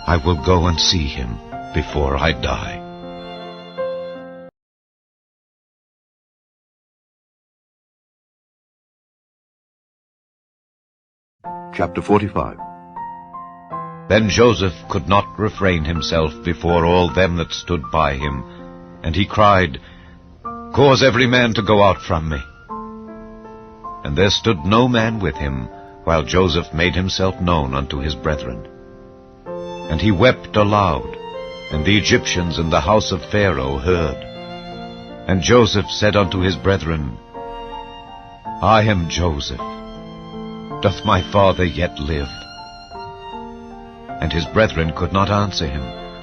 [SPEAKER 4] I will go and see him before I die.
[SPEAKER 3] Chapter 45.
[SPEAKER 4] Then Joseph could not refrain himself before all them that stood by him, and he cried, Cause every man to go out from me. And there stood no man with him, while Joseph made himself known unto his brethren. And he wept aloud, and the Egyptians in the house of Pharaoh heard. And Joseph said unto his brethren, I am Joseph. Doth my father yet live? And his brethren could not answer him,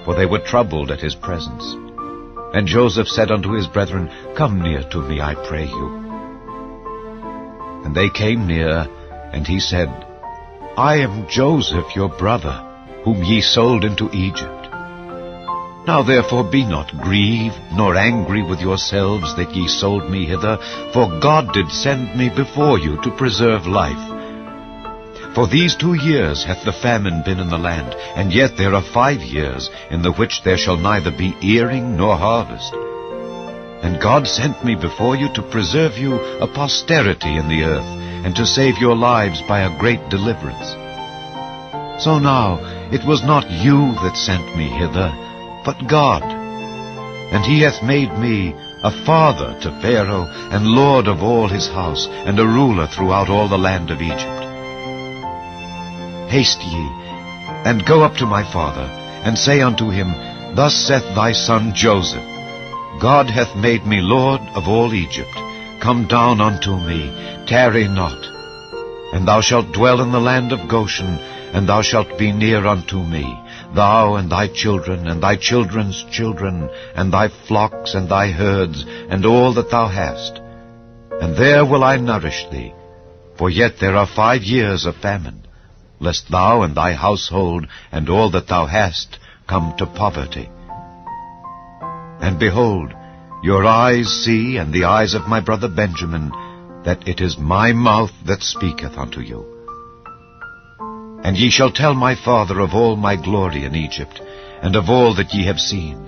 [SPEAKER 4] for they were troubled at his presence. And Joseph said unto his brethren, Come near to me, I pray you. And they came near, and he said, I am Joseph your brother, whom ye sold into Egypt. Now therefore be not grieved, nor angry with yourselves that ye sold me hither, for God did send me before you to preserve life. For these 2 years hath the famine been in the land, and yet there are 5 years, in the which there shall neither be earing nor harvest. And God sent me before you to preserve you a posterity in the earth, and to save your lives by a great deliverance. So now it was not you that sent me hither, but God. And he hath made me a father to Pharaoh, and lord of all his house, and a ruler throughout all the land of Egypt. Haste ye, and go up to my father, and say unto him, Thus saith thy son Joseph, God hath made me lord of all Egypt. Come down unto me, tarry not. And thou shalt dwell in the land of Goshen, and thou shalt be near unto me, thou and thy children, and thy children's children, and thy flocks, and thy herds, and all that thou hast. And there will I nourish thee, for yet there are 5 years of famine, lest thou and thy household, and all that thou hast, come to poverty. And behold, your eyes see, and the eyes of my brother Benjamin, that it is my mouth that speaketh unto you. And ye shall tell my father of all my glory in Egypt, and of all that ye have seen.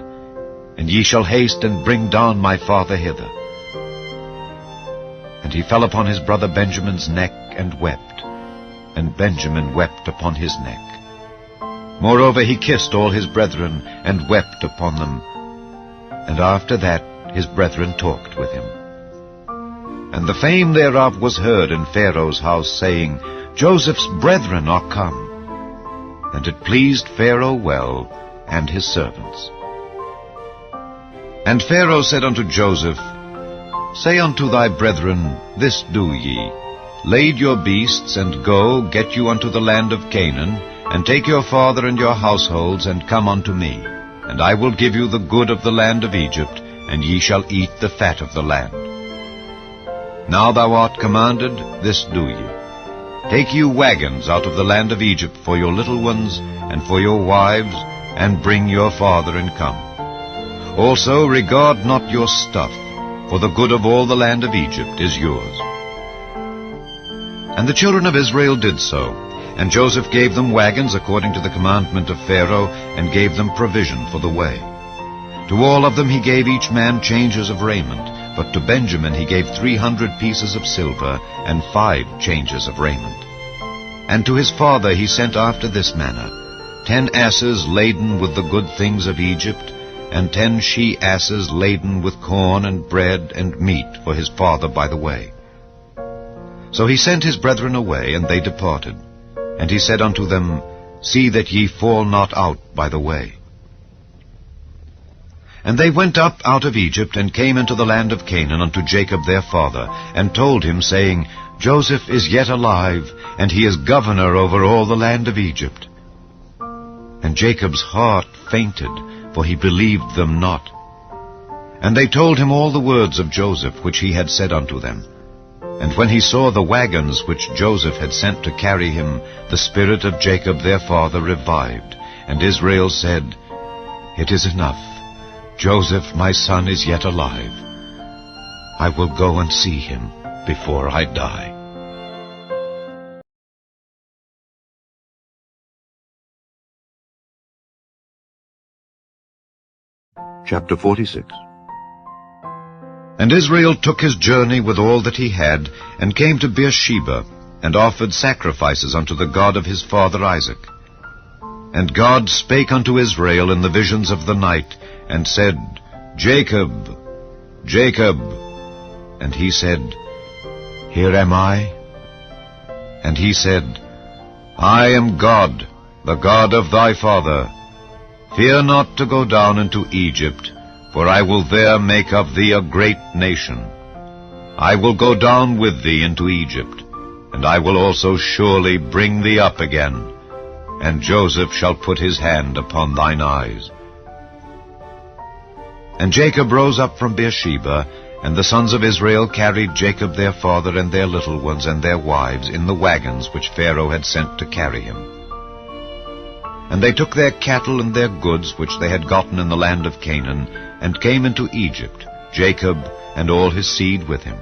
[SPEAKER 4] And ye shall haste and bring down my father hither. And he fell upon his brother Benjamin's neck, and wept. And Benjamin wept upon his neck. Moreover he kissed all his brethren, and wept upon them. And after that his brethren talked with him. And the fame thereof was heard in Pharaoh's house, saying, Joseph's brethren are come. And it pleased Pharaoh well, and his servants. And Pharaoh said unto Joseph, Say unto thy brethren, This do ye, Lade your beasts, and go, get you unto the land of Canaan, and take your father and your households, and come unto me. And I will give you the good of the land of Egypt, and ye shall eat the fat of the land. Now thou art commanded, this do ye. Take you wagons out of the land of Egypt for your little ones, and for your wives, and bring your father and come. Also regard not your stuff, for the good of all the land of Egypt is yours. And the children of Israel did so, and Joseph gave them wagons according to the commandment of Pharaoh, and gave them provision for the way. To all of them he gave each man changes of raiment, but to Benjamin he gave 300 pieces of silver, and 5 changes of raiment. And to his father he sent after this manner, 10 asses laden with the good things of Egypt, and 10 she-asses laden with corn and bread and meat for his father by the way. So he sent his brethren away, and they departed. And he said unto them, See that ye fall not out by the way. And they went up out of Egypt, and came into the land of Canaan unto Jacob their father, and told him, saying, Joseph is yet alive, and he is governor over all the land of Egypt. And Jacob's heart fainted, for he believed them not. And they told him all the words of Joseph, which he had said unto them. And when he saw the wagons which Joseph had sent to carry him, the spirit of Jacob their father revived. And Israel said, It is enough. Joseph my son is yet alive. I will go and see him before I die.
[SPEAKER 3] Chapter 46.
[SPEAKER 4] And Israel took his journey with all that he had, and came to Beersheba, and offered sacrifices unto the God of his father Isaac. And God spake unto Israel in the visions of the night, and said, Jacob, Jacob. And he said, Here am I. And he said, I am God, the God of thy father. Fear not to go down into Egypt, for I will there make of thee a great nation. I will go down with thee into Egypt, and I will also surely bring thee up again. And Joseph shall put his hand upon thine eyes. And Jacob rose up from Beersheba, and the sons of Israel carried Jacob their father and their little ones and their wives in the wagons which Pharaoh had sent to carry him. And they took their cattle and their goods which they had gotten in the land of Canaan, and came into Egypt, Jacob and all his seed with him.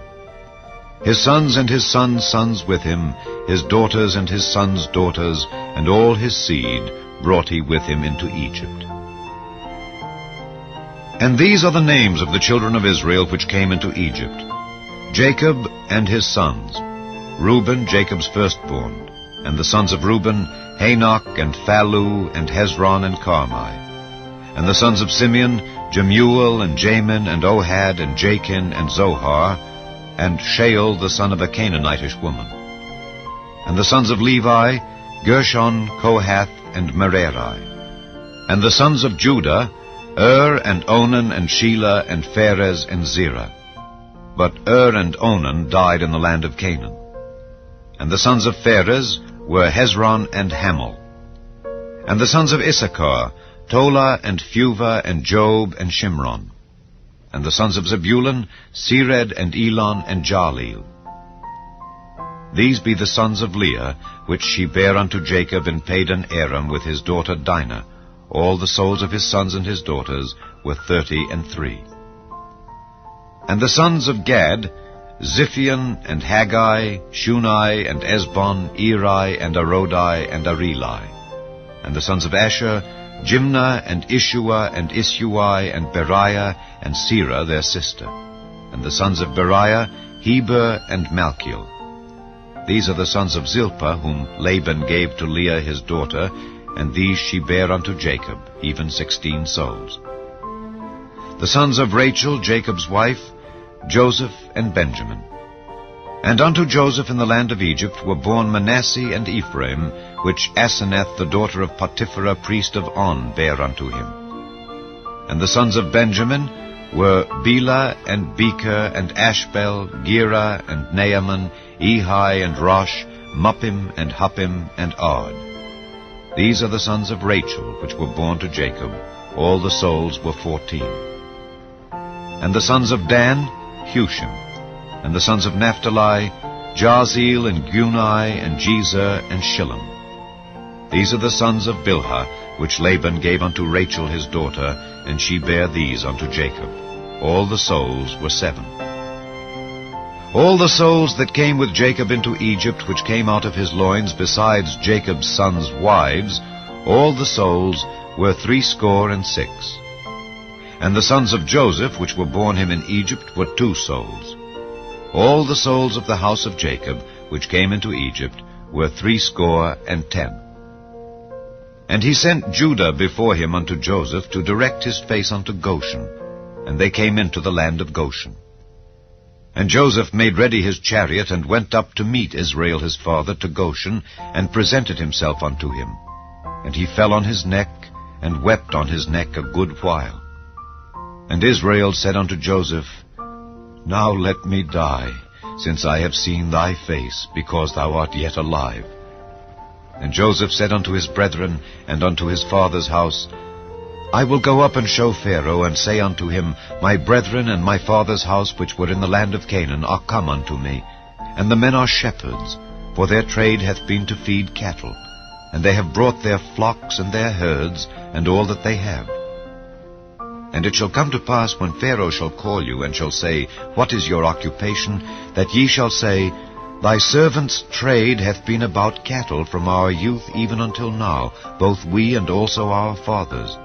[SPEAKER 4] His sons and his sons' sons with him, his daughters and his sons' daughters, and all his seed brought he with him into Egypt. And these are the names of the children of Israel which came into Egypt: Jacob and his sons, Reuben, Jacob's firstborn, and the sons of Reuben, Hanok, and Phallu, and Hezron, and Carmi. And the sons of Simeon, Jemuel, and Jamin, and Ohad, and Jachin, and Zohar, and Shael the son of a Canaanitish woman. And the sons of Levi, Gershon, Kohath, and Merari. And the sons of Judah, and Onan, and Shelah, and Pharez, and Zerah. But and Onan died in the land of Canaan. And the sons of Pharez were Hezron and Hamel. And the sons of Issachar, Tola, and Phuvah, and Job, and Shimron. And the sons of Zebulun, Sered, and Elon, and Jaleel. These be the sons of Leah, which she bare unto Jacob in Padan Aram with his daughter Dinah. All the souls of his sons and his daughters were 33. And the sons of Gad, Ziphion, and Haggai, Shunai, and Esbon, Eri, and Arodi, and Areli. And the sons of Asher, Jimnah, and Ishua, and Isui, and Beriah, and Serah their sister. And the sons of Beriah, Heber, and Malchiel. These are the sons of Zilpah, whom Laban gave to Leah his daughter, and these she bare unto Jacob, even 16 souls. The sons of Rachel, Jacob's wife, Joseph and Benjamin. And unto Joseph in the land of Egypt were born Manasseh and Ephraim, which Asenath the daughter of Potipherah priest of On bare unto him. And the sons of Benjamin were Bela and Becher and Ashbel, Gera and Naaman, Ehi and Rosh, Muppim and Huppim and Ard. These are the sons of Rachel, which were born to Jacob. All the souls were 14. And the sons of Dan, Hushim. And the sons of Naphtali, Jahzeel, and Guni, and Jezer, and Shillem. These are the sons of Bilhah, which Laban gave unto Rachel his daughter, and she bare these unto Jacob. All the souls were 7. All the souls that came with Jacob into Egypt, which came out of his loins, besides Jacob's sons' wives, all the souls were 66. And the sons of Joseph, which were born him in Egypt, were 2 souls. All the souls of the house of Jacob, which came into Egypt, were 70. And he sent Judah before him unto Joseph, to direct his face unto Goshen. And they came into the land of Goshen. And Joseph made ready his chariot, and went up to meet Israel his father to Goshen, and presented himself unto him. And he fell on his neck, and wept on his neck a good while. And Israel said unto Joseph, Now let me die, since I have seen thy face, because thou art yet alive. And Joseph said unto his brethren, and unto his father's house, I will go up and show Pharaoh, and say unto him, My brethren and my father's house, which were in the land of Canaan, are come unto me. And the men are shepherds, for their trade hath been to feed cattle. And they have brought their flocks and their herds, and all that they have. And it shall come to pass, when Pharaoh shall call you, and shall say, What is your occupation? That ye shall say, Thy servant's trade hath been about cattle from our youth even until now, both we and also our fathers,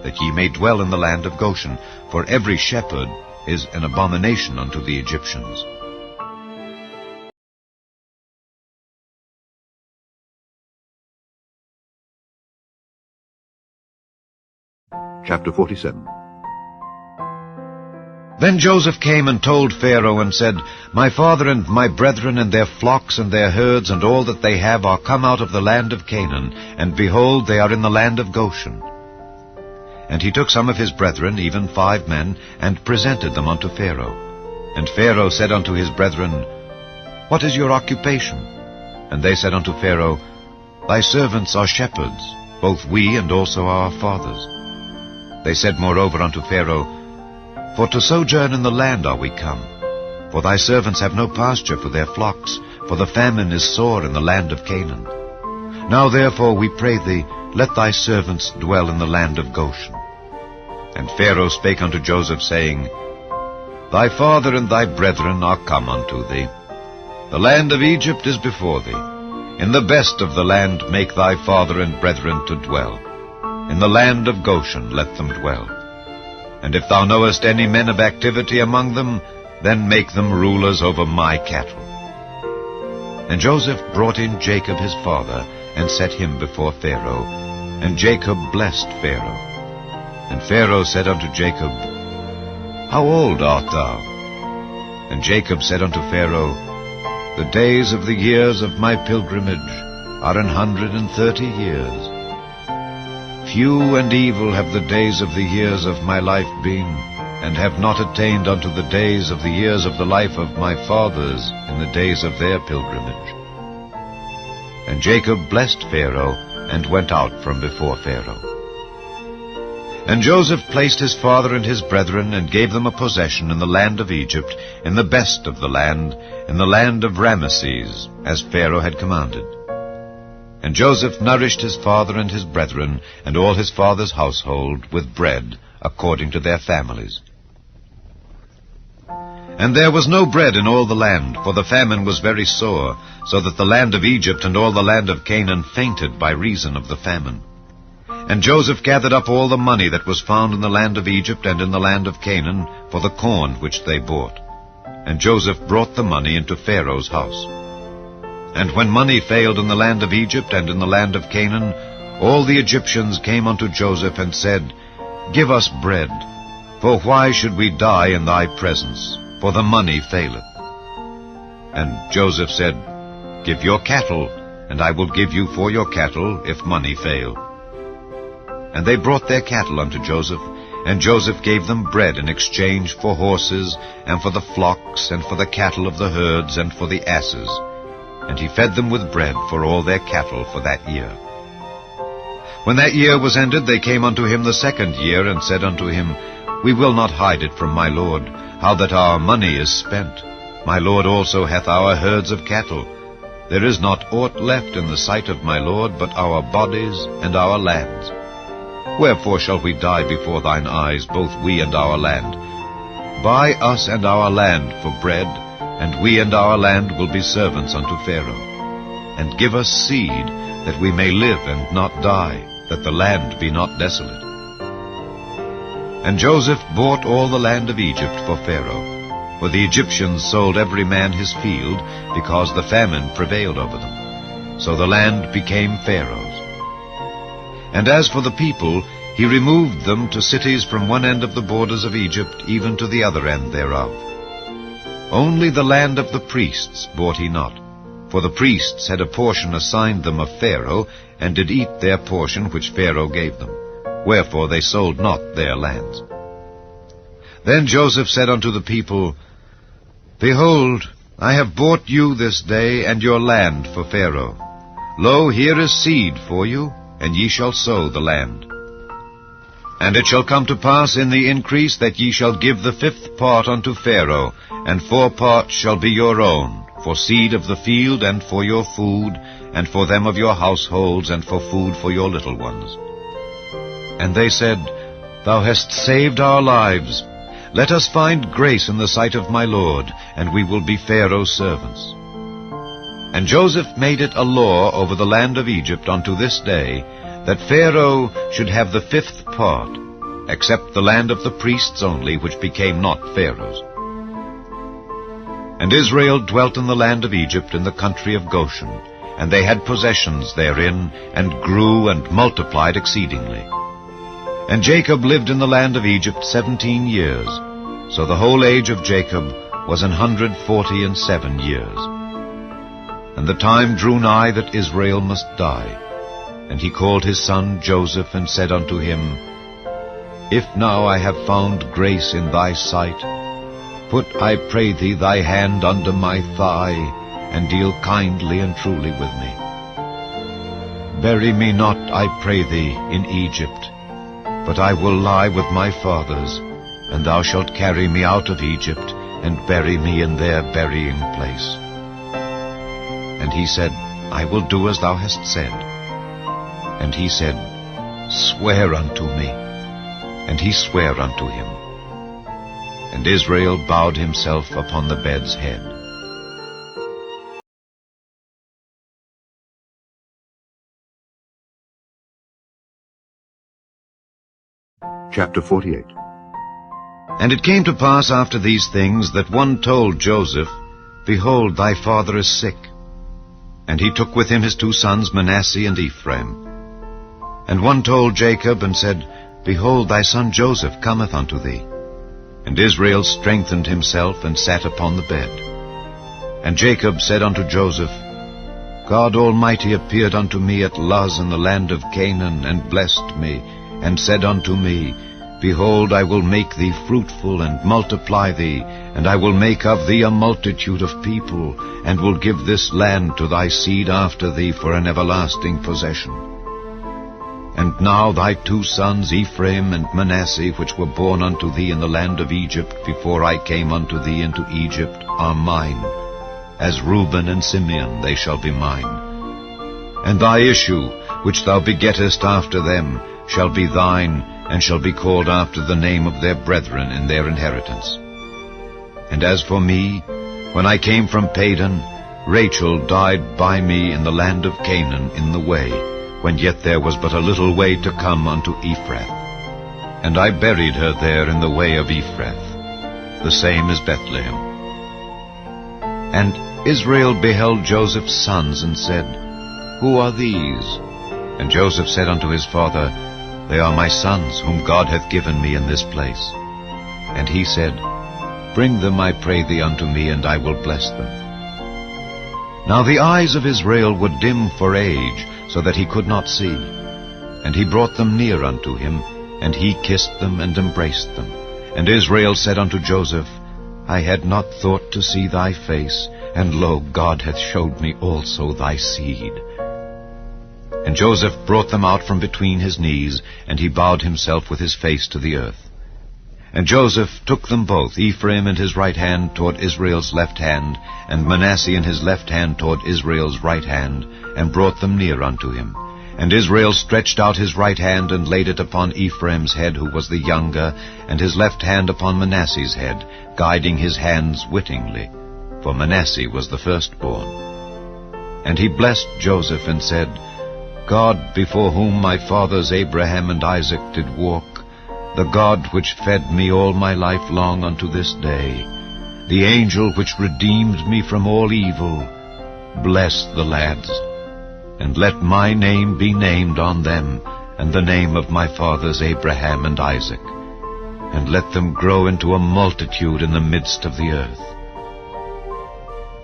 [SPEAKER 4] that ye may dwell in the land of Goshen, for every shepherd is an abomination unto the Egyptians.
[SPEAKER 3] Chapter 47.
[SPEAKER 4] Then Joseph came and told Pharaoh, and said, My father and my brethren and their flocks and their herds and all that they have are come out of the land of Canaan, and behold, they are in the land of Goshen. And he took some of his brethren, even 5 men, and presented them unto Pharaoh. And Pharaoh said unto his brethren, What is your occupation? And they said unto Pharaoh, Thy servants are shepherds, both we and also our fathers. They said moreover unto Pharaoh, For to sojourn in the land are we come. For thy servants have no pasture for their flocks, for the famine is sore in the land of Canaan. Now therefore, we pray thee, let thy servants dwell in the land of Goshen. And Pharaoh spake unto Joseph, saying, Thy father and thy brethren are come unto thee. The land of Egypt is before thee. In the best of the land make thy father and brethren to dwell. In the land of Goshen let them dwell. And if thou knowest any men of activity among them, then make them rulers over my cattle. And Joseph brought in Jacob his father, and set him before Pharaoh. And Jacob blessed Pharaoh. And Pharaoh said unto Jacob, How old art thou? And Jacob said unto Pharaoh, The days of the years of my pilgrimage are 130 years. Few and evil have the days of the years of my life been, and have not attained unto the days of the years of the life of my fathers in the days of their pilgrimage. And Jacob blessed Pharaoh, and went out from before Pharaoh. And Joseph placed his father and his brethren, and gave them a possession in the land of Egypt, in the best of the land, in the land of Ramesses, as Pharaoh had commanded. And Joseph nourished his father and his brethren, and all his father's household, with bread, according to their families. And there was no bread in all the land, for the famine was very sore, so that the land of Egypt and all the land of Canaan fainted by reason of the famine. And Joseph gathered up all the money that was found in the land of Egypt and in the land of Canaan for the corn which they bought. And Joseph brought the money into Pharaoh's house. And when money failed in the land of Egypt and in the land of Canaan, all the Egyptians came unto Joseph and said, Give us bread, for why should we die in thy presence? For the money faileth. And Joseph said, Give your cattle, and I will give you for your cattle, if money fail. And they brought their cattle unto Joseph, and Joseph gave them bread in exchange for horses, and for the flocks, and for the cattle of the herds, and for the asses. And he fed them with bread for all their cattle for that year. When that year was ended, they came unto him the second year, and said unto him, We will not hide it from my lord, how that our money is spent. My lord also hath our herds of cattle. There is not aught left in the sight of my lord, but our bodies and our lands. Wherefore shall we die before thine eyes, both we and our land? Buy us and our land for bread, and we and our land will be servants unto Pharaoh. And give us seed, that we may live and not die, that the land be not desolate. And Joseph bought all the land of Egypt for Pharaoh, for the Egyptians sold every man his field, because the famine prevailed over them. So the land became Pharaoh's. And as for the people, he removed them to cities from one end of the borders of Egypt, even to the other end thereof. Only the land of the priests bought he not, for the priests had a portion assigned them of Pharaoh, and did eat their portion which Pharaoh gave them. Wherefore they sold not their lands. Then Joseph said unto the people, Behold, I have bought you this day and your land for Pharaoh. Lo, here is seed for you, and ye shall sow the land. And it shall come to pass in the increase that ye shall give the 5th part unto Pharaoh, and 4 parts shall be your own, for seed of the field, and for your food, and for them of your households, and for food for your little ones. And they said, Thou hast saved our lives. Let us find grace in the sight of my lord, and we will be Pharaoh's servants. And Joseph made it a law over the land of Egypt unto this day, that Pharaoh should have the 5th part, except the land of the priests only, which became not Pharaoh's. And Israel dwelt in the land of Egypt in the country of Goshen, and they had possessions therein, and grew and multiplied exceedingly. And Jacob lived in the land of Egypt 17 years, so the whole age of Jacob was 147 years. And the time drew nigh that Israel must die. And he called his son Joseph, and said unto him, If now I have found grace in thy sight, put, I pray thee, thy hand under my thigh, and deal kindly and truly with me. Bury me not, I pray thee, in Egypt, but I will lie with my fathers, and thou shalt carry me out of Egypt, and bury me in their burying place. And he said, I will do as thou hast said. And he said, Swear unto me. And he sware unto him. And Israel bowed himself upon the bed's head.
[SPEAKER 3] Chapter 48.
[SPEAKER 4] And it came to pass after these things that one told Joseph, Behold, thy father is sick. And he took with him his 2 sons, Manasseh and Ephraim. And one told Jacob, and said, Behold, thy son Joseph cometh unto thee. And Israel strengthened himself, and sat upon the bed. And Jacob said unto Joseph, God Almighty appeared unto me at Luz in the land of Canaan, and blessed me, and said unto me, Behold, I will make thee fruitful, and multiply thee, and I will make of thee a multitude of people, and will give this land to thy seed after thee for an everlasting possession. And now thy 2 sons, Ephraim and Manasseh, which were born unto thee in the land of Egypt before I came unto thee into Egypt, are mine. As Reuben and Simeon they shall be mine. And thy issue, which thou begettest after them, shall be thine, and shall be called after the name of their brethren in their inheritance. And as for me, when I came from Padan, Rachel died by me in the land of Canaan in the way, when yet there was but a little way to come unto Ephrath. And I buried her there in the way of Ephrath, the same as Bethlehem. And Israel beheld Joseph's sons, and said, Who are these? And Joseph said unto his father, They are my sons, whom God hath given me in this place. And he said, Bring them, I pray thee, unto me, and I will bless them. Now the eyes of Israel were dim for age, so that he could not see. And he brought them near unto him, and he kissed them and embraced them. And Israel said unto Joseph, I had not thought to see thy face, and lo, God hath showed me also thy seed. And Joseph brought them out from between his knees, and he bowed himself with his face to the earth. And Joseph took them both, Ephraim in his right hand toward Israel's left hand, and Manasseh in his left hand toward Israel's right hand, and brought them near unto him. And Israel stretched out his right hand, and laid it upon Ephraim's head, who was the younger, and his left hand upon Manasseh's head, guiding his hands wittingly, for Manasseh was the firstborn. And he blessed Joseph, and said, God, before whom my fathers Abraham and Isaac did walk, the God which fed me all my life long unto this day, the angel which redeemed me from all evil, bless the lads, and let my name be named on them, and the name of my fathers Abraham and Isaac, and let them grow into a multitude in the midst of the earth.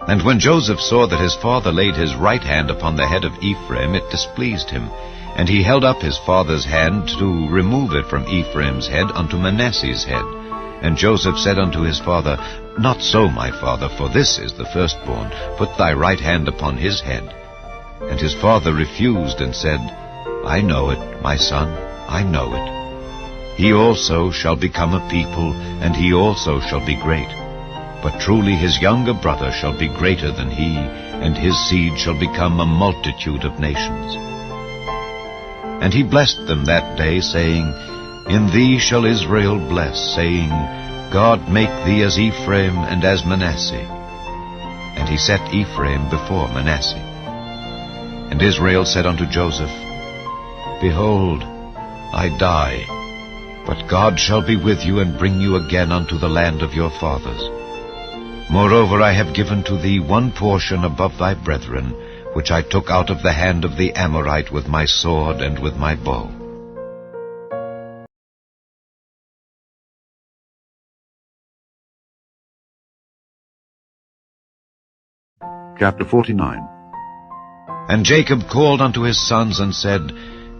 [SPEAKER 4] And when Joseph saw that his father laid his right hand upon the head of Ephraim, it displeased him. And he held up his father's hand to remove it from Ephraim's head unto Manasseh's head. And Joseph said unto his father, Not so, my father, for this is the firstborn. Put thy right hand upon his head. And his father refused, and said, I know it, my son, I know it. He also shall become a people, and he also shall be great. But truly his younger brother shall be greater than he, and his seed shall become a multitude of nations. And he blessed them that day, saying, In thee shall Israel bless, saying, God make thee as Ephraim and as Manasseh. And he set Ephraim before Manasseh. And Israel said unto Joseph, Behold, I die, but God shall be with you, and bring you again unto the land of your fathers. Moreover, I have given to thee one portion above thy brethren, which I took out of the hand of the Amorite with my sword and with my bow.
[SPEAKER 3] Chapter 49.
[SPEAKER 4] And Jacob called unto his sons, and said,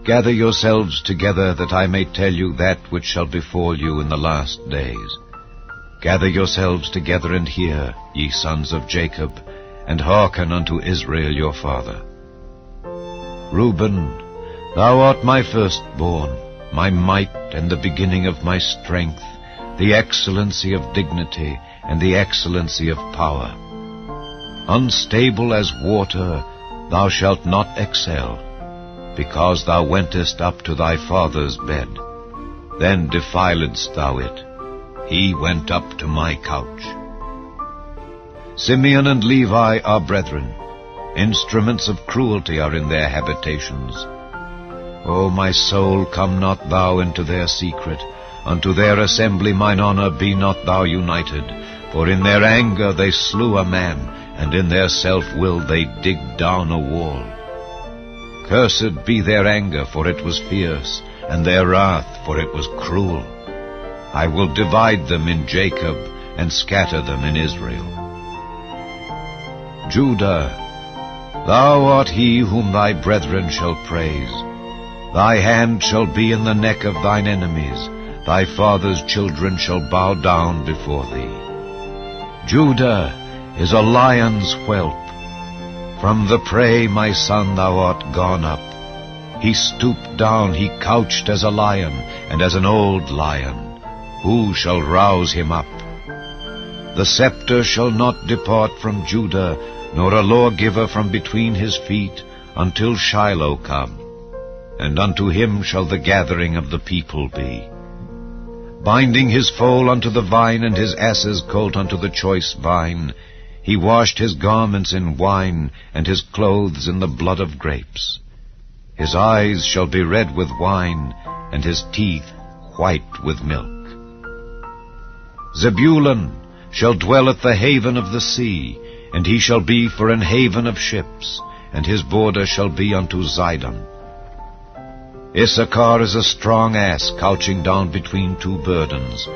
[SPEAKER 4] Gather yourselves together, that I may tell you that which shall befall you in the last days. Gather yourselves together, and hear, ye sons of Jacob, and hearken unto Israel your father. Reuben, thou art my firstborn, my might, and the beginning of my strength, the excellency of dignity, and the excellency of power. Unstable as water, thou shalt not excel, because thou wentest up to thy father's bed. Then defiledst thou it. He went up to my couch. Simeon and Levi are brethren. Instruments of cruelty are in their habitations. O my soul, come not thou into their secret. Unto their assembly mine honor be not thou united. For in their anger they slew a man, and in their self-will they dig down a wall. Cursed be their anger, for it was fierce, and their wrath, for it was cruel. I will divide them in Jacob, and scatter them in Israel. Judah, thou art he whom thy brethren shall praise. Thy hand shall be in the neck of thine enemies. Thy father's children shall bow down before thee. Judah is a lion's whelp. From the prey, my son, thou art gone up. He stooped down, he couched as a lion, and as an old lion. Who shall rouse him up? The scepter shall not depart from Judah, nor a lawgiver from between his feet, until Shiloh come. And unto him shall the gathering of the people be. Binding his foal unto the vine, and his ass's colt unto the choice vine, he washed his garments in wine, and his clothes in the blood of grapes. His eyes shall be red with wine, and his teeth white with milk. Zebulun shall dwell at the haven of the sea, and he shall be for an haven of ships, and his border shall be unto Zidon. Issachar is a strong ass couching down between two burdens,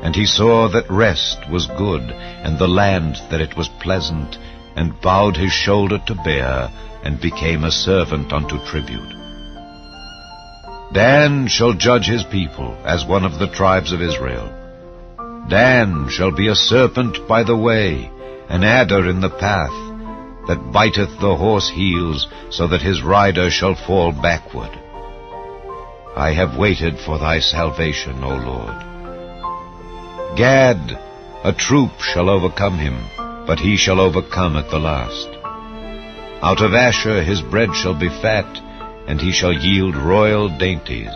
[SPEAKER 4] and he saw that rest was good, and the land that it was pleasant, and bowed his shoulder to bear, and became a servant unto tribute. Dan shall judge his people as one of the tribes of Israel. Dan shall be a serpent by the way, an adder in the path, that biteth the horse heels, so that his rider shall fall backward. I have waited for thy salvation, O Lord. Gad, a troop shall overcome him, but he shall overcome at the last. Out of Asher his bread shall be fat, and he shall yield royal dainties.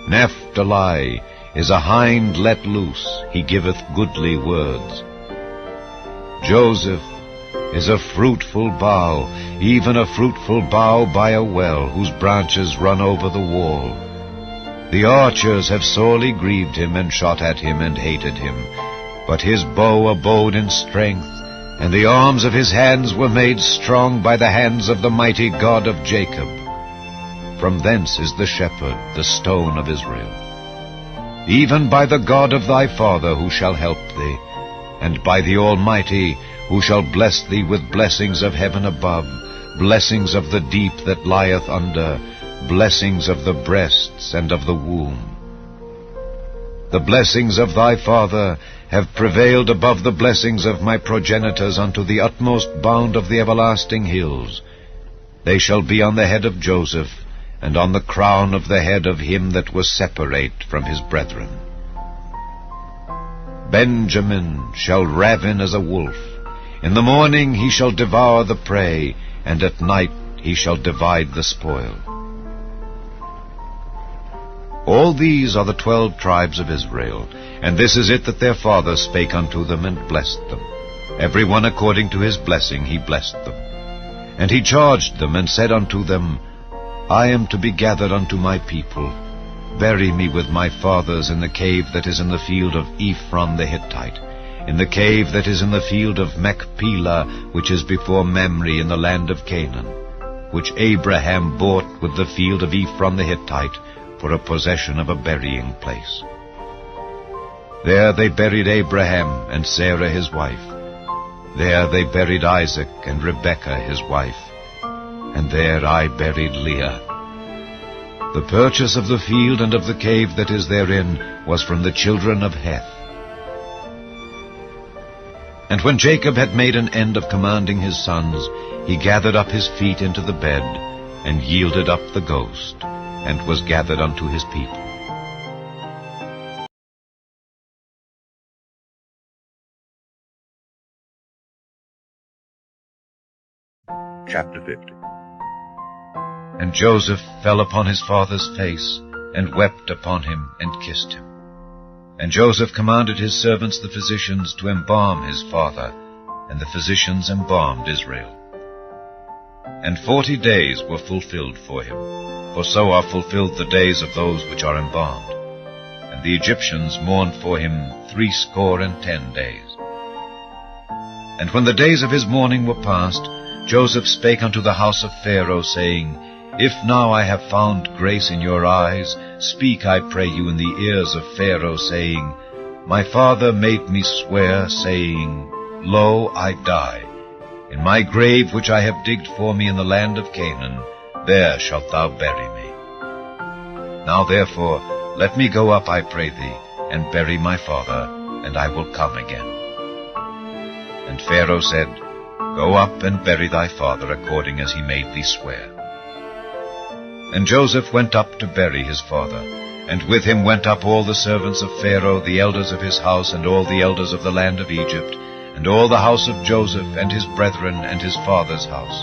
[SPEAKER 4] Naphtali is a hind let loose, he giveth goodly words. Joseph is a fruitful bough, even a fruitful bough by a well, whose branches run over the wall. The archers have sorely grieved him, and shot at him, and hated him. But his bow abode in strength, and the arms of his hands were made strong by the hands of the mighty God of Jacob. From thence is the shepherd, the stone of Israel. Even by the God of thy father, who shall help thee, and by the Almighty, who shall bless thee with blessings of heaven above, blessings of the deep that lieth under, blessings of the breasts and of the womb. The blessings of thy father have prevailed above the blessings of my progenitors unto the utmost bound of the everlasting hills. They shall be on the head of Joseph, and on the crown of the head of him that was separate from his brethren. Benjamin shall ravin as a wolf. In the morning he shall devour the prey, and at night he shall divide the spoil. All these are the 12 tribes of Israel, and this is it that their father spake unto them, and blessed them. Every one according to his blessing he blessed them. And he charged them, and said unto them, I am to be gathered unto my people. Bury me with my fathers in the cave that is in the field of Ephron the Hittite, in the cave that is in the field of Machpelah, which is before Mamre in the land of Canaan, which Abraham bought with the field of Ephron the Hittite, for a possession of a burying place. There they buried Abraham and Sarah his wife. There they buried Isaac and Rebekah his wife. And there I buried Leah. The purchase of the field and of the cave that is therein was from the children of Heth. And when Jacob had made an end of commanding his sons, he gathered up his feet into the bed, and yielded up the ghost, and was gathered unto his people.
[SPEAKER 3] Chapter 50.
[SPEAKER 4] And Joseph fell upon his father's face, and wept upon him, and kissed him. And Joseph commanded his servants the physicians to embalm his father, and the physicians embalmed Israel. And 40 days were fulfilled for him, for so are fulfilled the days of those which are embalmed. And the Egyptians mourned for him 70 days. And when the days of his mourning were past, Joseph spake unto the house of Pharaoh, saying, If now I have found grace in your eyes, speak, I pray you, in the ears of Pharaoh, saying, My father made me swear, saying, Lo, I die. In my grave which I have digged for me in the land of Canaan, there shalt thou bury me. Now therefore, let me go up, I pray thee, and bury my father, and I will come again. And Pharaoh said, Go up and bury thy father according as he made thee swear. And Joseph went up to bury his father, and with him went up all the servants of Pharaoh, the elders of his house, and all the elders of the land of Egypt, and all the house of Joseph, and his brethren, and his father's house.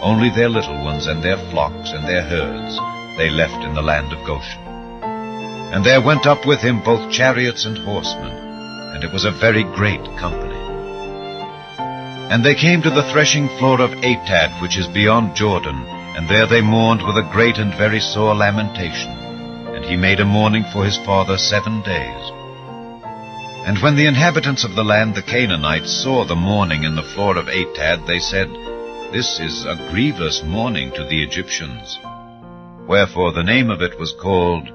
[SPEAKER 4] Only their little ones, and their flocks, and their herds, they left in the land of Goshen. And there went up with him both chariots and horsemen, and it was a very great company. And they came to the threshing floor of Atad, which is beyond Jordan, and there they mourned with a great and very sore lamentation. And he made a mourning for his father 7 days. And when the inhabitants of the land, the Canaanites, saw the mourning in the floor of Atad, they said, This is a grievous mourning to the Egyptians. Wherefore the name of it was called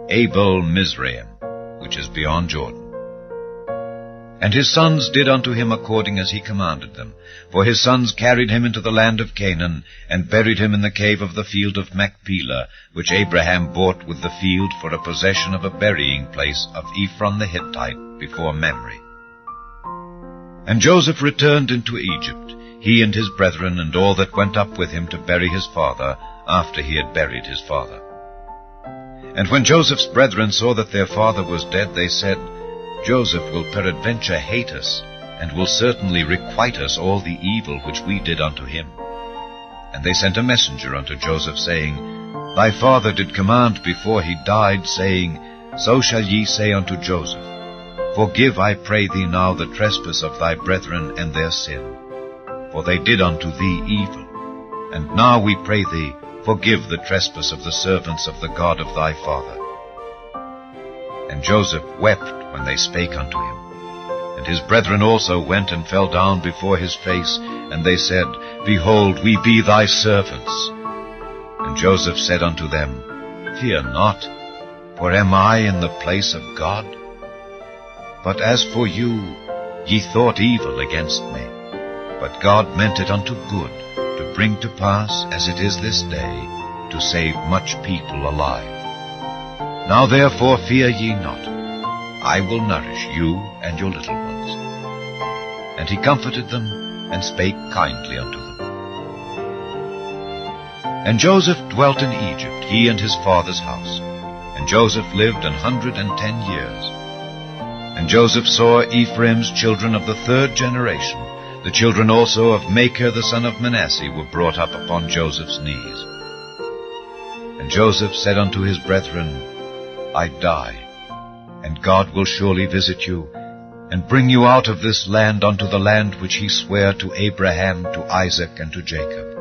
[SPEAKER 4] Abel Mizraim, which is beyond Jordan. And his sons did unto him according as he commanded them. For his sons carried him into the land of Canaan, and buried him in the cave of the field of Machpelah, which Abraham bought with the field for a possession of a burying place of Ephron the Hittite before Mamre. And Joseph returned into Egypt, he and his brethren, and all that went up with him to bury his father, after he had buried his father. And when Joseph's brethren saw that their father was dead, they said, Joseph will peradventure hate us, and will certainly requite us all the evil which we did unto him. And they sent a messenger unto Joseph, saying, Thy father did command before he died, saying, So shall ye say unto Joseph, Forgive, I pray thee now, the trespass of thy brethren and their sin, for they did unto thee evil. And now we pray thee, forgive the trespass of the servants of the God of thy father. And Joseph wept when they spake unto him. And his brethren also went and fell down before his face, and they said, Behold, we be thy servants. And Joseph said unto them, Fear not, for am I in the place of God? But as for you, ye thought evil against me, but God meant it unto good, to bring to pass, as it is this day, to save much people alive. Now therefore fear ye not. I will nourish you and your little ones. And he comforted them, and spake kindly unto them. And Joseph dwelt in Egypt, he and his father's house. And Joseph lived 110 years. And Joseph saw Ephraim's children of the 3rd generation. The children also of Machir the son of Manasseh were brought up upon Joseph's knees. And Joseph said unto his brethren, I die, and God will surely visit you, and bring you out of this land unto the land which he sware to Abraham, to Isaac, and to Jacob.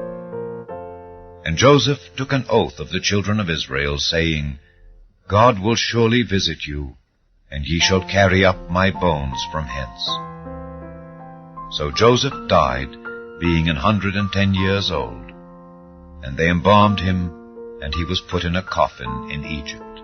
[SPEAKER 4] And Joseph took an oath of the children of Israel, saying, God will surely visit you, and ye shall carry up my bones from hence. So Joseph died, being 110 years old. And they embalmed him, and he was put in a coffin in Egypt.